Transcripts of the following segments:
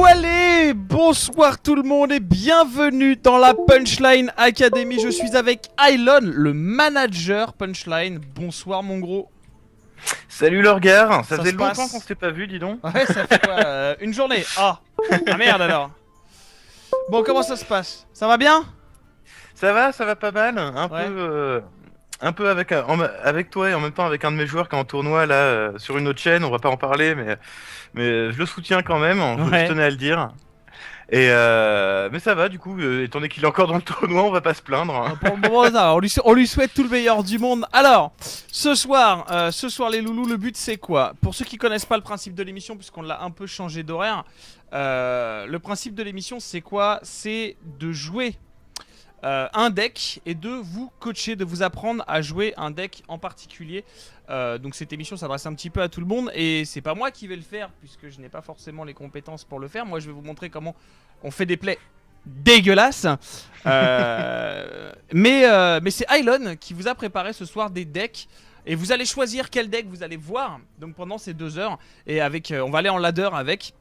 Allez, bonsoir tout le monde et bienvenue dans la Punchline Academy. Je suis avec Ailon, le manager Punchline. Bonsoir mon gros. Salut le regard, ça faisait se longtemps passe qu'on s'était pas vu, dis donc. Ouais, ça fait quoi une journée. Ah merde alors. Bon, comment ça se passe? Ça va bien? Ça va pas mal. Ouais. Un peu avec toi et en même temps avec un de mes joueurs qui est en tournoi là sur une autre chaîne. On va pas en parler, mais je le soutiens quand même. Ouais. Je tenais à le dire. Et mais ça va du coup, étant donné qu'il est encore dans le tournoi, on va pas se plaindre. Hein. Pour le moment, ça va. On lui souhaite tout le meilleur du monde. Alors, ce soir les loulous, le but c'est quoi? Pour ceux qui connaissent pas le principe de l'émission, puisqu'on l'a un peu changé d'horaire, le principe de l'émission c'est quoi? C'est de jouer un deck et de vous coacher, de vous apprendre à jouer un deck en particulier. Donc cette émission s'adresse un petit peu à tout le monde et c'est pas moi qui vais le faire puisque je n'ai pas forcément les compétences pour le faire. Moi je vais vous montrer comment on fait des plays dégueulasses. Mais c'est Ailon qui vous a préparé ce soir des decks. Et vous allez choisir quel deck vous allez voir donc pendant ces 2 heures. Et avec, on va aller en ladder avec.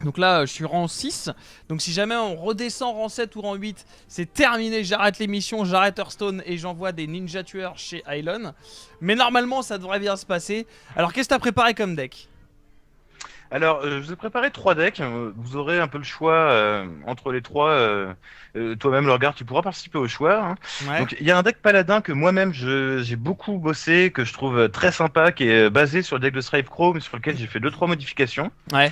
Donc là je suis rang 6. Donc si jamais on redescend rang 7 ou rang 8, c'est terminé, j'arrête l'émission, j'arrête Hearthstone et j'envoie des ninja tueurs chez Ailon. Mais normalement ça devrait bien se passer. Alors qu'est-ce que t'as préparé comme deck? Alors, je vous ai préparé 3 decks. Vous aurez un peu le choix entre les 3. Toi-même, le regard, tu pourras participer au choix. Hein. Ouais. Donc, il y a un deck paladin que moi-même j'ai beaucoup bossé, que je trouve très sympa, qui est basé sur le deck de Stripecrow, mais sur lequel j'ai fait 2-3 modifications. Ouais.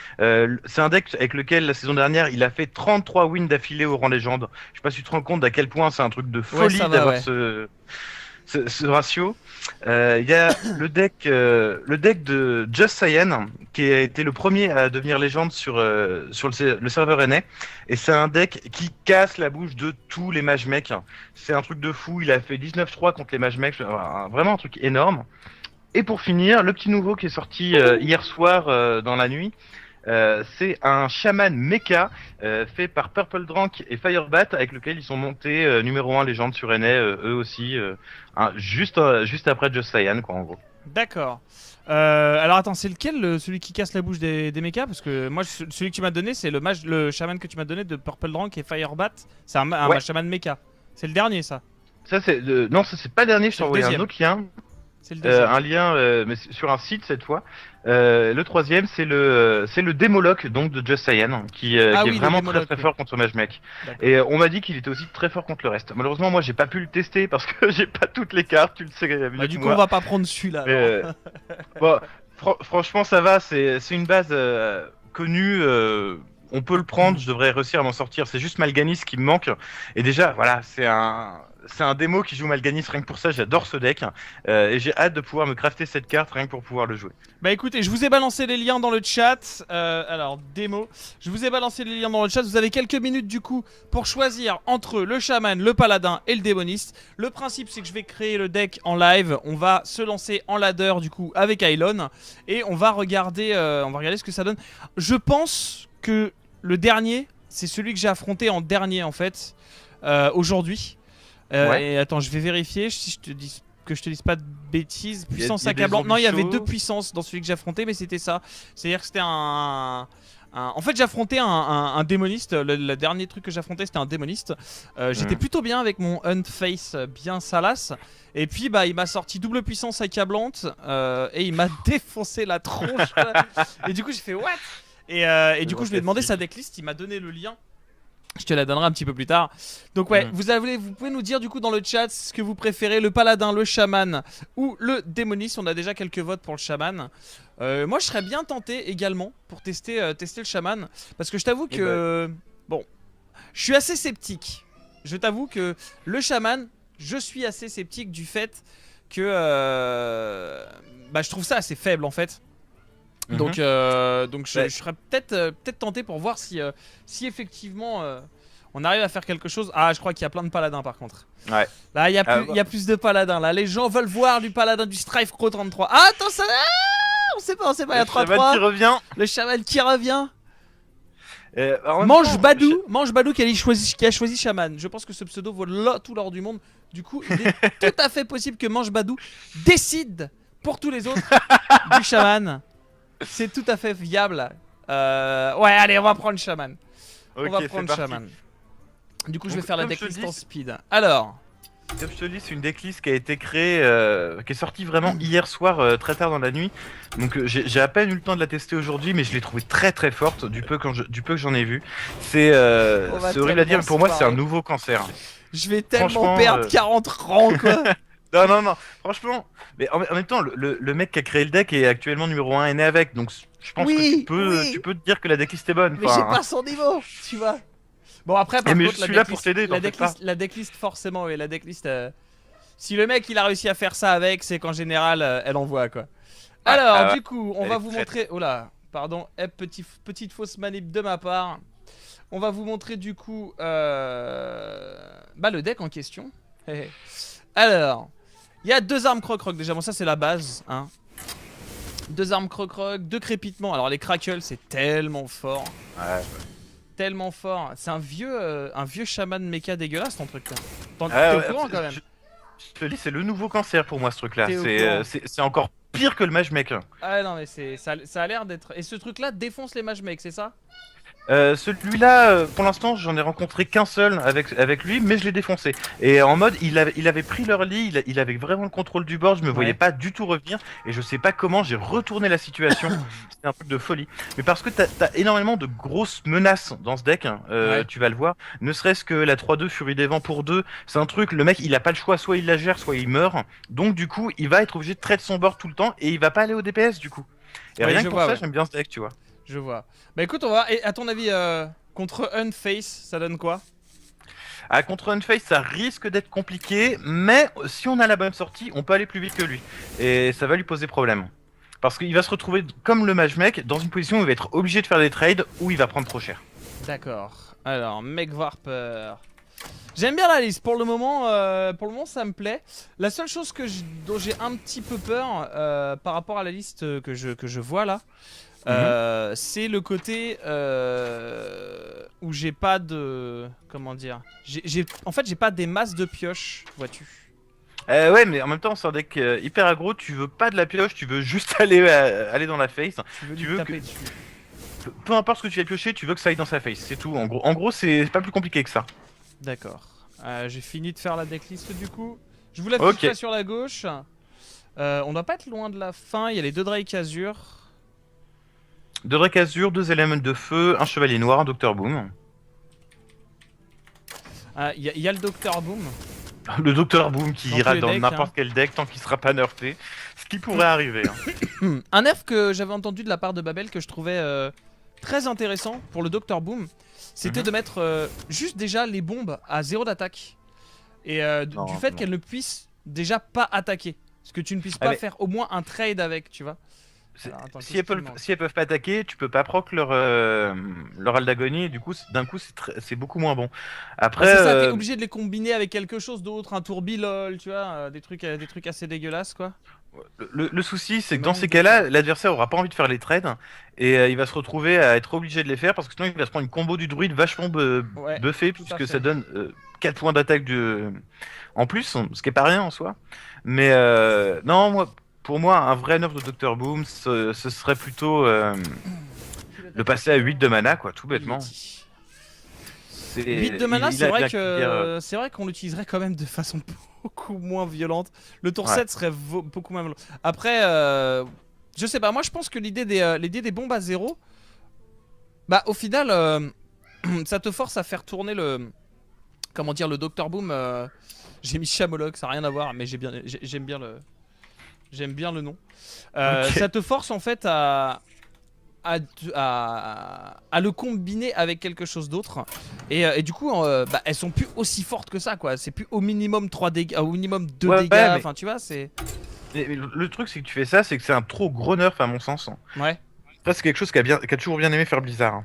C'est un deck avec lequel la saison dernière, il a fait 33 wins d'affilée au rang légende. Je sais pas si tu te rends compte d'à quel point c'est un truc de folie d'avoir ce ratio. Il y a le deck de Just Cyan qui a été le premier à devenir légende sur le serveur NA et c'est un deck qui casse la bouche de tous les mage mecs. C'est un truc de fou, il a fait 19-3 contre les mage mecs, vraiment un truc énorme. Et pour finir, le petit nouveau qui est sorti hier soir dans la nuit, c'est un chaman mecha fait par Purple Drank et Firebat avec lequel ils sont montés numéro 1 légende sur NA eux aussi juste après Just Cyan quoi en gros. D'accord. Alors attends, c'est lequel celui qui casse la bouche des mechas? Parce que moi celui que tu m'as donné c'est le chaman que tu m'as donné de Purple Drank et Firebat. C'est un chaman mecha. C'est le dernier ça. Ça c'est non ça c'est pas le dernier, je t'ai envoyé un autre lien. C'est le deuxième. Un lien mais sur un site cette fois. Le troisième c'est le Démoloc donc de Just Cyan qui est vraiment très fort contre Mage Mech. Et on m'a dit qu'il était aussi très fort contre le reste. Malheureusement moi j'ai pas pu le tester parce que j'ai pas toutes les cartes, tu le sais. Bah, du coup on va pas prendre celui-là. Bon, franchement ça va, c'est une base connue. On peut le prendre, je devrais réussir à m'en sortir. C'est juste Mal'Ganis qui me manque. Et déjà, voilà, c'est un démo qui joue Mal'Ganis. Rien que pour ça, j'adore ce deck. Et j'ai hâte de pouvoir me crafter cette carte rien que pour pouvoir le jouer. Bah écoutez, je vous ai balancé les liens dans le chat. Alors, démo. Je vous ai balancé les liens dans le chat. Vous avez quelques minutes du coup pour choisir entre le chaman, le paladin et le démoniste. Le principe, c'est que je vais créer le deck en live. On va se lancer en ladder du coup avec Ailon. Et on va regarder ce que ça donne. Je pense que le dernier, c'est celui que j'ai affronté en dernier en fait, aujourd'hui. Ouais. Et attends, je vais vérifier si je te dis que je te dise pas de bêtises. Puissance y a accablante. Non, il y avait 2 chaud. puissances dans celui que j'ai affronté, mais c'était ça. C'est-à-dire que c'était en fait, j'affrontais un démoniste. Le dernier truc que j'affrontais, c'était un démoniste. J'étais plutôt bien avec mon Hunt Face bien salace. Et puis, bah, il m'a sorti double puissance accablante et il m'a défoncé la tronche. Et du coup, j'ai fait what? Et du coup, je lui ai demandé sa decklist. Il m'a donné le lien. Je te la donnerai un petit peu plus tard. Donc ouais, vous pouvez nous dire du coup dans le chat ce que vous préférez, le paladin, le chaman ou le démoniste. On a déjà quelques votes pour le chaman. Moi je serais bien tenté également pour tester le chaman. Parce que je t'avoue que... Bon, je suis assez sceptique. Je t'avoue que le chaman, je suis assez sceptique du fait que... je trouve ça assez faible en fait. Donc je serais peut-être tenté pour voir si effectivement on arrive à faire quelque chose. Ah, je crois qu'il y a plein de paladins par contre. Ouais. Là, il y a plus de paladins. Là, les gens veulent voir du paladin du Stripecrow 33. Ah, attends, ça... on sait pas, il y a 3-3. Le chaman qui revient. Le chaman qui revient. Mange Badou qui a choisi chaman. Je pense que ce pseudo vaut tout l'or du monde. Du coup, il est tout à fait possible que Mange Badou décide pour tous les autres du chaman. C'est tout à fait viable. Ouais, allez, on va prendre Shaman. Ok, On va c'est prendre parti. Shaman. Du coup, je vais Donc, faire la comme je te decklist dis, en speed. Alors, Comme je te dis, c'est une decklist qui a été créée, qui est sortie vraiment hier soir, très tard dans la nuit. Donc j'ai à peine eu le temps de la tester aujourd'hui, mais je l'ai trouvée très très forte du peu que j'en ai vu. on va C'est horrible à dire, tellement mais se pour moi c'est un marrer. nouveau cancer. Je vais tellement Franchement, perdre 40 rangs, quoi. non non non, franchement. Mais en même temps, le mec qui a créé le deck est actuellement numéro 1 est né avec, donc je pense que Oui, tu oui. peux te dire que la decklist est bonne. Mais j'ai Enfin, pas son niveau, tu vois. Bon, après, par mais je contre, suis là pour t'aider, t'en fais pas. la decklist, forcément, oui, la decklist. Si le mec il a réussi à faire ça avec, c'est qu'en général, elle envoie, quoi. Ouais, Alors, ouais, du coup, on elle va est vous très, montrer. Oh là, pardon, petite fausse manip de ma part. On va vous montrer du coup bah, le deck en question. Alors, il y a 2 armes croc-croc déjà. Bon, ça c'est la base. Hein. 2 armes croc-croc, 2 crépitements. Alors, les crackles, c'est tellement fort. Ouais. Tellement fort. C'est un vieux chaman méca dégueulasse ton truc. T'es Ouais, au ouais, courant quand même? je te dis, c'est le nouveau cancer pour moi ce truc-là. T'es au courant? C'est encore pire que le mage mec. Ah non mais ça a l'air d'être. Et ce truc là défonce les mage mecs, c'est ça? Celui-là, pour l'instant, j'en ai rencontré qu'un seul avec lui, mais je l'ai défoncé. Et en mode, il avait pris leur lit, il avait vraiment le contrôle du board, je me voyais Ouais. pas du tout revenir, et je sais pas comment j'ai retourné la situation. C'était un truc de folie. Mais parce que t'as énormément de grosses menaces dans ce deck, Ouais. tu vas le voir. Ne serait-ce que la 3-2 Furie des Vents pour 2, c'est un truc, le mec, il a pas le choix, soit il la gère, soit il meurt. Donc du coup, il va être obligé de trade son board tout le temps, et il va pas aller au DPS du coup. Et Oui, rien je que pour vois, ça, ouais. j'aime bien ce deck, tu vois. Je vois. Bah écoute, on va. Et à ton avis, contre Unface, ça donne quoi? Ah, contre Unface, ça risque d'être compliqué, mais si on a la bonne sortie, on peut aller plus vite que lui. Et ça va lui poser problème. Parce qu'il va se retrouver, comme le mage mec, dans une position où il va être obligé de faire des trades où il va prendre trop cher. D'accord. Alors, Mech Varper. J'aime bien la liste. Pour le moment, ça me plaît. La seule chose dont j'ai un petit peu peur par rapport à la liste que je vois là, c'est le côté où j'ai pas de. Comment dire, en fait, j'ai pas des masses de pioches, vois-tu. Ouais, mais en même temps, c'est un deck hyper aggro, tu veux pas de la pioche, tu veux juste aller dans la face. Tu veux Tu lui veux taper que, dessus. peu importe ce que tu vas piocher, tu veux que ça aille dans sa face, c'est tout. En gros, c'est pas plus compliqué que ça. D'accord. J'ai fini de faire la decklist du coup. Je vous l'afficherai Ok. sur la gauche. On doit pas être loin de la fin. Il y a les 2 Drake Azur. 2 Drake Azur, 2 éléments de feu, un chevalier noir, un Docteur Boom. Il y a le Docteur Boom. Le Docteur Boom qui Dans ira tous les dans decks, n'importe quel deck tant qu'il sera pas nerfé. Ce qui pourrait arriver. Hein. Un nerf que j'avais entendu de la part de Babel que je trouvais très intéressant pour le Docteur Boom, c'était de mettre juste déjà les bombes à 0 d'attaque. Et Non, du fait non. qu'elles ne puissent déjà pas attaquer. Parce que tu ne puisses Ah, pas mais faire au moins un trade avec, tu vois. Alors, attends, si qu'est-ce qu'il manque si elles peuvent pas attaquer, tu peux pas proc leur Hall d'agonie, et du coup, d'un coup, c'est beaucoup moins bon. Après, C'est ça, t'es obligé de les combiner avec quelque chose d'autre, un tourbi lol, tu vois, des trucs assez dégueulasses quoi. le souci, c'est que Me dans manque ces de ça. cas-là, l'adversaire aura pas envie de faire les trades, et il va se retrouver à être obligé de les faire, parce que sinon, il va se prendre une combo du druide vachement Ouais, buffée, tout à puisque fait. ça donne 4 points d'attaque en plus, ce qui est pas rien en soi. Mais non, pour moi, un vrai nerf de Dr. Boom, ce serait plutôt le passer à 8 de mana, quoi, tout bêtement. Yeti. C'est, 8 de mana, il a bien c'est vrai qu'on l'utiliserait quand même de façon beaucoup moins violente. Le tour Ouais. 7 serait beaucoup moins violent. Après, je sais pas, moi je pense que l'idée des bombes à 0, bah au final, ça te force à faire tourner comment dire, le Docteur Boom. J'ai mis Shamolog, ça n'a rien à voir, mais j'aime bien le nom. Ok. Ça te force en fait à, à le combiner avec quelque chose d'autre. Et du coup, bah, elles sont plus aussi fortes que ça, quoi. C'est plus au minimum 3 dégâts, au minimum 2 Ouais, dégâts. mais, Enfin, tu vois, c'est. mais le truc, c'est que tu fais ça, c'est que c'est un trop gros nerf, à mon sens. Ouais. Ça, c'est quelque chose qui a toujours bien aimé faire Blizzard. Hein.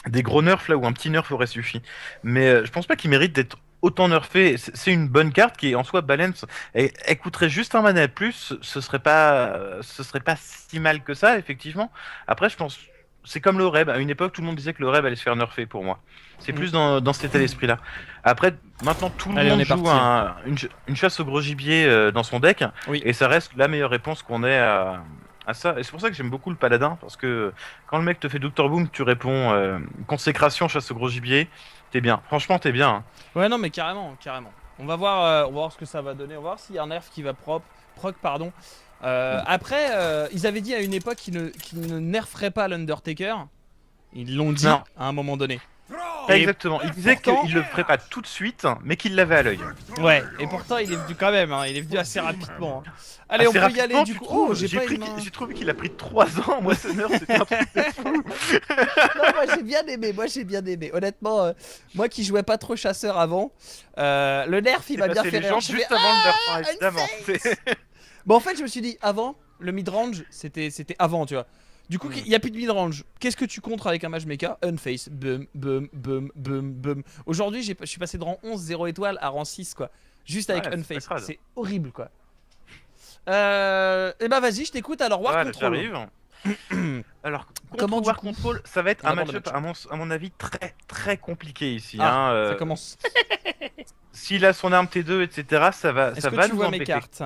Des gros nerfs là où un petit nerf aurait suffi. Mais je pense pas qu'il mérite d'être autant nerfé. C'est une bonne carte qui est en soi balance. Elle coûterait juste un mana de plus, ce serait pas si mal que ça, effectivement. Après, je pense. C'est comme le Reb. À une époque, tout le monde disait que le Reb allait se faire nerfer pour moi. C'est plus dans cet état d'esprit-là. Après, maintenant, tout le Allez, on monde est joue parti. une chasse au gros gibier dans son deck. Oui. Et ça reste la meilleure réponse qu'on ait à ça. Et c'est pour ça que j'aime beaucoup le paladin, parce que quand le mec te fait Dr Boom, tu réponds consécration, chasse au gros gibier, t'es bien. Franchement, t'es bien. Hein. Ouais, non, mais carrément, carrément. On va voir ce que ça va donner. On va voir s'il y a un nerf qui va proc, pardon. Après, ils avaient dit à une époque qu'ils ne nerferaient pas l'Undertaker. Ils l'ont dit Non. à un moment donné. Exactement. Il disait pourtant- qu'il le ferait pas tout de suite, mais qu'il l'avait à l'œil. Ouais, et pourtant il est venu quand même, hein. Il est venu assez rapidement. Hein. Allez, Assez on peut y aller rapidement, du tu coup. trouves Oh, j'ai pas pris- une main. j'ai trouvé qu'il a pris 3 ans. Moi, ce nerf, c'était un truc de fou. Non, moi j'ai bien aimé. Honnêtement, moi qui jouais pas trop chasseur avant, le nerf il m'a bien fait les rire. gens Je juste fais, avant le nerf, Ah, hein, évidemment. Bon, en fait, je me suis dit avant, le mid-range c'était avant, tu vois. Du coup, il y a plus de mid-range. Qu'est-ce que tu contres avec un mage mecha? Unface, boom, boom, boom, boom, boom. Aujourd'hui, je suis passé de rang 11, 0 étoile à rang 6, quoi. Juste avec Ouais, Unface. c'est C'est horrible, quoi. Et bah, vas-y, je t'écoute. Alors, War Voilà, Control. j'arrive. Alors, Comment, War du coup Control, ça va être On un aborde le match-up, à mon avis, très très compliqué ici. Ah, hein, ça commence. S'il a son arme T2, etc., ça va Est-ce que tu nous vois mes embêter. cartes?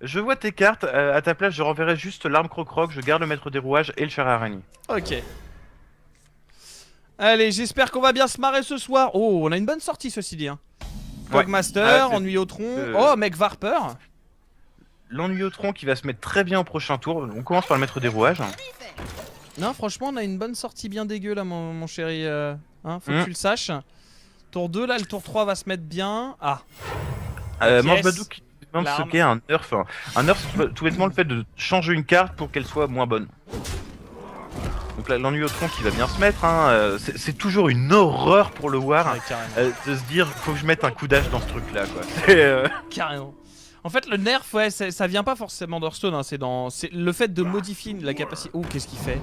Je vois tes cartes, à ta place, je renverrai juste l'arme croc-croc, je garde le maître des rouages et le char araignée. Ok. Allez, j'espère qu'on va bien se marrer ce soir. Oh, on a une bonne sortie, ceci dit. Hein. Cogmaster, c'est- Ennui au tronc. Oh, mec Varper. L'ennui au tronc qui va se mettre très bien au prochain tour. On commence par le maître des rouages. Non, franchement, on a une bonne sortie bien dégueu là, mon chéri. Hein, faut que tu le saches. Tour 2, là, le tour 3 va se mettre bien. Ah. Mange Badou qui demande ce L'arme. qu'est un nerf. Un nerf, c'est tout bêtement le fait de changer une carte pour qu'elle soit moins bonne. Donc là, l'ennui au tronc qui va bien se mettre. Hein, c'est toujours une horreur pour le War Ouais, carrément. de se dire faut que je mette un coup d'âge dans ce truc là. Quoi. C'est, Carrément. En fait, le nerf, ouais, ça vient pas forcément d'Hearthstone. Hein, c'est le fait de modifier la capacité. Oh, qu'est-ce qu'il fait?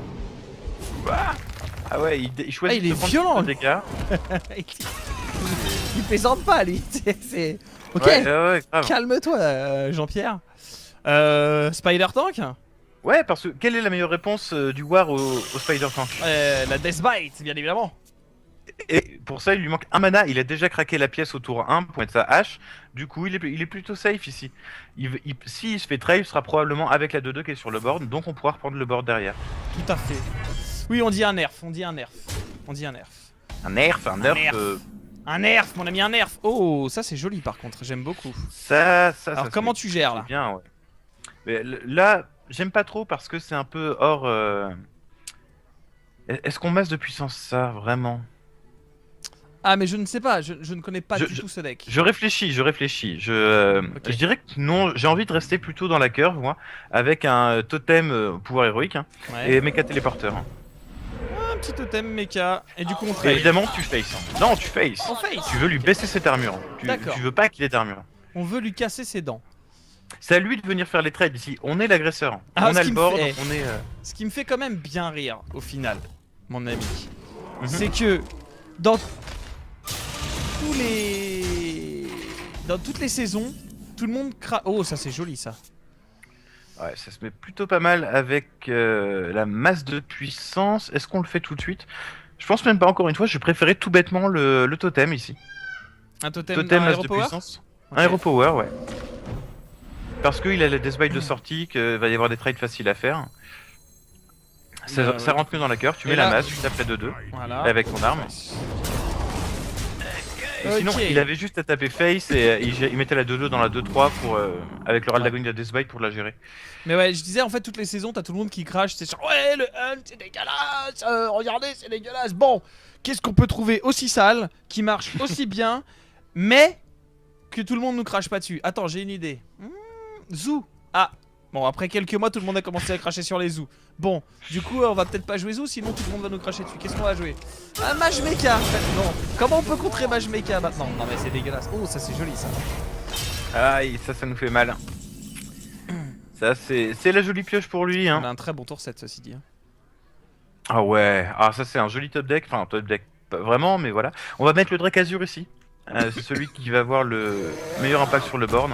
Ah ouais, il choisit Ah, il est de prendre violent, des dégâts. Il plaisante pas, lui. C'est. Ok, Ouais, ouais, grave. calme-toi, Jean-Pierre. Spider Tank. Ouais, parce que quelle est la meilleure réponse du War au Spider Tank? La Death Bite, bien évidemment. Et pour ça, il lui manque un mana. Il a déjà craqué la pièce au tour 1 pour mettre sa hache. Du coup, il est plutôt safe ici. S'il se fait trade, il sera probablement avec la 2-2 qui est sur le board. Donc on pourra reprendre le board derrière. Tout à fait. Oui, on dit un nerf, on dit un nerf. On dit un nerf. Un nerf, un nerf. nerf. Un nerf, mon ami, un nerf. Oh, ça c'est joli par contre, j'aime beaucoup. Ça. Alors comment tu gères là? Bien, ouais. Mais là, j'aime pas trop parce que c'est un peu hors. Est-ce qu'on masse de puissance ça, vraiment? Ah, mais je ne sais pas, je ne connais pas Je- du tout ce deck. Je réfléchis. Ok. Je dirais que non, j'ai envie de rester plutôt dans la curve, moi, avec un totem pouvoir héroïque hein, Ouais. et méca téléporteur. Hein. Un petit totem mecha. Et du coup on Et trade. évidemment, tu face. Hein. Non, tu face. On face. Tu veux lui baisser cette armure. D'accord. Tu veux pas qu'il ait d'armure. On veut lui casser ses dents. C'est à lui de venir faire les trades ici. On est l'agresseur. Ah, On ce a qui le me board, fait- on est. Ce qui me fait quand même bien rire au final, mon ami. Mhm. C'est que dans toutes les saisons, tout le monde Oh, ça c'est joli ça. Ouais, ça se met plutôt pas mal avec la masse de puissance. Est-ce qu'on le fait tout de suite? Je pense même pas, encore une fois, je préférais tout bêtement le totem ici. Un totem, Totem d'un masse Hero de Power. puissance. Ok. Un Hero Power, ouais. Parce qu'il a la Death Bite de sortie, qu'il va y avoir des trades faciles à faire. Ça Ouais. rentre mieux dans la curve, tu Et mets là- la masse, tu tapes la 2-2 Voilà. avec ton arme. Et sinon, Ok. il avait juste à taper face et il mettait la 2-2 dans la 2-3 pour, avec le ras de la gogne de la Death Bite pour la gérer. Mais ouais, je disais en fait toutes les saisons, t'as tout le monde qui crache, c'est genre ouais le hunt c'est dégueulasse, regardez c'est dégueulasse. Bon, qu'est-ce qu'on peut trouver aussi sale, qui marche aussi bien, mais que tout le monde nous crache pas dessus. Attends, j'ai une idée. Zoo. Ah. Bon, après quelques mois, tout le monde a commencé à cracher sur les zoos. Bon, du coup, on va peut-être pas jouer zoo, sinon tout le monde va nous cracher dessus. Qu'est-ce qu'on va jouer? Un Mage Mecha. Bon, comment on peut contrer Mage Mecha maintenant? Non mais c'est dégueulasse. Oh, ça c'est joli ça. Aïe, ça nous fait mal. Ça, c'est la jolie pioche pour lui. On Hein. a un très bon tour 7 ceci dit. Hein. Ah ouais, ça c'est un joli top deck. Enfin, top deck, pas vraiment, mais voilà. On va mettre le Drake Azur ici. C'est celui qui va avoir le meilleur impact sur le board.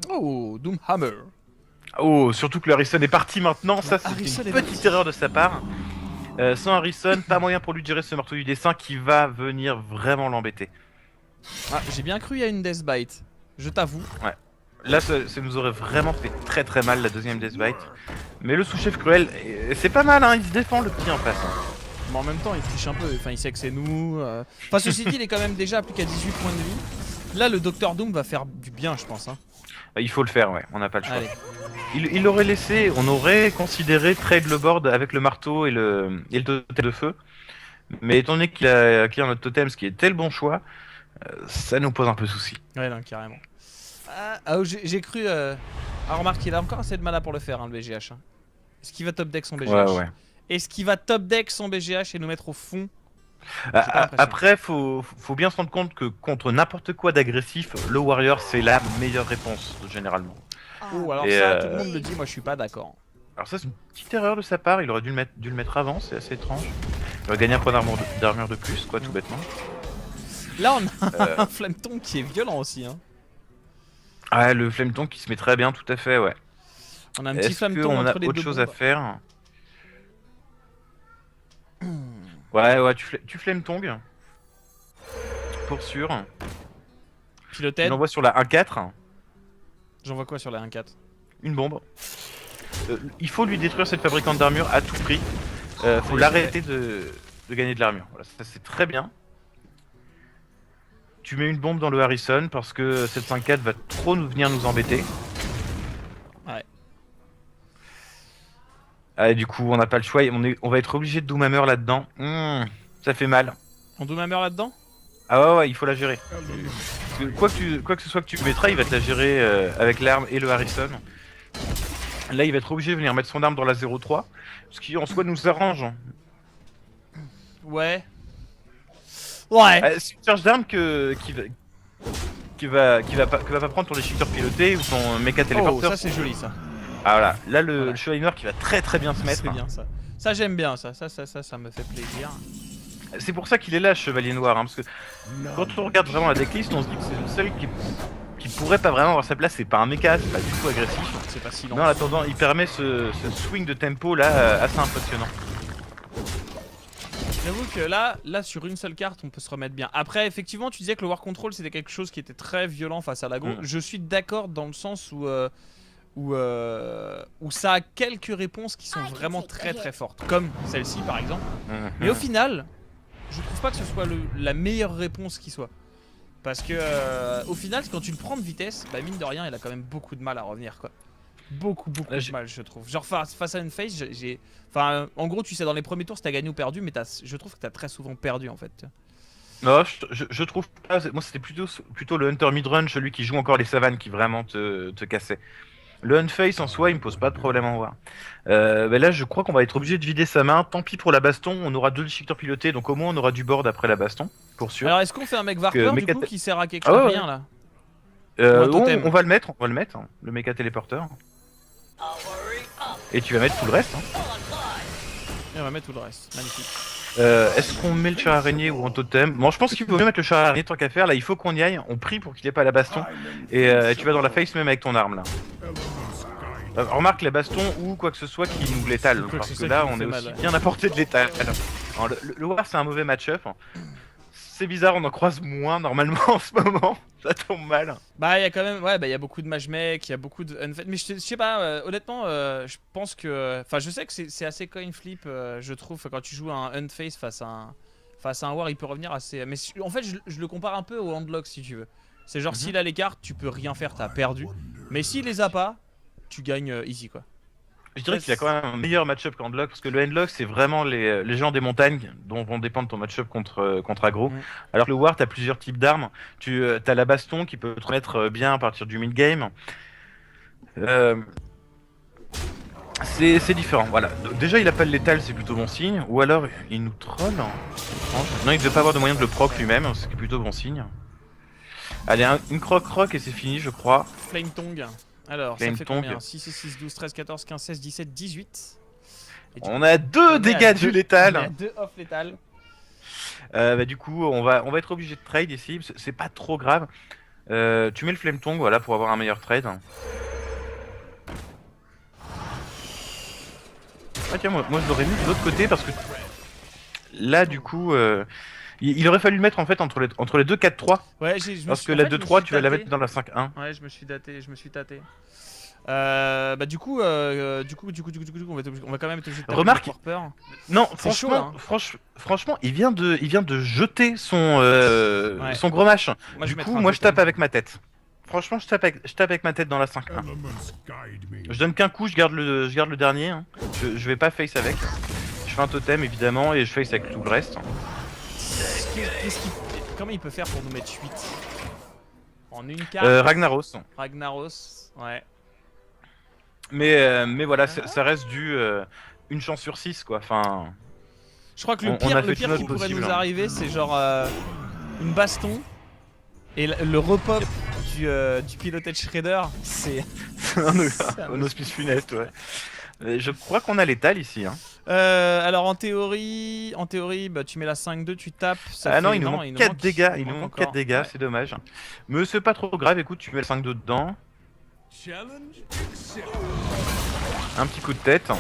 Oh, Doomhammer. Oh, surtout que le Harrison est parti maintenant, ça c'est Harrison une est petite parti. erreur de sa part. Sans Harrison, pas moyen pour lui de gérer ce marteau du dessin qui va venir vraiment l'embêter. Ah, j'ai bien cru il y a une Death Bite. Je t'avoue. Là, ça nous aurait vraiment fait très très mal la deuxième Deathbite. Mais le sous-chef cruel, c'est pas mal, hein, il se défend le petit en face. Hein. Mais en même temps, il triche un peu, enfin, il sait que c'est nous. Enfin, ceci dit, il est quand même déjà plus qu'à 18 points de vie. Là, le Docteur Doom va faire du bien, je pense. Hein. Il faut le faire, ouais, on n'a pas le choix. Allez. Il aurait laissé, on aurait considéré trade le board avec le marteau et le totem de feu. Mais étant donné qu'il a clear notre totem, ce qui était le bon choix, ça nous pose un peu souci. Ouais, non, carrément. J'ai cru. Ah, remarque, il a encore assez de mana pour le faire, hein, le BGH. Hein. Est-ce qu'il va top deck son BGH? Ouais. Est-ce qu'il va top deck son BGH et nous mettre au fond? Après, faut bien se rendre compte que contre n'importe quoi d'agressif, le Warrior c'est la meilleure réponse, généralement. Oh, alors ça, tout le monde le dit, moi je suis pas d'accord. Alors ça, c'est une petite erreur de sa part, il aurait dû le mettre avant, c'est assez étrange. Il aurait gagné un point d'armure de plus, quoi, tout bêtement. Là, on a un Flametongue qui est violent aussi. Hein. Ah, le Flametongue qui se met très bien, tout à fait, ouais. On a un petit Flametongue entre les deux. On a autre chose à bombes. faire. Ouais, tu Flametongue. Pour sûr. Piloted. Je l'envoie sur la 1-4. J'envoie quoi sur la 1-4? Une bombe. Il faut lui détruire cette fabricante d'armure à tout prix. Faut l'arrêter de gagner de l'armure. Voilà, ça c'est très bien. Tu mets une bombe dans le Harrison parce que cette 5-4 va trop venir nous embêter. Ouais. Ah, du coup, on n'a pas le choix. On va être obligé de Doomhammer là-dedans. Ça fait mal. On Doomhammer là-dedans? Ah ouais, il faut la gérer. Parce que quoi que ce soit que tu mettras, il va te la gérer avec l'arme et le Harrison. Là, il va être obligé de venir mettre son arme dans la 0-3. Ce qui en soi nous arrange. Ouais. C'est une charge d'arme qui va pas prendre ton déchiqueteur piloté ou ton méca téléporteur. Oh, ça c'est joli ça. Ah voilà, là le chevalier noir qui va très bien se mettre. C'est bien ça. Ça j'aime bien ça me fait plaisir. C'est pour ça qu'il est là, chevalier noir, hein, parce que quand on regarde vraiment la decklist, on se dit que c'est le seul qui pourrait pas vraiment avoir sa place. C'est pas un méca, c'est pas du tout agressif. C'est pas si lent. Mais en attendant, il permet ce swing de tempo là assez impressionnant. J'avoue que là sur une seule carte on peut se remettre bien. Après effectivement tu disais que le War Control c'était quelque chose qui était très violent face à l'aggro. Je suis d'accord dans le sens où ça a quelques réponses qui sont vraiment très fortes. Comme celle-ci par exemple. Mais au final, je trouve pas que ce soit la meilleure réponse qui soit. Parce que au final quand tu le prends de vitesse, bah mine de rien il a quand même beaucoup de mal à revenir quoi. Beaucoup de mal je trouve. Genre face à une face, enfin en gros tu sais dans les premiers tours si t'as gagné ou perdu, mais je trouve que t'as très souvent perdu en fait. Non, je trouve pas. Moi c'était plutôt le Hunter midrange, celui qui joue encore les savanes qui vraiment te cassait. Le Unface en soi il me pose pas de problème en voir. Mais là je crois qu'on va être obligé de vider sa main. Tant pis pour la baston, on aura 2 déchiqueteurs pilotés, donc au moins on aura du board après la baston, pour sûr. Alors est-ce qu'on fait un mec Varper du coup qui sert à quelque chose? Rien là? On va le mettre, hein, le méca téléporteur. Et tu vas mettre tout le reste. Hein. Et on va mettre tout le reste, magnifique. Est-ce qu'on met le char araignée ou en totem? Bon, je pense qu'il faut mieux mettre le char araignée tant qu'à faire. Là, il faut qu'on y aille. On prie pour qu'il ait pas la baston. Et tu vas dans la face même avec ton arme là. Remarque la baston ou quoi que ce soit qui nous l'étale. Parce que là, on est aussi bien à portée de l'étal. Le War, c'est un mauvais match-up. C'est bizarre, on en croise moins normalement en ce moment. Ça tombe mal. Bah, il y a quand même, ouais, bah, il y a beaucoup de mage mech, il y a beaucoup de unfed. Mais je sais pas, honnêtement, je pense que. Enfin, je sais que c'est assez coin flip, je trouve, quand tu joues un unface face à un war, il peut revenir assez. Mais en fait, je le compare un peu au handlock si tu veux. C'est genre, s'il a les cartes, tu peux rien faire, t'as perdu. Mais s'il les a pas, tu gagnes easy quoi. Je dirais qu'il a quand même un meilleur match-up qu'Handlock, parce que le Handlock c'est vraiment les gens des montagnes dont vont dépendre ton match-up contre aggro. Alors que le War, t'as plusieurs types d'armes. T'as la baston qui peut te remettre bien à partir du mid-game. C'est différent, voilà. Déjà il a pas le létal, c'est plutôt bon signe. Ou alors il nous troll. Non, il devait pas avoir de moyen de le proc lui-même, c'est plutôt bon signe. Allez, une croc-croc et c'est fini je crois. Flametongue. Alors, ça fait combien? 6 et 6, 12, 13, 14, 15, 16, 17, 18. On a 2 dégâts du létal. On a 2 off létal. Bah, du coup, on va être obligé de trade ici. C'est pas trop grave. Tu mets le Flametongue, voilà, pour avoir un meilleur trade. Ah tiens, moi je l'aurais mis de l'autre côté parce que là, du coup, Il aurait fallu le mettre en fait entre les deux 4-3. Ouais, Parce que la 2-3, tu vas la mettre dans la 5-1. Ouais, je me suis tâté. Du coup, on va quand même être obligé de taper Remarque, Warper. Non, C'est chaud, là, franchement, il vient de jeter son gros match. Moi, Du vais coup, mettre un moi je totem. tape avec ma tête. Franchement, je tape avec ma tête dans la 5-1. Je donne qu'un coup, je garde le dernier. Hein. Je vais pas face avec. Je fais un totem évidemment et je face avec tout le reste. Comment il peut faire pour nous mettre 8 en une carte? Ragnaros. Ragnaros, ouais. Mais voilà, ça reste une chance sur 6 quoi. Enfin, Je crois que on a le fait pire tout qui notre pourrait possible, nous hein. arriver, c'est genre une baston et le repop du pilotage Shredder, c'est un hospice funeste, ouais. Je crois qu'on a l'étal ici. Hein. alors en théorie, bah, tu mets la 5-2, tu tapes. Ça Ah non, fait... il nous manque 4 dégâts. Il nous manque 4 dégâts, ouais. c'est dommage. Mais c'est pas trop grave, écoute, tu mets le 5-2 dedans. Un petit coup de tête.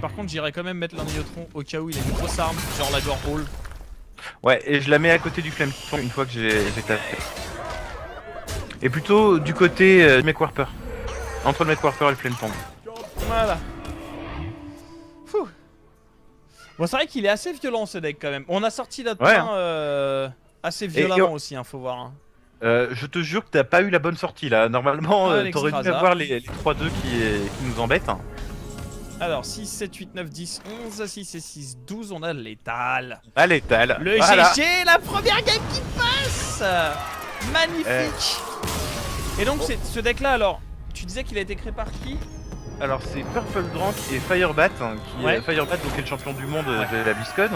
Par contre, j'irais quand même mettre l'Anniotron au cas où il a une grosse arme, genre la Gore Hall. Ouais, et je la mets à côté du Flame une fois que j'ai tapé. Et plutôt du côté du Mech-Warper. Entre le Mech-Warper et le Flame Tongue. Voilà. Fouh. Bon, c'est vrai qu'il est assez violent ce deck quand même. On a sorti notre Ouais, main assez violemment aussi, hein, faut voir. Hein. Je te jure que t'as pas eu la bonne sortie là. Normalement, Alex t'aurais dû Graza. avoir les 3-2 qui nous embêtent. Alors 6, 7, 8, 9, 10, 11, 6 et 6, 12, on a l'étal. Ah, l'étal. Le Voilà. GG, la première game qui passe. Magnifique. Et donc ce deck là, alors, tu disais qu'il a été créé par qui? Alors c'est Purple Drank et Firebat, Ouais. Firebat donc, est le champion du monde de la BlizzCon.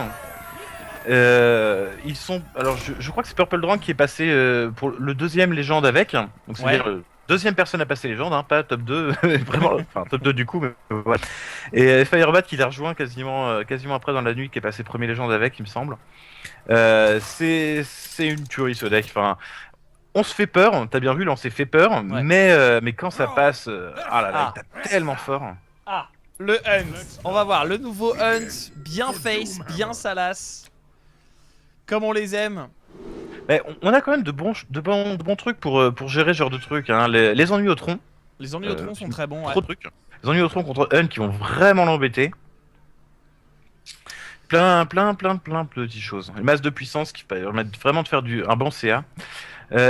Ils sont, alors je crois que c'est Purple Drank qui est passé pour le deuxième légende avec, donc c'est-à-dire deuxième personne à passer légende, hein, pas top 2, vraiment, enfin top 2 du coup, mais voilà. Et Firebat qui l'a rejoint quasiment après dans la nuit, qui est passé premier légende avec, il me semble. C'est une tuerie ce deck, enfin. On se fait peur, t'as bien vu, là on s'est fait peur, Ouais. mais quand ça passe, ah là là, il tape tellement fort. Ah, le Hunt. On va voir le nouveau Hunt, bien face, bien salace. Comme on les aime. Mais on a quand même de bons trucs pour gérer ce genre de trucs. Hein. Les ennuis au tronc, Les ennuis au tronc sont très bons. trop de trucs. Les ennuis au tronc contre Hunt qui vont vraiment l'embêter. Plein de petites choses. Une masse de puissance qui permettent vraiment de faire un bon CA.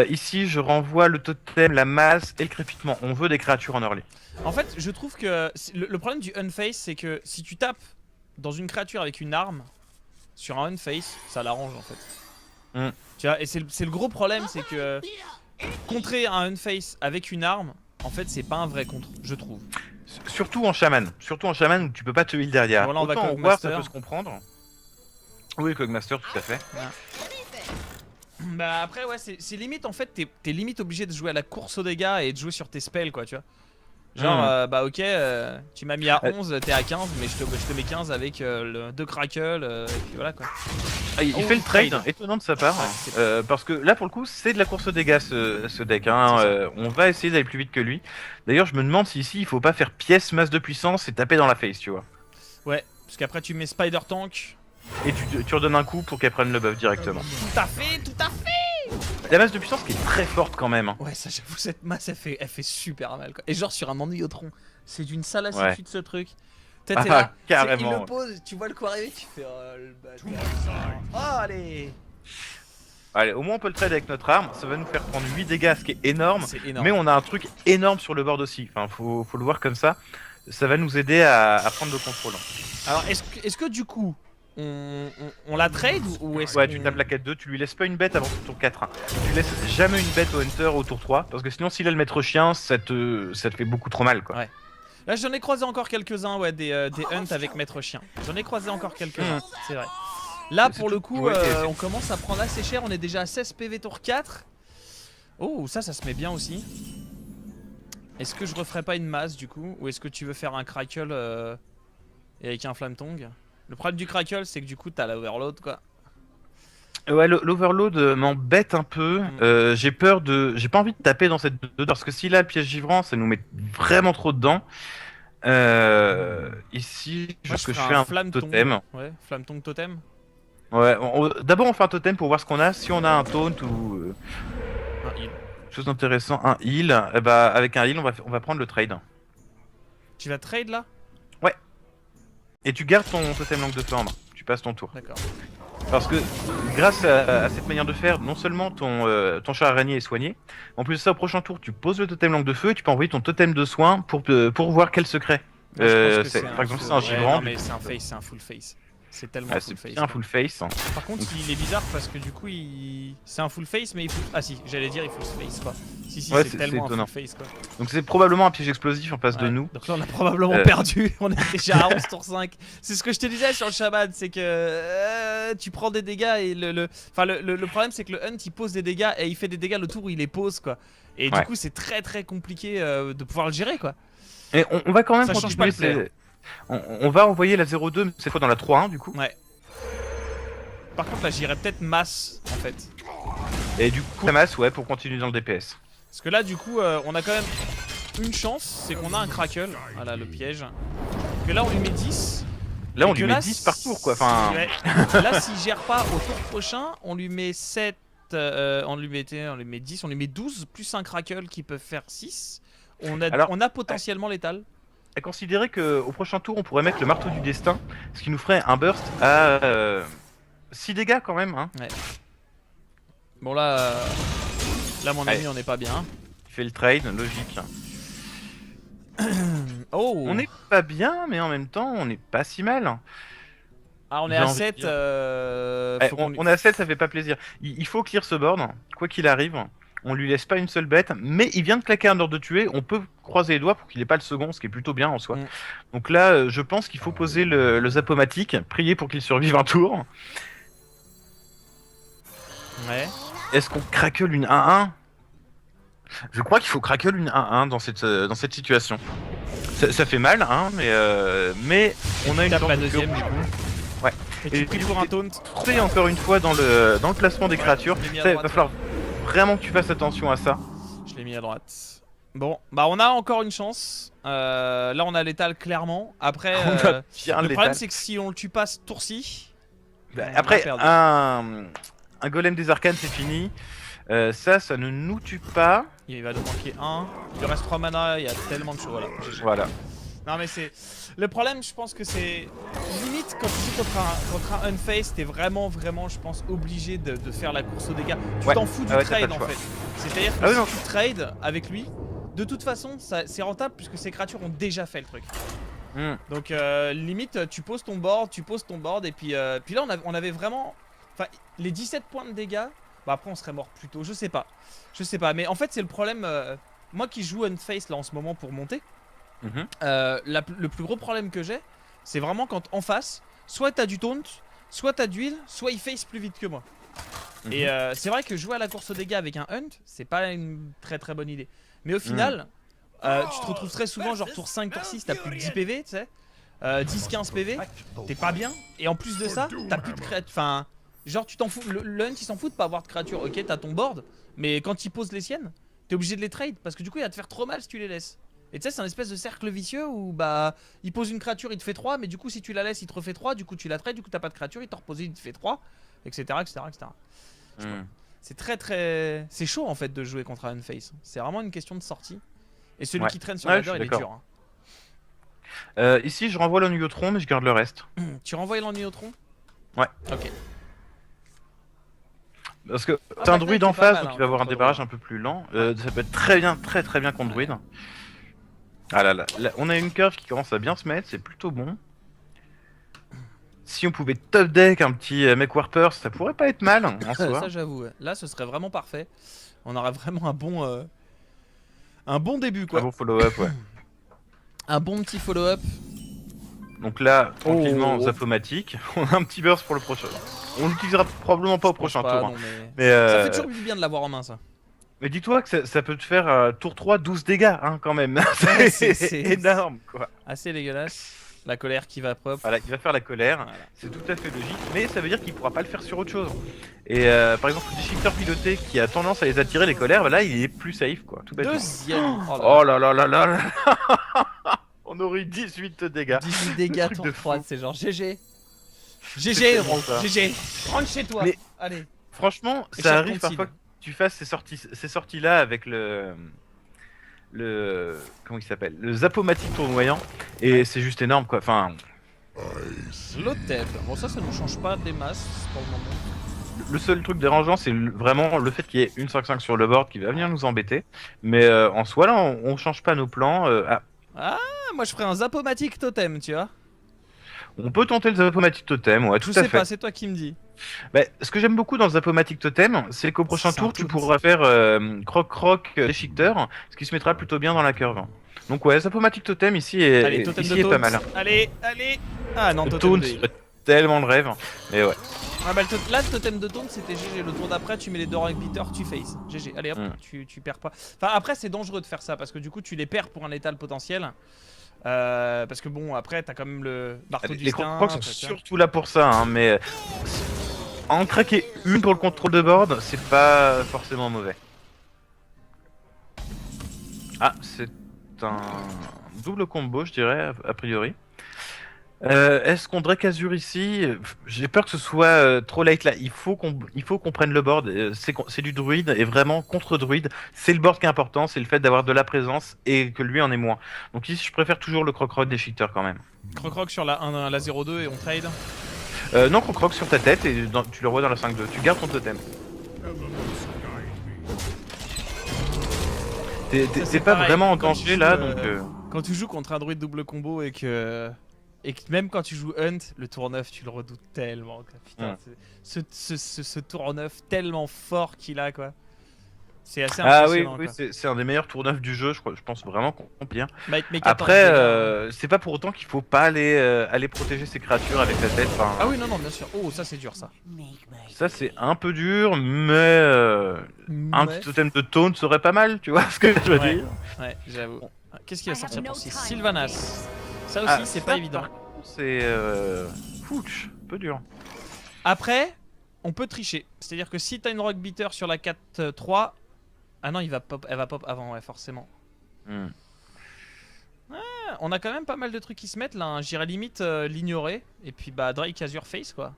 Ici, je renvoie le totem, la masse et le crépitement. On veut des créatures en early. En fait, je trouve que le problème du Unface, c'est que si tu tapes dans une créature avec une arme sur un Unface, ça l'arrange en fait. Tu vois, et c'est le gros problème, c'est que contrer un Unface avec une arme, en fait, c'est pas un vrai contre, je trouve. Surtout en chaman où tu peux pas te heal derrière. Voilà, on va Autant en war, Cogmaster. ça peut se comprendre. Oui, Cogmaster, tout à fait. Voilà. Bah après ouais c'est limite en fait t'es limite obligé de jouer à la course aux dégâts et de jouer sur tes spells quoi tu vois. Genre bah ok tu m'as mis à 11 t'es à 15 mais je te mets 15 avec le 2 crackle et puis voilà quoi. Ah, il fait le trade, étonnant de sa part, parce que là pour le coup c'est de la course aux dégâts ce deck, hein. On va essayer d'aller plus vite que lui. D'ailleurs je me demande si ici il faut pas faire pièce masse de puissance et taper dans la face tu vois. Ouais parce qu'après tu mets Spider Tank. Et tu redonnes un coup pour qu'elle prenne le buff directement. Tout à fait. La masse de puissance qui est très forte quand même. Hein. Ouais ça j'avoue cette masse elle fait super mal quoi. Et genre sur un Anniotron, c'est d'une salassitude Ouais. ce truc. Peut-être c'est là, carrément. il le pose, tu vois le coup arriver, tu fais oh le bâtard. Oh allez. Allez, au moins on peut le trade avec notre arme, ça va nous faire prendre 8 dégâts, ce qui est énorme. C'est énorme. Mais on a un truc énorme sur le board aussi, enfin faut le voir comme ça. Ça va nous aider à prendre le contrôle. Alors est-ce que du coup on la trade ou est-ce Ouais, qu'on... tu tapes la 4-2, tu lui laisses pas une bête avant ton tour 4. Tu laisses jamais une bête au Hunter au tour 3, parce que sinon s'il a le maître chien, ça te fait beaucoup trop mal quoi. Ouais. Là j'en ai croisé encore quelques-uns, ouais, des hunts avec maître chien. J'en ai croisé encore quelques-uns, c'est vrai. Là pour le coup, on commence à prendre assez cher, on est déjà à 16 PV tour 4. Oh, ça se met bien aussi. Est-ce que je referai pas une masse du coup, ou est-ce que tu veux faire un crackle et avec un flamme tongue? Le problème du crackle, c'est que du coup t'as l'overload quoi. Ouais, l'overload m'embête un peu. J'ai peur j'ai pas envie de taper dans cette 2 parce que s'il a le piège givrant, ça nous met vraiment trop dedans. Ici, Moi, je fais un flamme totem. Ouais, flamme tongue totem. Ouais, d'abord on fait un totem pour voir ce qu'on a. Si on a un taunt ou Un heal. chose d'intéressant, un heal, eh bah, avec un heal on va prendre le trade. Tu vas trade là? Ouais. Et tu gardes ton totem langue de feu en main. Tu passes ton tour. D'accord. Parce que grâce à cette manière de faire, non seulement ton chat araignée est soigné, en plus de ça au prochain tour tu poses le totem langue de feu et tu peux envoyer ton totem de soin pour voir quel secret. Moi, je pense que c'est Par exemple c'est un ouais, givrant. non, mais c'est un face, c'est un full face. C'est tellement Ah, full c'est face. bien un full face. Par contre, il est bizarre parce que du coup, c'est un full face, mais il faut. Ah si, j'allais dire il full face quoi. Si, Ouais, c'est tellement un étonnant. full face quoi. Donc c'est probablement un piège explosif en face de Ouais. nous. Donc là, on a probablement perdu. On est déjà à 11 tour 5. C'est ce que je te disais sur le shaman, c'est que tu prends des dégâts et le problème, c'est que le hunt il pose des dégâts et il fait des dégâts le tour où il les pose quoi. Et du coup, c'est très très compliqué de pouvoir le gérer quoi. Et on va quand même Ça change pas continuer. le play, On va envoyer la 0-2, mais cette fois dans la 3-1 du coup. Ouais. Par contre, là, j'irais peut-être masse en fait. Et du coup, la masse, ouais, pour continuer dans le DPS. Parce que là, du coup, on a quand même une chance, c'est qu'on a un crackle. Voilà le piège. Que là, on lui met 10. Là, on Et lui que met là, 10 par tour quoi. Enfin, Ouais. Là, s'il gère pas au tour prochain, on lui met 7. On lui met 10, on lui met 12, plus un crackle qui peut faire 6. Alors, On a potentiellement létal. à considérer qu'au prochain tour, on pourrait mettre le marteau du destin, ce qui nous ferait un burst à 6 dégâts quand même. Hein. Bon, là mon ami, on n'est pas bien. Il fait le trade, logique. Oh! On n'est pas bien, mais en même temps, on n'est pas si mal. Ah, on est J'ai à envie de 7. dire. On est à 7, ça fait pas plaisir. Il faut clear ce board, quoi qu'il arrive. On lui laisse pas une seule bête, mais il vient de claquer un ordre de tuer. On peut croiser les doigts pour qu'il ait pas le second, ce qui est plutôt bien en soi. Mm. Donc là, je pense qu'il faut poser le zapomatique, prier pour qu'il survive un tour. Ouais. Est-ce qu'on craquele une 1-1? Je crois qu'il faut craquele une 1-1 dans cette situation. Ça fait mal, hein, mais on a une Tape chance la de deuxième, cure. du coup. Ouais. Et tu pries pour un taunt. Et encore une fois dans le placement des créatures. je l'ai mis à Ça, il droite. va falloir vraiment que tu fasses attention à ça. Je l'ai mis à droite. Bon, bah on a encore une chance. Là, on a l'étal clairement. Après, On a bien le l'étal. problème, c'est que si on le tue pas ce tour-ci, Bah, on après, va perdre. un golem des arcanes, c'est fini. Ça ne nous tue pas. Il va nous manquer un. Il lui reste 3 mana, il y a tellement de choses. Voilà. GG. Voilà. Non, mais c'est. Le problème, je pense que c'est. Limite, quand tu joues contre un Unface, t'es vraiment, je pense, obligé de faire la course aux dégâts. Tu Ouais. t'en fous du Ah ouais, t'as trade pas en le choix. fait. C'est-à-dire que Ah oui, non. si tu trades avec lui, de toute façon, c'est rentable puisque ces créatures ont déjà fait le truc. Hmm. Donc limite tu poses ton board et puis là on avait vraiment, enfin les 17 points de dégâts, bah après on serait mort plus tôt, je sais pas, mais en fait c'est le problème, moi qui joue Unface là en ce moment pour monter, Mhm. le plus gros problème que j'ai, c'est vraiment quand en face, soit t'as du taunt, soit t'as du heal, soit il face plus vite que moi. Mhm. Et c'est vrai que jouer à la course aux dégâts avec un hunt, c'est pas une très très bonne idée. Mais au final, tu te retrouves très souvent genre tour 5, tour 6, t'as plus de 10 PV, tu sais. 10-15 PV, t'es pas bien. Et en plus de ça, t'as plus de créatures. Enfin, genre tu t'en fous, le hunt il s'en fout de pas avoir de créatures. Ok, t'as ton board, mais quand il pose les siennes, t'es obligé de les trade parce que du coup il va te faire trop mal si tu les laisses. Et tu sais, c'est un espèce de cercle vicieux où bah il pose une créature, il te fait 3, mais du coup si tu la laisses, il te refait 3, du coup tu la trades, du coup t'as pas de créature, il t'en repose une, il te fait 3, etc. Hmm. C'est très. C'est chaud en fait de jouer contre un Unface. C'est vraiment une question de sortie. Et celui Ouais. qui traîne sur Ouais, la je ladder, suis il est d'accord. dur. Hein. Ici, je renvoie l'Ennuyotron, mais je garde le reste. Tu renvoies l'ennui au tronc? Ouais. Ok. Parce que Ah, t'as un Black druide Knight, en c'est pas face, mal, donc hein, il va avoir un contre débarrage druide. un peu plus lent. Ça peut être très bien contre druide. Ah là, on a une curve qui commence à bien se mettre, c'est plutôt bon. Si on pouvait top deck un petit mech warper, ça pourrait pas être mal en soi. Ça j'avoue. Ouais. Là ce serait vraiment parfait. On aurait vraiment un bon début quoi. Un bon follow-up, ouais. Un bon petit follow-up. Donc là, tranquillement, Oh. zapomatique. On a un petit burst pour le prochain. On l'utilisera probablement pas au prochain Pas, tour. non, hein. mais... Mais, Ça fait toujours du bien de l'avoir en main ça. mais dis-toi que ça peut te faire tour 3, 12 dégâts hein, quand même. Ouais, c'est c'est- énorme quoi. Assez dégueulasse. La colère qui va pop. Voilà, il va faire la colère. Voilà. C'est tout à fait logique, mais ça veut dire qu'il pourra pas le faire sur autre chose. Et par exemple, le déchiqueteur piloté qui a tendance à les attirer les colères, bah là il est plus safe quoi, tout bêtement. Deuxième. Oh là là là là là. On aurait eu 18 dégâts. 18 dégâts truc tour de 3, fou. c'est genre GG. GG, tellement ça. GG. Rentre chez toi. Mais- Allez. Franchement, Et ça ça arrive continue. parfois que tu fasses ces sorties-là avec comment il s'appelle? Le Zapomatic tournoyant, et c'est juste énorme quoi. Enfin, L'Otep. Bon, ça nous change pas des masses pour le moment. le seul truc dérangeant, c'est vraiment le fait qu'il y ait une 5-5 sur le board qui va venir nous embêter. Mais en soi, là, on change pas nos plans. Ah, moi je ferais un Zapomatic Totem, tu vois. On peut tenter le Zapomatic Totem, ouais, Je tout à sais fait. pas, c'est toi qui me dis. Bah, ce que j'aime beaucoup dans le Zapomatic Totem, c'est qu'au prochain C'est un tour, tu tout. pourras faire Croc-Croc déchiqueteur, ce qui se mettra plutôt bien dans la curve. Donc ouais, Zapomatic Totem ici Allez, Totem ici de est taunt. pas mal. Allez, allez. Ah non, Le Totem taunt de... serait tellement le rêve, mais ouais. Ah bah là le totem de taunt c'était GG, le tour d'après tu mets les deux rank beaters, tu face. GG, allez hop, tu perds pas. Enfin après c'est dangereux de faire ça parce que du coup tu les perds pour un létal potentiel. Parce que bon après t'as quand même le marteau du Les destin. Croc-Croc sont surtout là pour ça, hein, mais en craquer une pour le contrôle de board, c'est pas forcément mauvais. Ah, c'est un double combo, je dirais, a priori. Est-ce qu'on Drake Azur ici? J'ai peur que ce soit trop late là. Il faut qu'on prenne le board. C'est du druide et vraiment contre druide, c'est le board qui est important, c'est le fait d'avoir de la présence et que lui en ait moins. Donc ici, je préfère toujours le Croc-Croc des cheaters quand même. Croc-Croc sur la 1, la 0-2 et on trade. Non, Croc-Croc sur ta tête et tu le revois dans la 5-2. Tu gardes ton totem. T'es pas pareil, vraiment en quand tu danger joues, là, donc. Quand tu joues contre un druide double combo et que même quand tu joues Hunt, le tour 9 tu le redoutes tellement quoi. Putain, ce tour 9 tellement fort qu'il a quoi. C'est assez impressionnant. Ah oui, c'est un des meilleurs tours 9 du jeu, je pense vraiment qu'on peut dire. Mais Après, c'est pas pour autant qu'il faut pas aller protéger ses créatures avec la tête. Ah oui, non, bien sûr. Oh, ça c'est dur ça. Ça c'est un peu dur, mais un petit totem de taunt serait pas mal, tu vois ce que je veux dire. Ouais, j'avoue. Qu'est-ce qui va sortir pour ces Sylvanas? Ça aussi, c'est pas évident. C'est fouch, un peu dur. Après, on peut tricher. C'est-à-dire que si t'as une Rock Beater sur la 4-3... Ah non, elle va pop avant, ouais, forcément. On a quand même pas mal de trucs qui se mettent là. Hein. J'irais limite l'ignorer. Et puis bah Drake Azure Face quoi.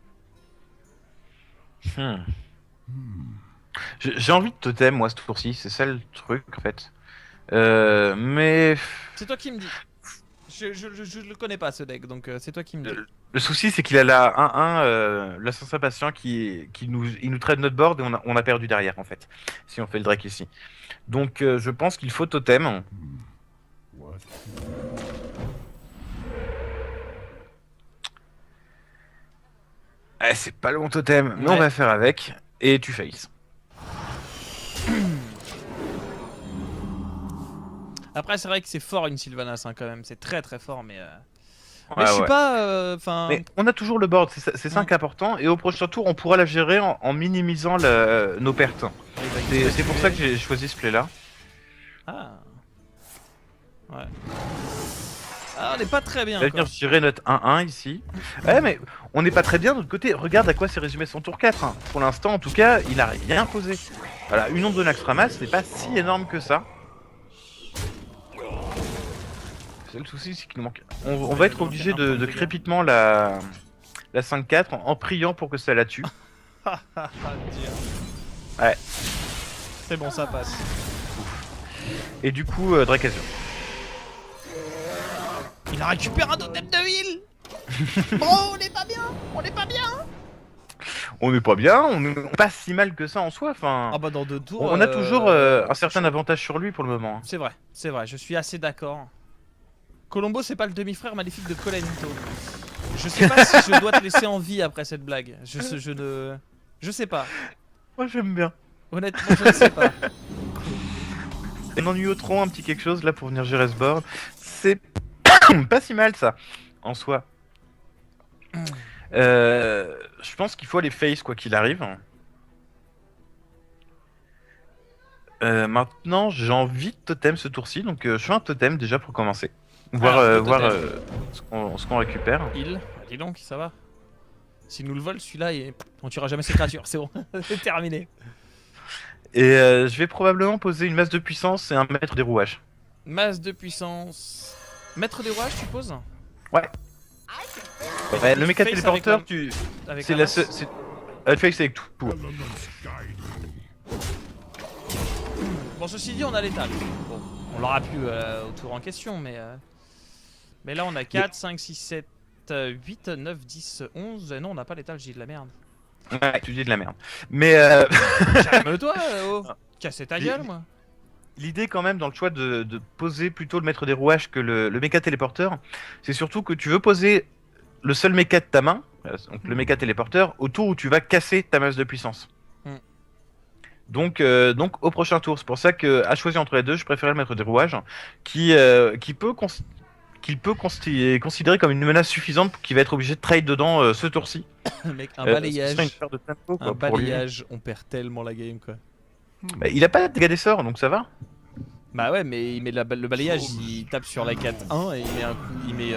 J'ai envie de totem moi ce tour-ci, c'est ça le truc en fait. Mais... C'est toi qui me dis. Je le connais pas ce deck, donc c'est toi qui me dis. Le souci c'est qu'il a la 1-1, l'assassin patient il nous trade notre board et on a perdu derrière en fait. Si on fait le Drake ici. Donc je pense qu'il faut totem. C'est pas le bon totem, mais on va faire avec. Et tu face. Après c'est vrai que c'est fort une Sylvanas hein, quand même, c'est très très fort mais... Ouais, je suis pas... Enfin... Mais on a toujours le board, c'est ça qui est important, et au prochain tour on pourra la gérer en minimisant nos pertes. C'est pour ça que j'ai choisi ce play là. Ah. Ouais. Ah, on est pas très bien. On va venir gérer notre 1-1 ici. Ouais mais on n'est pas très bien de l'autre côté, regarde à quoi s'est résumé son tour 4. Hein. Pour l'instant en tout cas, il a rien posé. Voilà, une onde de Naxxramas, c'est pas si énorme que ça. Le souci c'est qu'il nous manque. On va être obligé de crépitement la 5-4 en priant pour que ça la tue. Ouais. C'est bon, ça passe. Et du coup, Drake Azur. Il a récupéré un totem de heal. Bon, on n'est pas bien. On n'est pas bien. On n'est pas bien, on n'est pas si mal que ça en soi. Enfin, ah bah dans 2 tours. On a toujours un certain avantage sur lui pour le moment. C'est vrai, je suis assez d'accord. Colombo, c'est pas le demi-frère maléfique de Colanito. Je sais pas si je dois te laisser en vie après cette blague. Je sais pas. Moi j'aime bien. Honnêtement, je ne sais pas. On ennuie au tronc un petit quelque chose là pour venir gérer ce board. C'est pas si mal ça, en soi. Je pense qu'il faut aller face quoi qu'il arrive. Maintenant, j'ai envie de totem ce tour-ci, donc je fais un totem déjà pour commencer. Voir ce qu'on récupère. Dis donc, ça va. S'il nous le vole, celui-là, on tuera jamais ses créatures, c'est bon, c'est terminé. Et je vais probablement poser une masse de puissance et un maître des rouages. Masse de puissance. Maître des rouages, tu poses? Ouais. Ouais, le méca Face téléporteur, avec tu. avec C'est la la masse. seule. Face avec tout. Bon, ceci dit, on a l'étal. Bon, on l'aura plus au tour en question, mais là, on a 4, 5, 6, 7, 8, 9, 10, 11. Et non, on n'a pas l'étal, j'ai de la merde. Ouais, tu dis de la merde. Mais Calme-toi, oh. Cassez ta gueule, moi. l'idée quand même dans le choix de poser plutôt le maître des rouages que le méca téléporteur, c'est surtout que tu veux poser le seul méca de ta main, donc le méca téléporteur, au tour où tu vas casser ta masse de puissance. Mm. Donc au prochain tour. C'est pour ça que à choisir entre les deux, je préférais le maître des rouages, qui peut qu'il peut considérer comme une menace suffisante pour qu'il va être obligé de trade dedans ce tour-ci. Mec, un Ce balayage. serait une perte de tempo, quoi, Un pour lui. balayage, on perd tellement la game, quoi. Bah, il a pas de dégâts des sorts, donc ça va. Bah ouais, mais il met le balayage, il tape sur la 4-1 et il met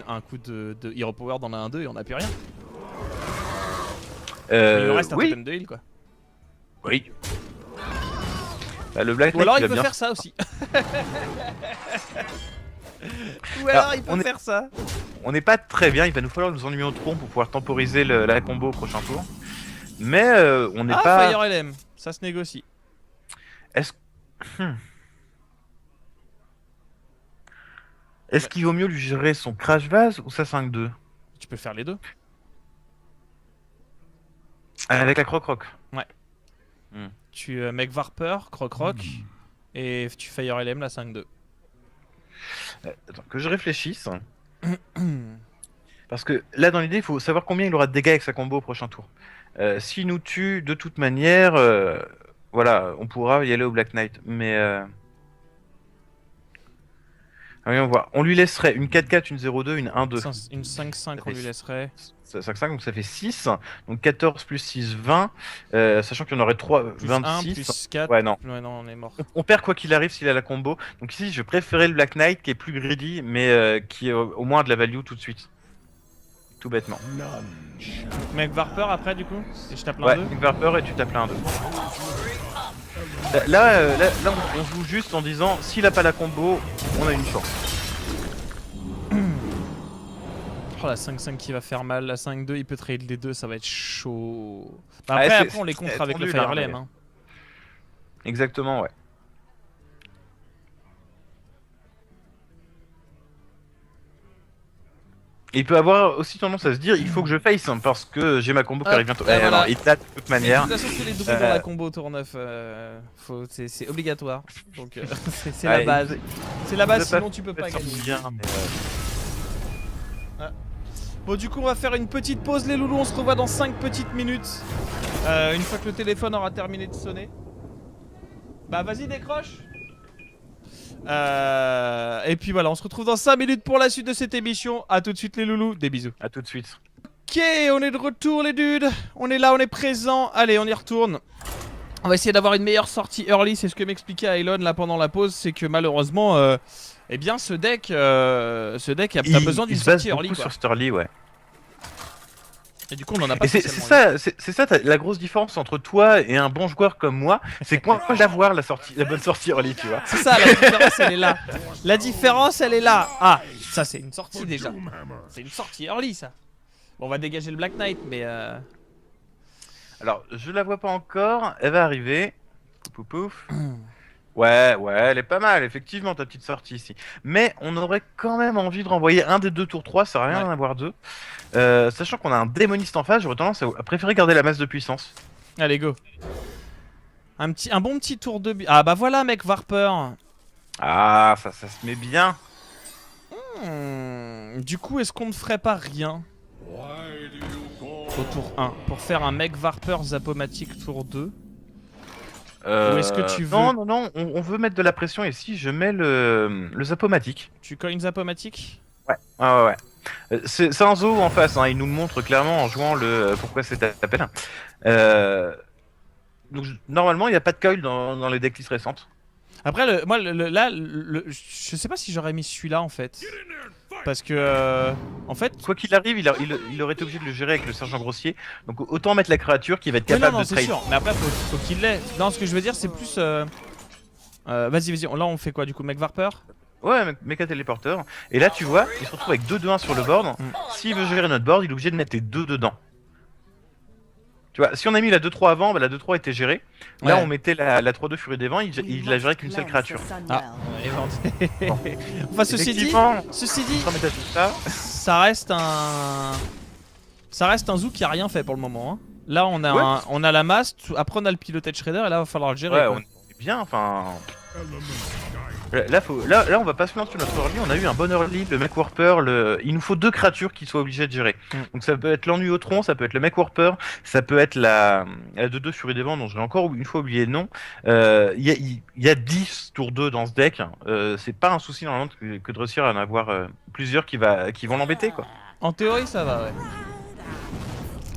un coup de Hero Power dans la 1-2 et on a plus rien. Il nous reste un Oui, totem de heal, quoi. oui. Bah, le Black Ou alors Knight, il peut va bien. faire ça aussi. Ou Alors, alors il peut on est- faire ça. On n'est pas très bien, il va nous falloir nous ennuyer au tronc pour pouvoir temporiser la combo au prochain tour. Mais on n'est Ah, pas. Fire LM, ça se négocie. Est-ce Hmm. Est-ce qu'il vaut mieux lui gérer son Crash Vase ou sa 5-2 Tu peux faire les deux. avec la Croc-Rock? Tu mec Varper, Croc-Rock et tu Fire LM la 5-2. Attends, que je réfléchisse. Parce que là, dans l'idée, il faut savoir combien il aura de dégâts avec sa combo au prochain tour. S'il nous tue, de toute manière, voilà, on pourra y aller au Black Knight. Mais. Voyons voir. On lui laisserait une 4-4, une 0-2, une 1-2. Une 5-5 on lui laisserait. 5-5, donc ça fait 6. Donc 14 plus 6, 20. Sachant qu'il y en aurait 3, Plus 26. 1, plus 4. Ouais, non. Ouais, non, on est mort. On perd quoi qu'il arrive s'il a la combo. Donc ici, je préférais le Black Knight qui est plus greedy, mais qui au moins a de la value tout de suite. Tout bêtement. Mec Varper après du coup. Et je tape l'un Ouais, 2. Nick Varper et tu tapes la 1-2. Là, on joue juste en disant s'il a pas la combo, on a une chance. Oh la 5-5 qui va faire mal, la 5-2 il peut trade les deux, ça va être chaud. Bah, Ouais, après, c'est- on les c'est contre avec le tendu, Fire là, LM. mais- Hein. Exactement, ouais. Il peut avoir aussi tendance à se dire il faut que je face hein, parce que j'ai ma combo qui Hop, arrive bientôt. et voilà. Alors, il tape de toute De manière. toute façon, c'est les druides dans la combo tour 9. C'est obligatoire. Donc c'est Ouais, la base. C'est la base, il sinon tu peux pas ça gagner. bien, mais, Bon, du coup, on va faire une petite pause, les loulous. On se revoit dans 5 petites minutes. Une fois que le téléphone aura terminé de sonner. Bah, vas-y, décroche. Et puis voilà, on se retrouve dans 5 minutes pour la suite de cette émission. A tout de suite, les loulous. Des bisous. à tout de suite. Ok, on est de retour, les dudes. On est là, on est présent. Allez, on y retourne. On va essayer d'avoir une meilleure sortie early. C'est ce que m'expliquait Elon là pendant la pause. C'est que malheureusement, eh bien, ce deck, t'as besoin d'une il se base sortie early. beaucoup Quoi. sur Sturly, ouais. Et du coup, on en a pas Et c'est spécialement. ça la grosse différence entre toi et un bon joueur comme moi, c'est que moi, d'avoir la bonne sortie early, tu vois. C'est ça, la différence elle est là. La différence elle est là. Ah, ça c'est une sortie déjà. C'est une sortie early ça. Bon, on va dégager le Black Knight, mais Alors, je la vois pas encore, elle va arriver. Pouf pouf. Ouais, elle est pas mal, effectivement, ta petite sortie ici. Mais on aurait quand même envie de renvoyer un des deux tours 3, ça sert à rien Ouais. d'en avoir deux. Sachant qu'on a un démoniste en face, j'aurais tendance à préférer garder la masse de puissance. allez go. Un bon petit tour de. Ah bah voilà, mec Varper. Ah, ça se met bien. Du coup, est-ce qu'on ne ferait pas rien au tour 1 pour faire un mec Varper Zapomatic tour 2? Ou est-ce que tu veux- Non, on veut mettre de la pression ici, je mets le Zapomatic. Tu coins Zapomatic? Ouais. C'est un zoo en face, hein, il nous le montre clairement en jouant le pourquoi c'est appel. Donc normalement il n'y a pas de coil dans les decklists récentes. Après, je sais pas si j'aurais mis celui-là en fait. Parce que, en fait. Quoi qu'il arrive, il aurait été obligé de le gérer avec le sergent grossier. Donc autant mettre la créature qui va être Oui, capable non, de c'est trade. sûr. Mais après, faut qu'il l'ait. Non, ce que je veux dire, c'est plus. Vas-y, là, on fait quoi du coup, mec Varper? Ouais, méca téléporteur. Et là, tu vois, il se retrouve avec 2-2-1 sur le board. S'il veut gérer notre board, il est obligé de mettre les 2 dedans. Tu vois, si on a mis la 2-3 avant, bah, la 2-3 était gérée. Là, on mettait la 3-2 Furie des Vents, il la gérait qu'une seule créature. Ah, bon. Enfin, ceci dit, ça reste un zoo qui a rien fait pour le moment. Hein. Là, on a la masse, après on a le pilotage shredder et là, va falloir le gérer. Ouais, on est bien, enfin. Là, on va pas se plaindre sur notre early, on a eu un bon early, le mech warper, il nous faut 2 créatures qui soient obligées de gérer. Donc ça peut être l'ennui au tronc, ça peut être le mech warper, ça peut être la 2-2 Furie des Vents dont j'ai encore une fois oublié le nom. Il y a 10 tours 2 dans ce deck, c'est pas un souci normalement que de réussir à en avoir plusieurs qui vont l'embêter quoi. En théorie ça va ouais.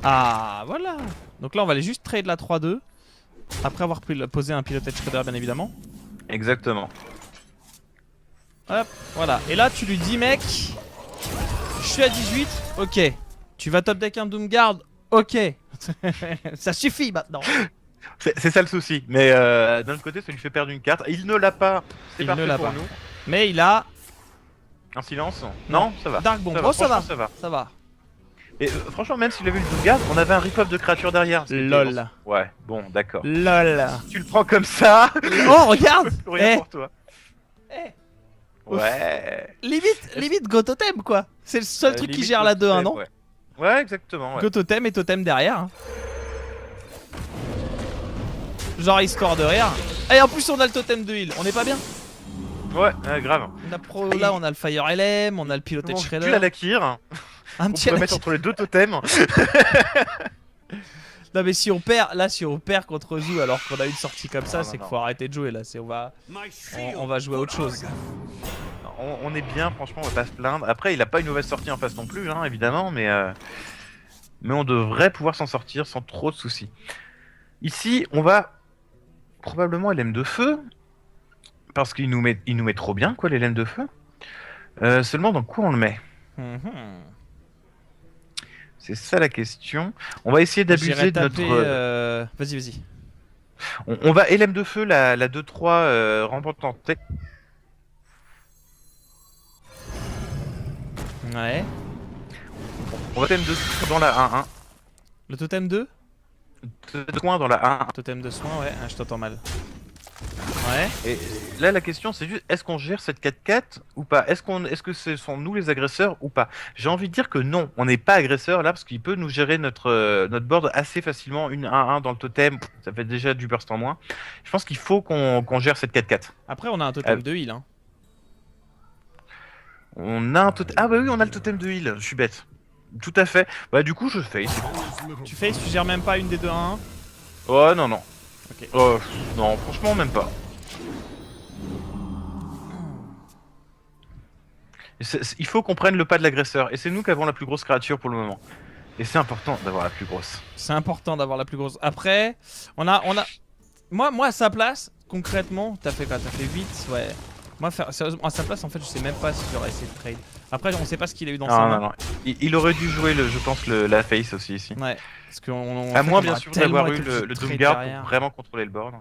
Ah voilà. Donc là on va aller juste trade la 3-2, après avoir posé un pilotage shredder bien évidemment. Exactement. Hop, voilà. Et là, tu lui dis, mec, je suis à 18, ok. Tu vas top deck un Doomguard, ok. Ça suffit maintenant. C'est ça le souci. Mais d'un autre côté, ça lui fait perdre une carte. Il ne l'a pas. C'est parfait pour nous. Mais il a un silence. Non, ça va. Dark Bomb. Ça va. Et franchement, même s'il avait eu le Doomguard, on avait un rip-up de créature derrière. Lol. Ouais, bon, d'accord. Lol. Tu le prends comme ça. Oh, regarde. Rien pour toi. Ouais. Limite Go Totem quoi. C'est le seul truc qui gère la 2-1 non? Ouais, exactement. Ouais. Go Totem et Totem derrière. Hein. Genre il score de rire. Et en plus on a le Totem de heal, on est pas bien? Ouais, grave. Là on a le Fire LM, on a le Pilotage Shredder. Tu as la Kir. On peut mettre entre les 2 totems. Non mais si on perd contre Zoo alors qu'on a une sortie comme ça, c'est qu'il faut arrêter de jouer là. On va jouer à autre chose. On est bien, franchement, on va pas se plaindre. Après, il a pas une mauvaise sortie en face non plus, hein, évidemment, mais on devrait pouvoir s'en sortir sans trop de soucis. Ici, on va probablement LM de feu, parce qu'il nous met trop bien, quoi, les LM de feu. Seulement, dans quoi on le met? C'est ça la question. On va essayer d'abuser de notre... Vas-y. On va LM de feu, la 2-3 remporte en tête. Ouais. On va totem de soin dans la 1-1. Le totem 2 de soin dans la 1-1. Totem de soin, ouais. Ah, je t'entends mal. Ouais. Et là, la question, c'est juste, est-ce qu'on gère cette 4-4 ou pas? Est-ce que ce sont nous les agresseurs ou pas? J'ai envie de dire que non, on n'est pas agresseur là, parce qu'il peut nous gérer notre board assez facilement. Une 1-1 dans le totem, ça fait déjà du burst en moins. Je pense qu'il faut qu'on gère cette 4-4. Après, on a un totem de heal. Hein. On a un totem... Ah bah oui, on a le totem de heal, je suis bête. Tout à fait. Bah du coup, je face. Tu face, tu gères même pas une des 2-1? Oh non. Ok. Non, franchement, même pas. Il faut qu'on prenne le pas de l'agresseur, et c'est nous qui avons la plus grosse créature pour le moment. Et c'est important d'avoir la plus grosse. C'est important d'avoir la plus grosse. Après, on a... Moi à sa place, concrètement, t'as fait quoi? T'as fait 8, ouais. Moi, sérieusement, à sa place, en fait, je sais même pas si j'aurais essayé de trade. Après, on sait pas ce qu'il a eu dans sa main. Non. Il aurait dû jouer, je pense, la face aussi ici. Ouais. Parce qu'on... À moins, bien sûr, d'avoir eu le Doomguard pour vraiment contrôler le board.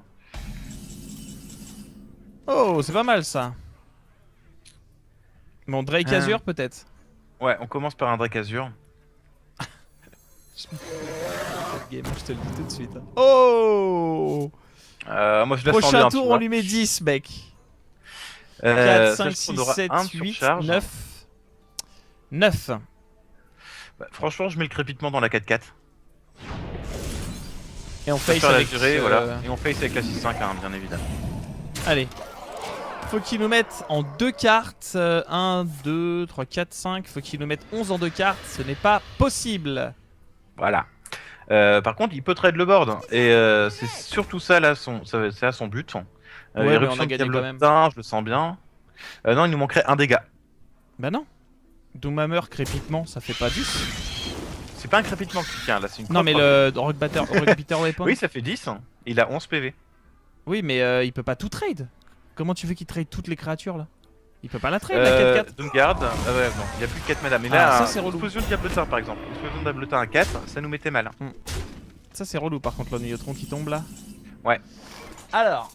Oh, c'est pas mal ça. Bon, Drake Azure peut-être. Ouais, on commence par un Drake Azure. Je te le dis tout de suite. Oh, moi je laisse prochain tour, on lui met 10, mec. 4, 5, 6, 7, 8, 9. 9. Bah, franchement, je mets le crépitement dans la 4-4. Et on face avec voilà. Et on face avec la 6-5, hein, bien évidemment. Allez. Faut qu'ils nous mettent en 2 cartes. 1, 2, 3, 4, 5. Faut qu'ils nous mettent 11 en 2 cartes. Ce n'est pas possible. Voilà. Par contre, il peut trade le board. Et c'est surtout ça, là, c'est à son but. Ouais, mais on a gagné quand même. Je le sens bien. Non, il nous manquerait un dégât. Bah non. Doomhammer, crépitement, ça fait pas 10. C'est pas un crépitement qui tient, là, c'est une non, mais le Rock Beater Weapon. Oui, ça fait 10. Il a 11 PV. Oui, mais il peut pas tout trade. Comment tu veux qu'il trade toutes les créatures là? Il peut pas la trade la 4-4. Doomguard, ouais, non, il y a plus de 4 mana. Mais là, ça c'est relou. Explosion de Diablotin par exemple. Explosion de Diablotin à 4, ça nous mettait mal. Ça c'est relou par contre, l'Onnuyotron qui tombe là. Ouais. Alors,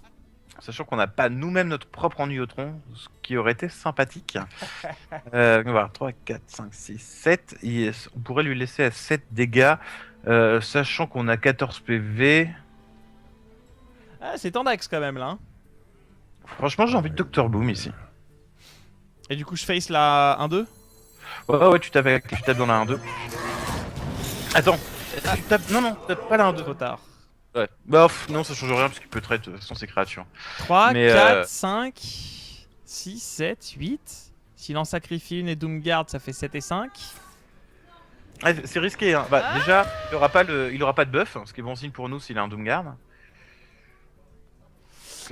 Sachant qu'on n'a pas nous-mêmes notre propre ennuyotron, ce qui aurait été sympathique. On va voir 3, 4, 5, 6, 7. Et on pourrait lui laisser à 7 dégâts, sachant qu'on a 14 PV. Ah, c'est tendax quand même là. Hein. Franchement, j'ai envie de Dr Boom ici. Et du coup, je face la 1-2. Ouais, tu tapes dans la 1-2. Attends, tu tapes... Non, tu tapes pas la 1-2. Trop tard. Ouais. Bah, non, ça change rien parce qu'il peut trade de toute façon ses créatures. 3, 4, 5, 6, 7, 8. S'il en sacrifie une et Doomguard, ça fait 7 et 5. Ah, c'est risqué, hein. Bah, déjà, il aura pas de buff, ce qui est bon signe pour nous s'il a un Doomguard.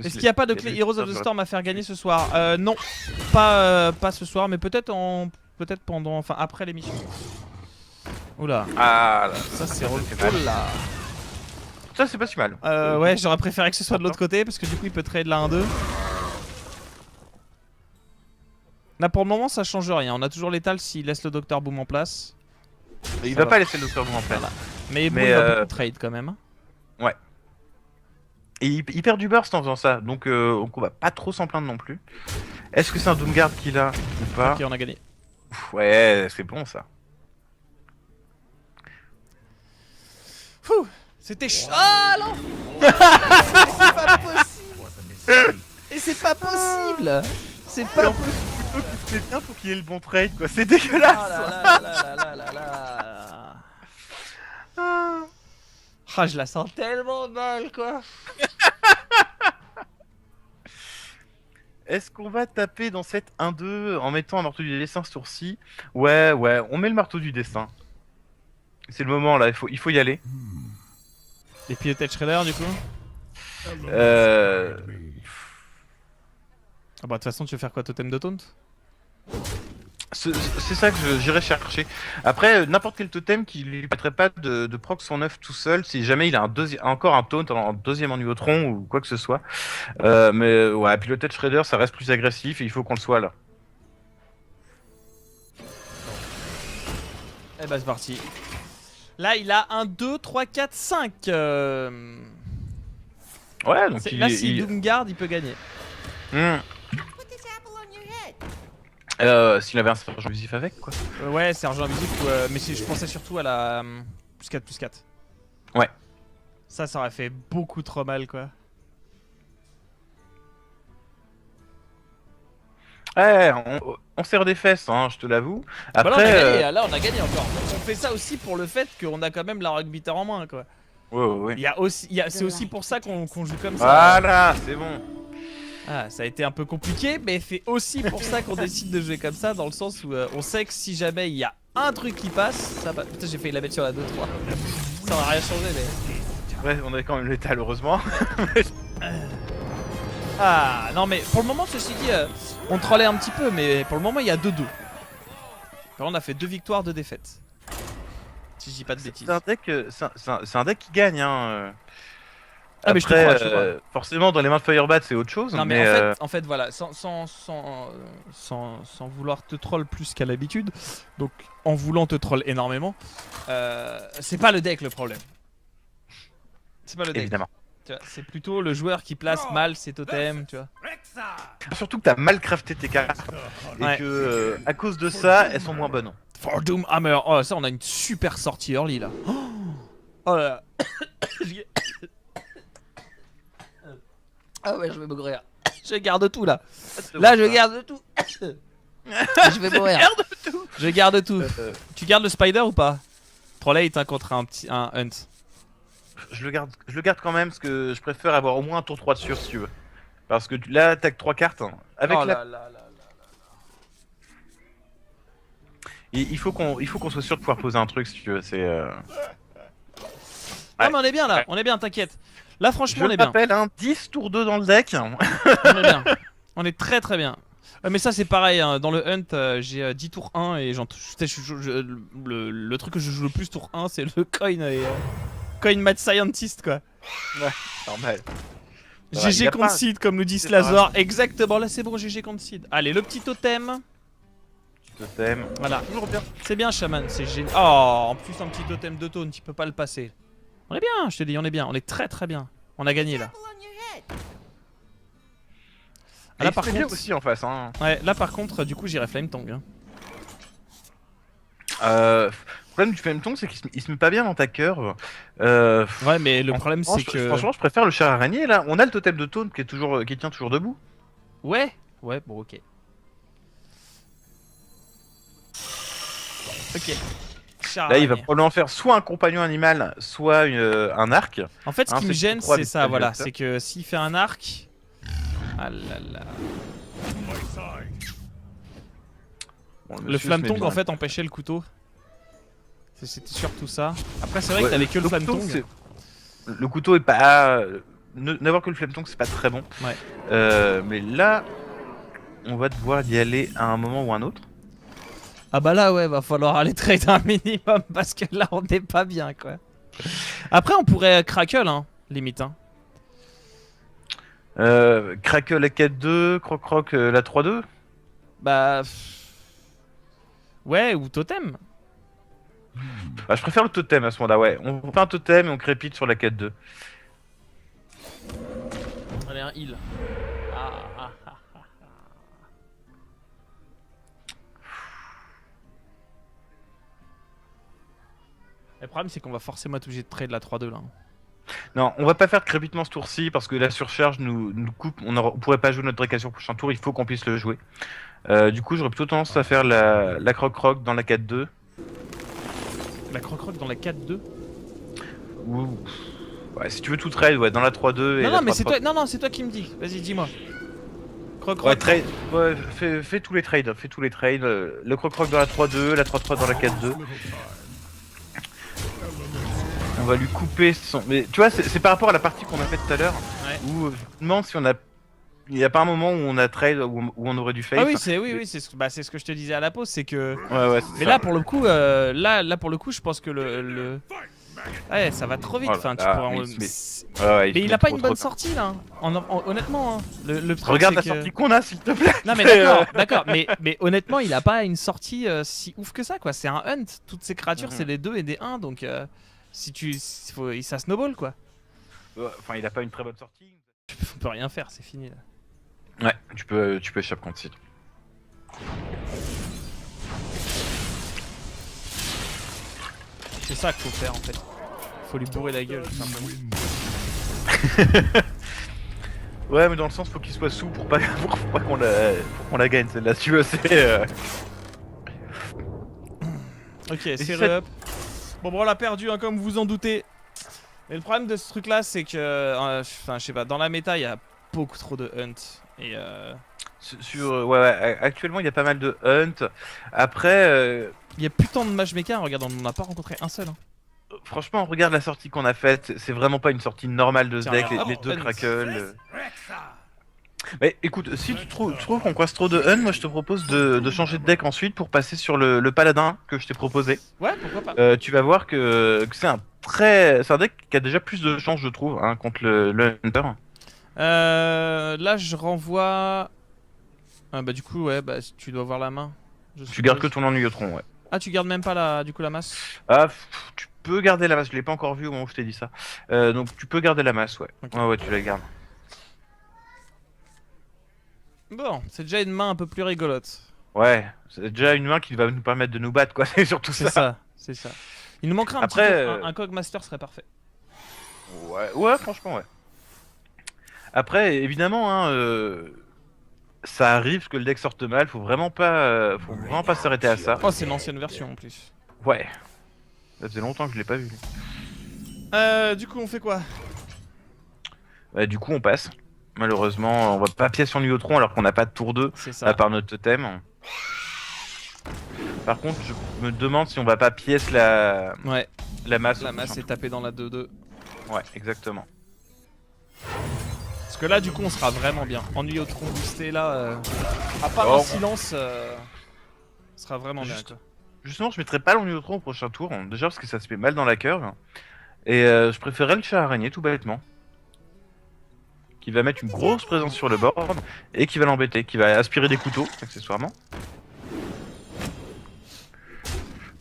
Est-ce qu'il n'y a pas de clé Heroes of the Storm à faire gagner ce soir? Non, pas ce soir, mais peut-être pendant, enfin après l'émission. Oula. Ah là, ça c'est relou. là. Ça c'est pas si mal. Ouais, j'aurais préféré que ce soit de l'autre côté parce que du coup il peut trade la 1-2. Là pour le moment ça change rien, on a toujours l'étal s'il laisse le Dr Boom en place. Il va pas laisser le Dr Boom en place. Voilà. Mais bon, il va beaucoup trade quand même. Ouais. Et il perd du burst en faisant ça, donc on va pas trop s'en plaindre non plus. Est-ce que c'est un Doomguard qu'il a ou pas? Ok, on a gagné. Ouais, c'est bon ça. Fouh, c'était ah non. C'est pas possible. Et c'est pas possible. C'est pas possible. C'est bien pour qu'il ait le bon trade quoi, c'est dégueulasse. Oh là là là là là. Ah, je la sens tellement mal quoi. Est-ce qu'on va taper dans cette 1-2 en mettant un marteau du dessin ce tour-ci? Ouais, on met le marteau du dessin. C'est le moment là, il faut y aller. Et puis le Tech Shredder du coup? Ah bah de toute façon tu veux faire quoi, totem de taunt? C'est ça que j'irai chercher. Après, n'importe quel totem qui lui permettrait pas de proc son œuf tout seul, si jamais il a encore un taunt en deuxième ennuyotron ou quoi que ce soit. Mais ouais, puis le Tech Shredder ça reste plus agressif et il faut qu'on le soit là. Eh bah c'est parti. Là il a 1, 2, 3, 4, 5 Ouais donc là si Doomguard il peut gagner. S'il avait un sergent abusif avec quoi. Ouais sergent abusif mais je pensais surtout à la +4/+4. Ouais. Ça aurait fait beaucoup trop mal quoi. Ouais, on serre des fesses, hein, je te l'avoue. Après, bah là, on a gagné encore. On fait ça aussi pour le fait qu'on a quand même la Rugbitter en main quoi. Ouais. C'est aussi pour ça qu'on joue comme ça. Voilà, c'est bon. Ah, ça a été un peu compliqué, mais c'est aussi pour ça qu'on décide de jouer comme ça, dans le sens où on sait que si jamais il y a un truc qui passe, ça va. Putain, j'ai failli la mettre sur la 2-3. Ça n'aurait rien changé, mais. Ouais, on avait quand même l'étal, heureusement. Ah, non, mais pour le moment, ceci dit, on trollait un petit peu, mais pour le moment, il y a 2-2. Alors, on a fait 2 victoires, 2 défaites. Si je dis pas de bêtises. C'est un deck qui gagne, hein. Ah, mais après, je te crois. forcément, dans les mains de Firebat, c'est autre chose. Non, mais en fait, voilà, sans vouloir te troll plus qu'à l'habitude, donc en voulant te troll énormément, c'est pas le deck le problème. C'est pas le deck. Évidemment. C'est plutôt le joueur qui place mal ses totems, tu vois. Surtout que t'as mal crafté tes cartes et que à cause de ça, elles sont moins bonnes. For Doom Hammer. Oh, ça, on a une super sortie early là. Oh là là. Ah ouais, je vais mourir. Je garde tout là. Là, je garde tout. Je vais mourir. Je garde tout. Tu gardes le spider ou pas? Trollate hein, contre un hunt. Je le garde quand même parce que je préfère avoir au moins un tour 3 dessus si tu veux. Parce que là, attaques 3 cartes. Hein, avec il faut qu'on soit sûr de pouvoir poser un truc si tu veux. C'est. Non, mais on est bien là, on est bien, t'inquiète. Là, franchement, on est bien. Je m'appelle un 10 tour 2 dans le deck. On est bien. On est très très bien. Mais ça, c'est pareil. Hein. Dans le hunt, j'ai 10 tours 1 et le truc que je joue le plus tour 1, c'est le coin et. Coin Mad Scientist quoi. Ouais, normal. GG contre Seed comme nous dit Slazor. Exactement, là c'est bon, GG contre Seed. Allez, le petit totem. Totem. Voilà. C'est bien, Shaman, c'est génial. Oh, en plus, un petit totem de taunt, tu peux pas le passer. On est bien, je te dis, on est bien. On est très très bien. On a gagné là. Ah, là il par se met bien contre, aussi en face. Hein. ouais, là par contre, du coup j'irai Flame Tongue. Hein. Le problème du Flametongue, c'est qu'il se met pas bien dans ta curve. Ouais, mais le En problème ce moment, c'est que. franchement, je préfère le char araignée là. On a le totem de taunt qui tient toujours debout. Ouais, ouais, bon, ok. Ok. Char Là, il va araignée. probablement faire soit un compagnon animal, soit un arc. En fait, ce qui me c'est gêne, trois c'est des ça, trois voilà. vecteurs. C'est que s'il fait un arc. Ah là là. Bon, Le monsieur se met Flametongue bien. en fait empêchait le couteau. C'était surtout ça. Après, c'est vrai que Ouais, t'avais que le couteau, Flametongue. le couteau est pas. N'avoir que le Flametongue, c'est pas très bon. Ouais. Mais là, on va devoir y aller à un moment ou un autre. Ah bah là, ouais, va falloir aller trade un minimum parce que là, on n'est pas bien, quoi. Après, on pourrait crackle, hein, limite. Hein. Crackle la 4-2, Croc la 3-2. Bah. Ouais, ou totem. Bah, je préfère le totem à ce moment-là, ouais. On fait un totem et on crépite sur la 4-2. Allez, un heal. Ah, ah, ah, ah. Le problème, c'est qu'on va forcément être obligé de trade la 3-2 là. Non, on va pas faire de crépitement ce tour-ci parce que la surcharge nous coupe. On pourrait pas jouer notre Dracassa au prochain tour, il faut qu'on puisse le jouer. Du coup, j'aurais plutôt tendance à faire la Croc dans la 4-2. La croc dans la 4-2. Ou. Ouais, si tu veux tout trade, ouais, dans la 3-2 et Non, la non, mais 3-3. c'est toi, non, non, c'est toi qui me dis. Vas-y, dis-moi. Croc. Ouais, trade. Ouais, fais tous les trades. Fais tous les trades. Le Croc dans la 3-2, la 3-3 dans la 4-2. On va lui couper son. Mais tu vois, c'est par rapport à la partie qu'on a faite tout à l'heure. Ouais. Où je me demande si on a. Il n'y a pas un moment où on a trade où on aurait dû face. Ah oui, c'est ce que je te disais à la pause, c'est que. Ouais, c'est Mais ça. là pour le coup, là pour le coup, je pense que ouais, ça va trop vite. Oh là enfin, tu là, pourras. mais ouais, Mais il a pas une bonne sortie là. Honnêtement, hein. Le truc, Regarde c'est la que- sortie qu'on a, s'il te plaît. Non mais d'accord, d'accord. Mais honnêtement, il a pas une sortie si ouf que ça quoi. C'est un hunt. Toutes ces créatures, c'est des 2 et des 1 donc. Ça snowball quoi. Enfin, il a pas une très bonne sortie. On peut rien faire, c'est fini là. Ouais, tu peux échapper contre site. C'est ça qu'il faut faire en fait. Faut lui bourrer la gueule tout simplement. Ouais, mais dans le sens, faut qu'il soit sous pour pas qu'on la gagne celle-là. Si tu veux, c'est. Ok, c'est si up. Bon, on l'a perdu, hein, comme vous vous en doutez. Mais le problème de ce truc là, c'est que. Enfin, je sais pas, dans la méta, il y a beaucoup trop de hunt. Et Ouais, actuellement, il y a pas mal de hunt. Après, il y a plus tant de match mecha, regarde, on n'en a pas rencontré un seul. Hein. franchement, regarde la sortie qu'on a faite. C'est vraiment pas une sortie normale de ce Tiens, deck. regarde. Les deux Hunt. crackles. Mais écoute, si tu trouves qu'on croise trop de hunt, moi je te propose de changer de deck ensuite pour passer sur le paladin que je t'ai proposé. Ouais, pourquoi pas. Tu vas voir que c'est un deck qui a déjà plus de chance, je trouve, hein, contre le hunter. Là, je renvoie. Ah, bah, du coup, ouais, bah, tu dois voir la main. Tu gardes que ton ennuyotron, ouais. Ah, tu gardes même pas du coup la masse. Ah, tu peux garder la masse, je l'ai pas encore vu au moment où je t'ai dit ça. Donc tu peux garder la masse, ouais. Ok. Ouais, tu la gardes. Bon, c'est déjà une main un peu plus rigolote. Ouais, c'est déjà une main qui va nous permettre de nous battre, quoi, c'est surtout C'est ça. ça, c'est ça. Il nous manquerait un Après, petit peu. Un Cogmaster serait parfait. Ouais, franchement, ouais. Après, évidemment, hein, ça arrive que le deck sorte mal, faut vraiment pas s'arrêter à ça. Oh, c'est l'ancienne version en plus. Ouais. Ça faisait longtemps que je l'ai pas vu. Du coup, on fait quoi? Ouais, du coup, on passe. Malheureusement, on va pas pièce en Lyotron alors qu'on n'a pas de tour 2, C'est à ça. part notre totem. Par contre, je me demande si on va pas pièce la Ouais, masse. la masse est tapée dans la 2-2. Ouais, exactement. Parce que là, du coup, on sera vraiment bien. Ennui au tronc boosté là. À part Oh. un silence, on sera vraiment bien Juste- quoi. Justement, je mettrai pas l'Onyotron au prochain tour, hein, déjà parce que ça se fait mal dans la curve. Et je préférerais le chat araignée, tout bêtement. Qui va mettre une grosse présence sur le board et qui va l'embêter, qui va aspirer des couteaux, accessoirement.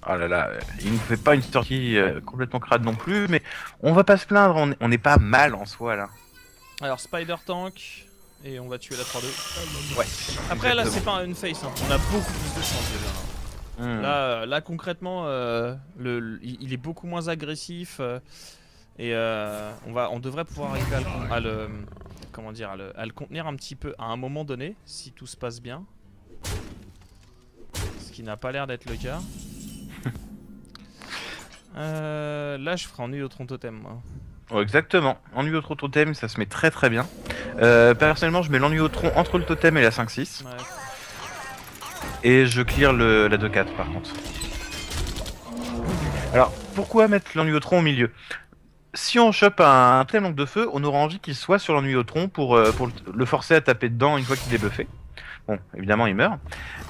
Oh là là, il ne fait pas une sortie complètement crade non plus, mais on va pas se plaindre, on n'est pas mal en soi là. Alors, Spider Tank. et on va tuer la 3-2. Ouais. Après là c'est pas une face, hein. On a beaucoup plus de chance déjà. Là concrètement, il est beaucoup moins agressif et on devrait pouvoir arriver à le contenir un petit peu à un moment donné si tout se passe bien. Ce qui n'a pas l'air d'être le cas. Là je ferai ennui au tronc totem moi. Oh, exactement, ennui au tronc totem ça se met très très bien. Personnellement je mets l'ennui au tronc entre le totem et la 5-6. Ouais. Et je clear la 2-4 par contre. Alors pourquoi mettre l'ennui au tronc au milieu? Si on chope un totem langue de feu, on aura envie qu'il soit sur l'ennui au tronc pour le forcer à taper dedans une fois qu'il est buffé. Bon, évidemment il meurt.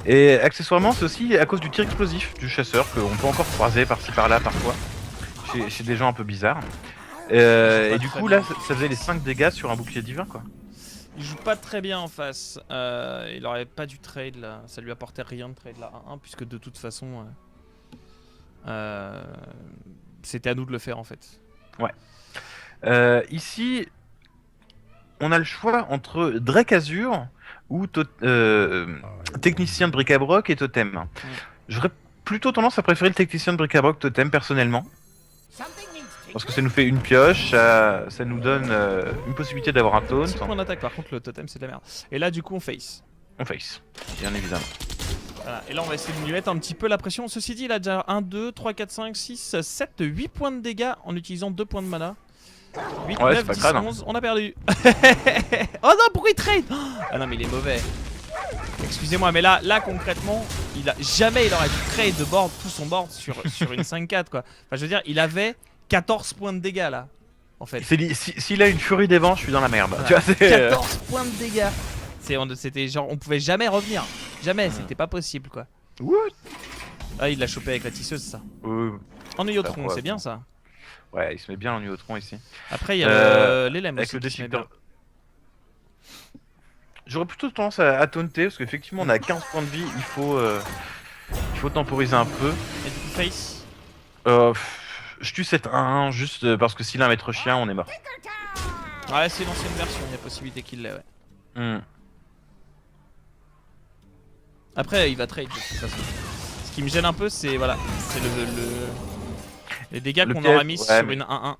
Et accessoirement c'est aussi à cause du tir explosif du chasseur qu'on peut encore croiser par-ci par-là parfois. Chez des gens un peu bizarres. Et du coup là ça faisait les 5 dégâts sur un bouclier divin quoi. Il joue pas très bien en face, il aurait pas dû trade là, ça lui apportait rien de trade là 1-1 puisque de toute façon c'était à nous de le faire en fait. Ouais. Ici on a le choix entre Drake Azur ou technicien de bric-à-broc et totem. J'aurais plutôt tendance à préférer le technicien de bric-à-broc totem personnellement. Parce que ça nous fait une pioche, ça nous donne une possibilité d'avoir un taunt. 6 points d'attaque par contre le totem c'est de la merde. Et là du coup on face. On face, bien évidemment. Voilà. Et là on va essayer de lui mettre un petit peu la pression. Ceci dit il a déjà 1, 2, 3, 4, 5, 6, 7, 8 points de dégâts en utilisant 2 points de mana. 8, ouais, 9, 10, crade, 11, on a perdu. Oh non pourquoi il trade? Ah non mais il est mauvais. Excusez-moi mais là concrètement jamais il aurait dû trade de board tout son board sur une 5-4 quoi. Enfin je veux dire il avait 14 points de dégâts là, en fait. S'il a une furie des vents, je suis dans la merde. Voilà. Tu vois, 14 points de dégâts. C'était genre, on pouvait jamais revenir. Jamais, c'était pas possible quoi. What? Ah, il l'a chopé avec la tisseuse, ça. Ennui au tronc, c'est bien ça. Ouais, il se met bien l'ennui au tronc ici. Après, il y a l'élème avec aussi. Le destructeur. J'aurais plutôt tendance à taunter parce qu'effectivement, on a 15 points de vie. Il faut temporiser un peu. Et du coup, face. Je tue cette 1-1 juste parce que s'il a un maître chien, on est mort. Ouais, c'est l'ancienne version, il y a possibilité qu'il l'ait, ouais. Après, il va trade de toute façon. Ce qui me gêne un peu, c'est voilà, c'est les dégâts qu'on aura mis sur une 1-1.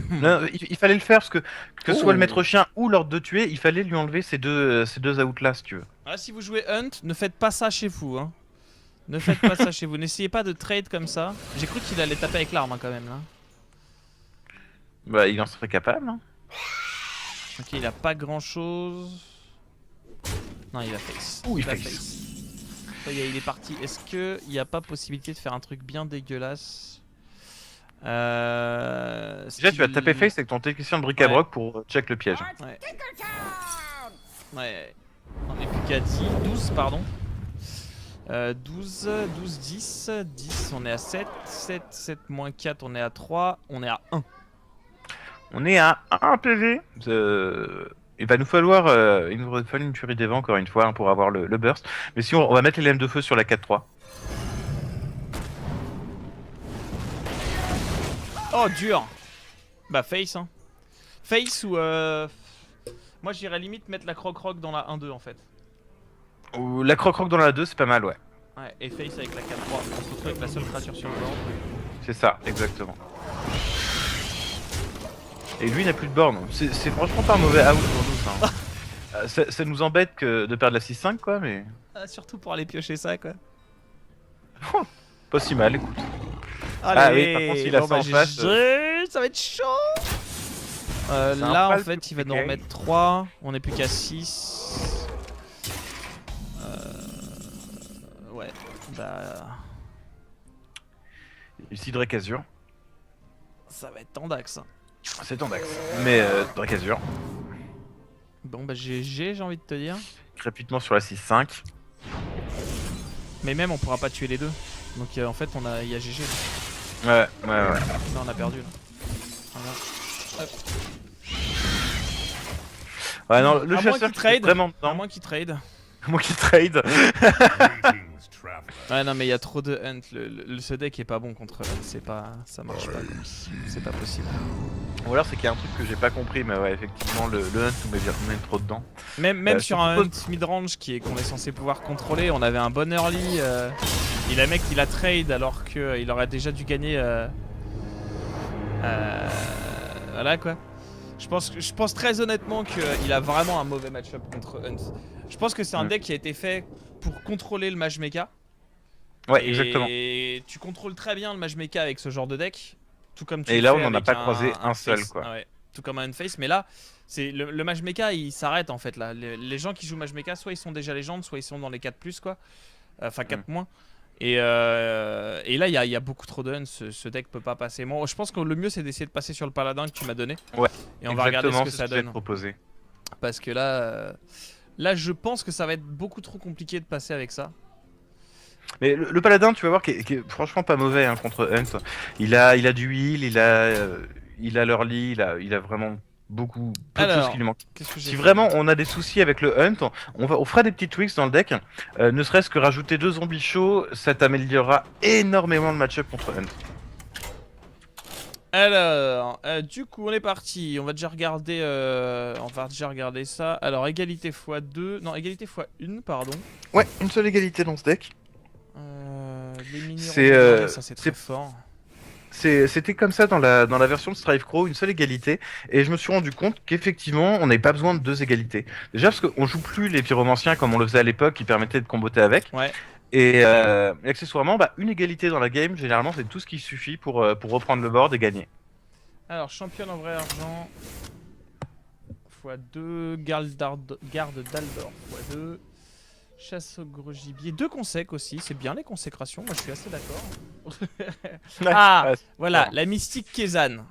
Non, il fallait le faire parce que ce soit le maître chien ou l'ordre de tuer, il fallait lui enlever ces deux outs là si tu veux. Ah, si vous jouez Hunt, ne faites pas ça chez vous, hein. Ne faites pas ça chez vous, n'essayez pas de trade comme ça. J'ai cru qu'il allait taper avec l'arme hein, quand même là. Bah il en serait capable hein. Ok, il a pas grand chose. Non, il a face. Ouh, il a face. Ça y est, il est parti. Est-ce qu'il n'y a pas possibilité de faire un truc bien dégueulasse? Déjà tu vas taper face avec ton technicien de bric-à-broc pour check le piège. Ouais. On est plus qu'à 12 pardon. 12, 10, 10, on est à 7, 7, 7 moins 4, on est à 3, on est à 1. On est à 1 PV. Il va nous falloir une furie des vents encore une fois hein, pour avoir le burst. Mais si on va mettre les lames de feu sur la 4-3. Oh dur. Bah face hein. Face ou moi j'irais limite mettre la croc-croc dans la 1-2 en fait. Ou la croc-croc dans la 2 c'est pas mal ouais. Ouais et face avec la 4-3. On se retrouve avec la seule créature sur le board. C'est ça, exactement. Et lui il n'a plus de borne. C'est franchement pas un mauvais out pour nous ça. Ça nous embête de perdre la 6-5 quoi mais... surtout pour aller piocher ça quoi. Pas si mal écoute. Allez, ah oui par contre s'il a ça en face... ça va être chaud. Là en fait il va nous remettre 3. On est plus qu'à 6. Ouais, bah... Ici Drake Azur. Ça va être Tandax. C'est Tandax. Mais Drake Azur. Bon bah GG j'ai envie de te dire. Crépitement sur la 6-5. Mais même on pourra pas tuer les deux. Donc en fait il y a GG. Ouais. Là on a perdu là. Voilà. Hop. Ouais non, le chasseur trade vraiment à moins qu'il trade. Moi qui trade. Ouais, non, mais il y a trop de Hunt. Ce deck est pas bon contre Hunt. Ça marche pas. C'est pas possible. Ou alors c'est qu'il y a un truc que j'ai pas compris, mais ouais, effectivement, le Hunt nous met trop dedans. Même sur un Hunt mid-range qu'on est censé pouvoir contrôler, on avait un bon early. Et le mec il a trade alors qu'il aurait déjà dû gagner. Voilà quoi. Je pense très honnêtement qu'il a vraiment un mauvais match-up contre Hunt. Je pense que c'est un deck qui a été fait pour contrôler le mage mecha. Ouais, exactement. Et tu contrôles très bien le mage mecha avec ce genre de deck. Tout comme tu et là, on n'en a pas croisé un seul, quoi. Ah ouais, tout comme un Unface, mais là, c'est le mage mecha, il s'arrête en fait là. Les gens qui jouent mage mecha, soit ils sont déjà légendes, soit ils sont dans les 4+, quoi. Enfin 4-. Et là, il y a beaucoup trop de Hunt. Ce deck peut pas passer. Moi, je pense que le mieux, c'est d'essayer de passer sur le paladin que tu m'as donné. Ouais. Et on va regarder ce que ça donne. Proposé. Parce que là, je pense que ça va être beaucoup trop compliqué de passer avec ça. Mais le paladin, tu vas voir, qui est franchement pas mauvais hein, contre Hunt. Il a du heal, il a l'early, il a vraiment beaucoup peu de choses qui lui manquent. Si vraiment on a des soucis avec le Hunt, on fera des petits tweaks dans le deck. Ne serait-ce que rajouter 2 zombies chauds, ça t'améliorera énormément le match-up contre Hunt. Alors, du coup, on est parti. On va déjà regarder ça. Alors, égalité x2. Non, égalité x1, pardon. Ouais, une seule égalité dans ce deck. Les minéraux, ça c'est très fort. C'était comme ça dans la version de Strive Crow, une seule égalité, et je me suis rendu compte qu'effectivement on n'avait pas besoin de 2 égalités. Déjà parce qu'on joue plus les pyromanciens comme on le faisait à l'époque, qui permettaient de comboter avec. Ouais. Et accessoirement, une égalité dans la game, généralement c'est tout ce qui suffit pour reprendre le board et gagner. Alors championne en vrai argent x2, garde d'Aldor x2. Chasse au gros gibier, 2 consèques aussi, c'est bien les consécrations, moi je suis assez d'accord. Voilà, la mystique Kezan.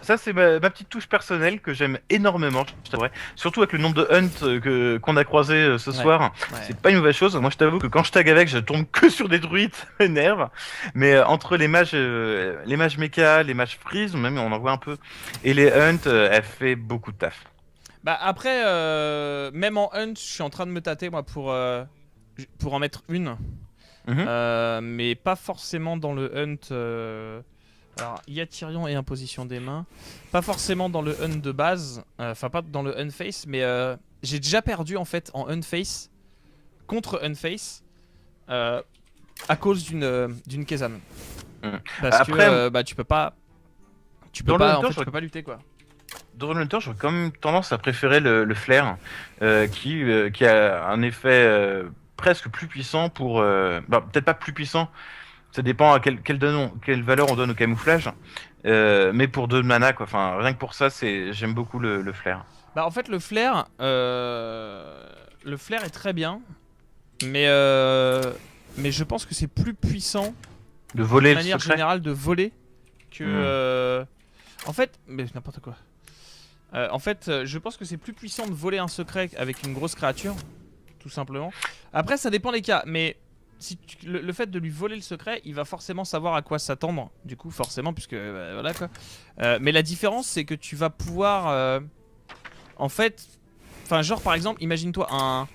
Ça c'est ma petite touche personnelle que j'aime énormément, je t'avoue. Surtout avec le nombre de Hunt qu'on a croisé ce soir, c'est pas une mauvaise chose. Moi je t'avoue que quand je tag avec, je tombe que sur des druides, ça m'énerve. Mais entre les mages mecha, les mages freeze, même on en voit un peu, et les Hunt, elle fait beaucoup de taf. Après, même en Hunt, je suis en train de me tâter moi pour en mettre une. Mais pas forcément dans le Hunt. Alors, il y a Tyrion et imposition des mains. Pas forcément dans le Hunt de base. Enfin, pas dans le Unface, mais j'ai déjà perdu en fait en Unface contre Unface à cause d'une Kezan. Parce après, que tu peux pas. Tu peux pas lutter quoi. Dans le temps, j'aurais quand même tendance à préférer le flair, qui a un effet presque plus puissant pour... peut-être pas plus puissant, ça dépend à quelle valeur on donne au camouflage, mais pour 2 mana, quoi. Enfin, rien que pour ça, j'aime beaucoup le flair. En fait, le flair est très bien, mais je pense que c'est plus puissant de voler de manière générale de voler que... En fait, mais n'importe quoi. En fait, je pense que c'est plus puissant de voler un secret avec une grosse créature, tout simplement. Après, ça dépend des cas, mais si le fait de lui voler le secret, il va forcément savoir à quoi s'attendre, du coup, forcément, puisque voilà quoi. Mais la différence, c'est que tu vas pouvoir, en fait, enfin, genre par exemple, imagine-toi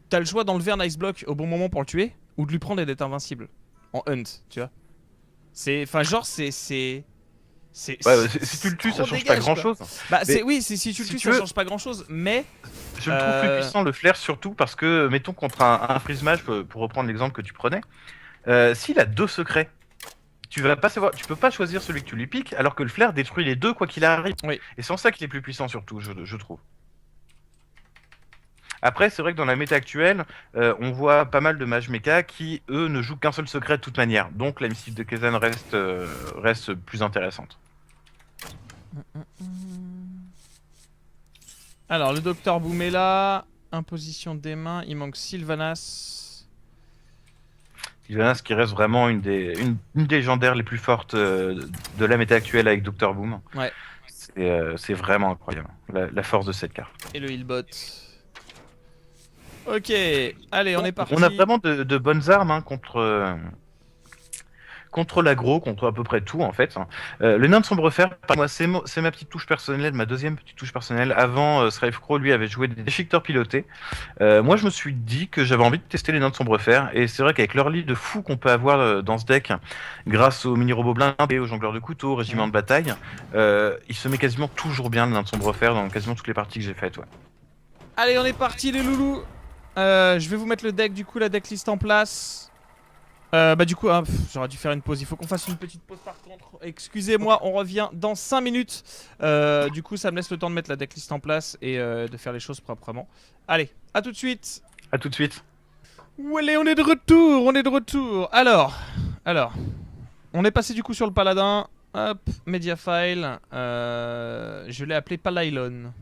t'as le choix d'enlever un ice block au bon moment pour le tuer, ou de lui prendre et d'être invincible en hunt, tu vois. Enfin, genre, si tu le tues, ça change pas grand chose. Oui, si tu le tues, ça change pas grand chose, mais. Je le trouve plus puissant le flair, surtout parce que, mettons, contre un freeze mage, pour reprendre l'exemple que tu prenais, s'il a 2 secrets, tu peux pas choisir celui que tu lui piques, alors que le flair détruit les 2 quoi qu'il arrive. Oui. Et c'est en ça qu'il est plus puissant, surtout, je trouve. Après, c'est vrai que dans la méta actuelle, on voit pas mal de mages mecha qui, eux, ne jouent qu'un seul secret de toute manière. Donc la mystique de Kezan reste plus intéressante. Alors, le docteur Boom est là. Imposition des mains. Il manque Sylvanas. Sylvanas qui reste vraiment une des légendaires les plus fortes de la méta actuelle avec Dr Boom. Ouais. C'est vraiment incroyable, la force de cette carte. Et le healbot. Ok, allez, on est parti. On a vraiment de bonnes armes contre contre l'aggro, contre à peu près tout en fait. Le nain de Sombrefer, moi c'est ma petite touche personnelle, ma deuxième petite touche personnelle. Avant, Sravecrow lui avait joué des déchiqueteurs pilotés. Moi je me suis dit que j'avais envie de tester les nains de Sombrefer, et c'est vrai qu'avec l'early de fou qu'on peut avoir dans ce deck, grâce aux mini-robots blindés, aux jongleurs de couteaux, aux régiments de bataille, il se met quasiment toujours bien le nain de Sombrefer dans quasiment toutes les parties que j'ai faites. Ouais. Allez, on est parti les loulous. Je vais vous mettre le deck, du coup, la decklist en place. Bah du coup, hein, j'aurais dû faire une pause. Il faut qu'on fasse une petite pause par contre. Excusez-moi, on revient dans 5 minutes. Du coup, ça me laisse le temps de mettre la decklist en place et de faire les choses proprement. Allez, à tout de suite. À tout de suite. Allez, on est de retour, on est de retour. Alors, on est passé du coup sur le paladin. Hop, Mediafile. Je l'ai appelé Palailon.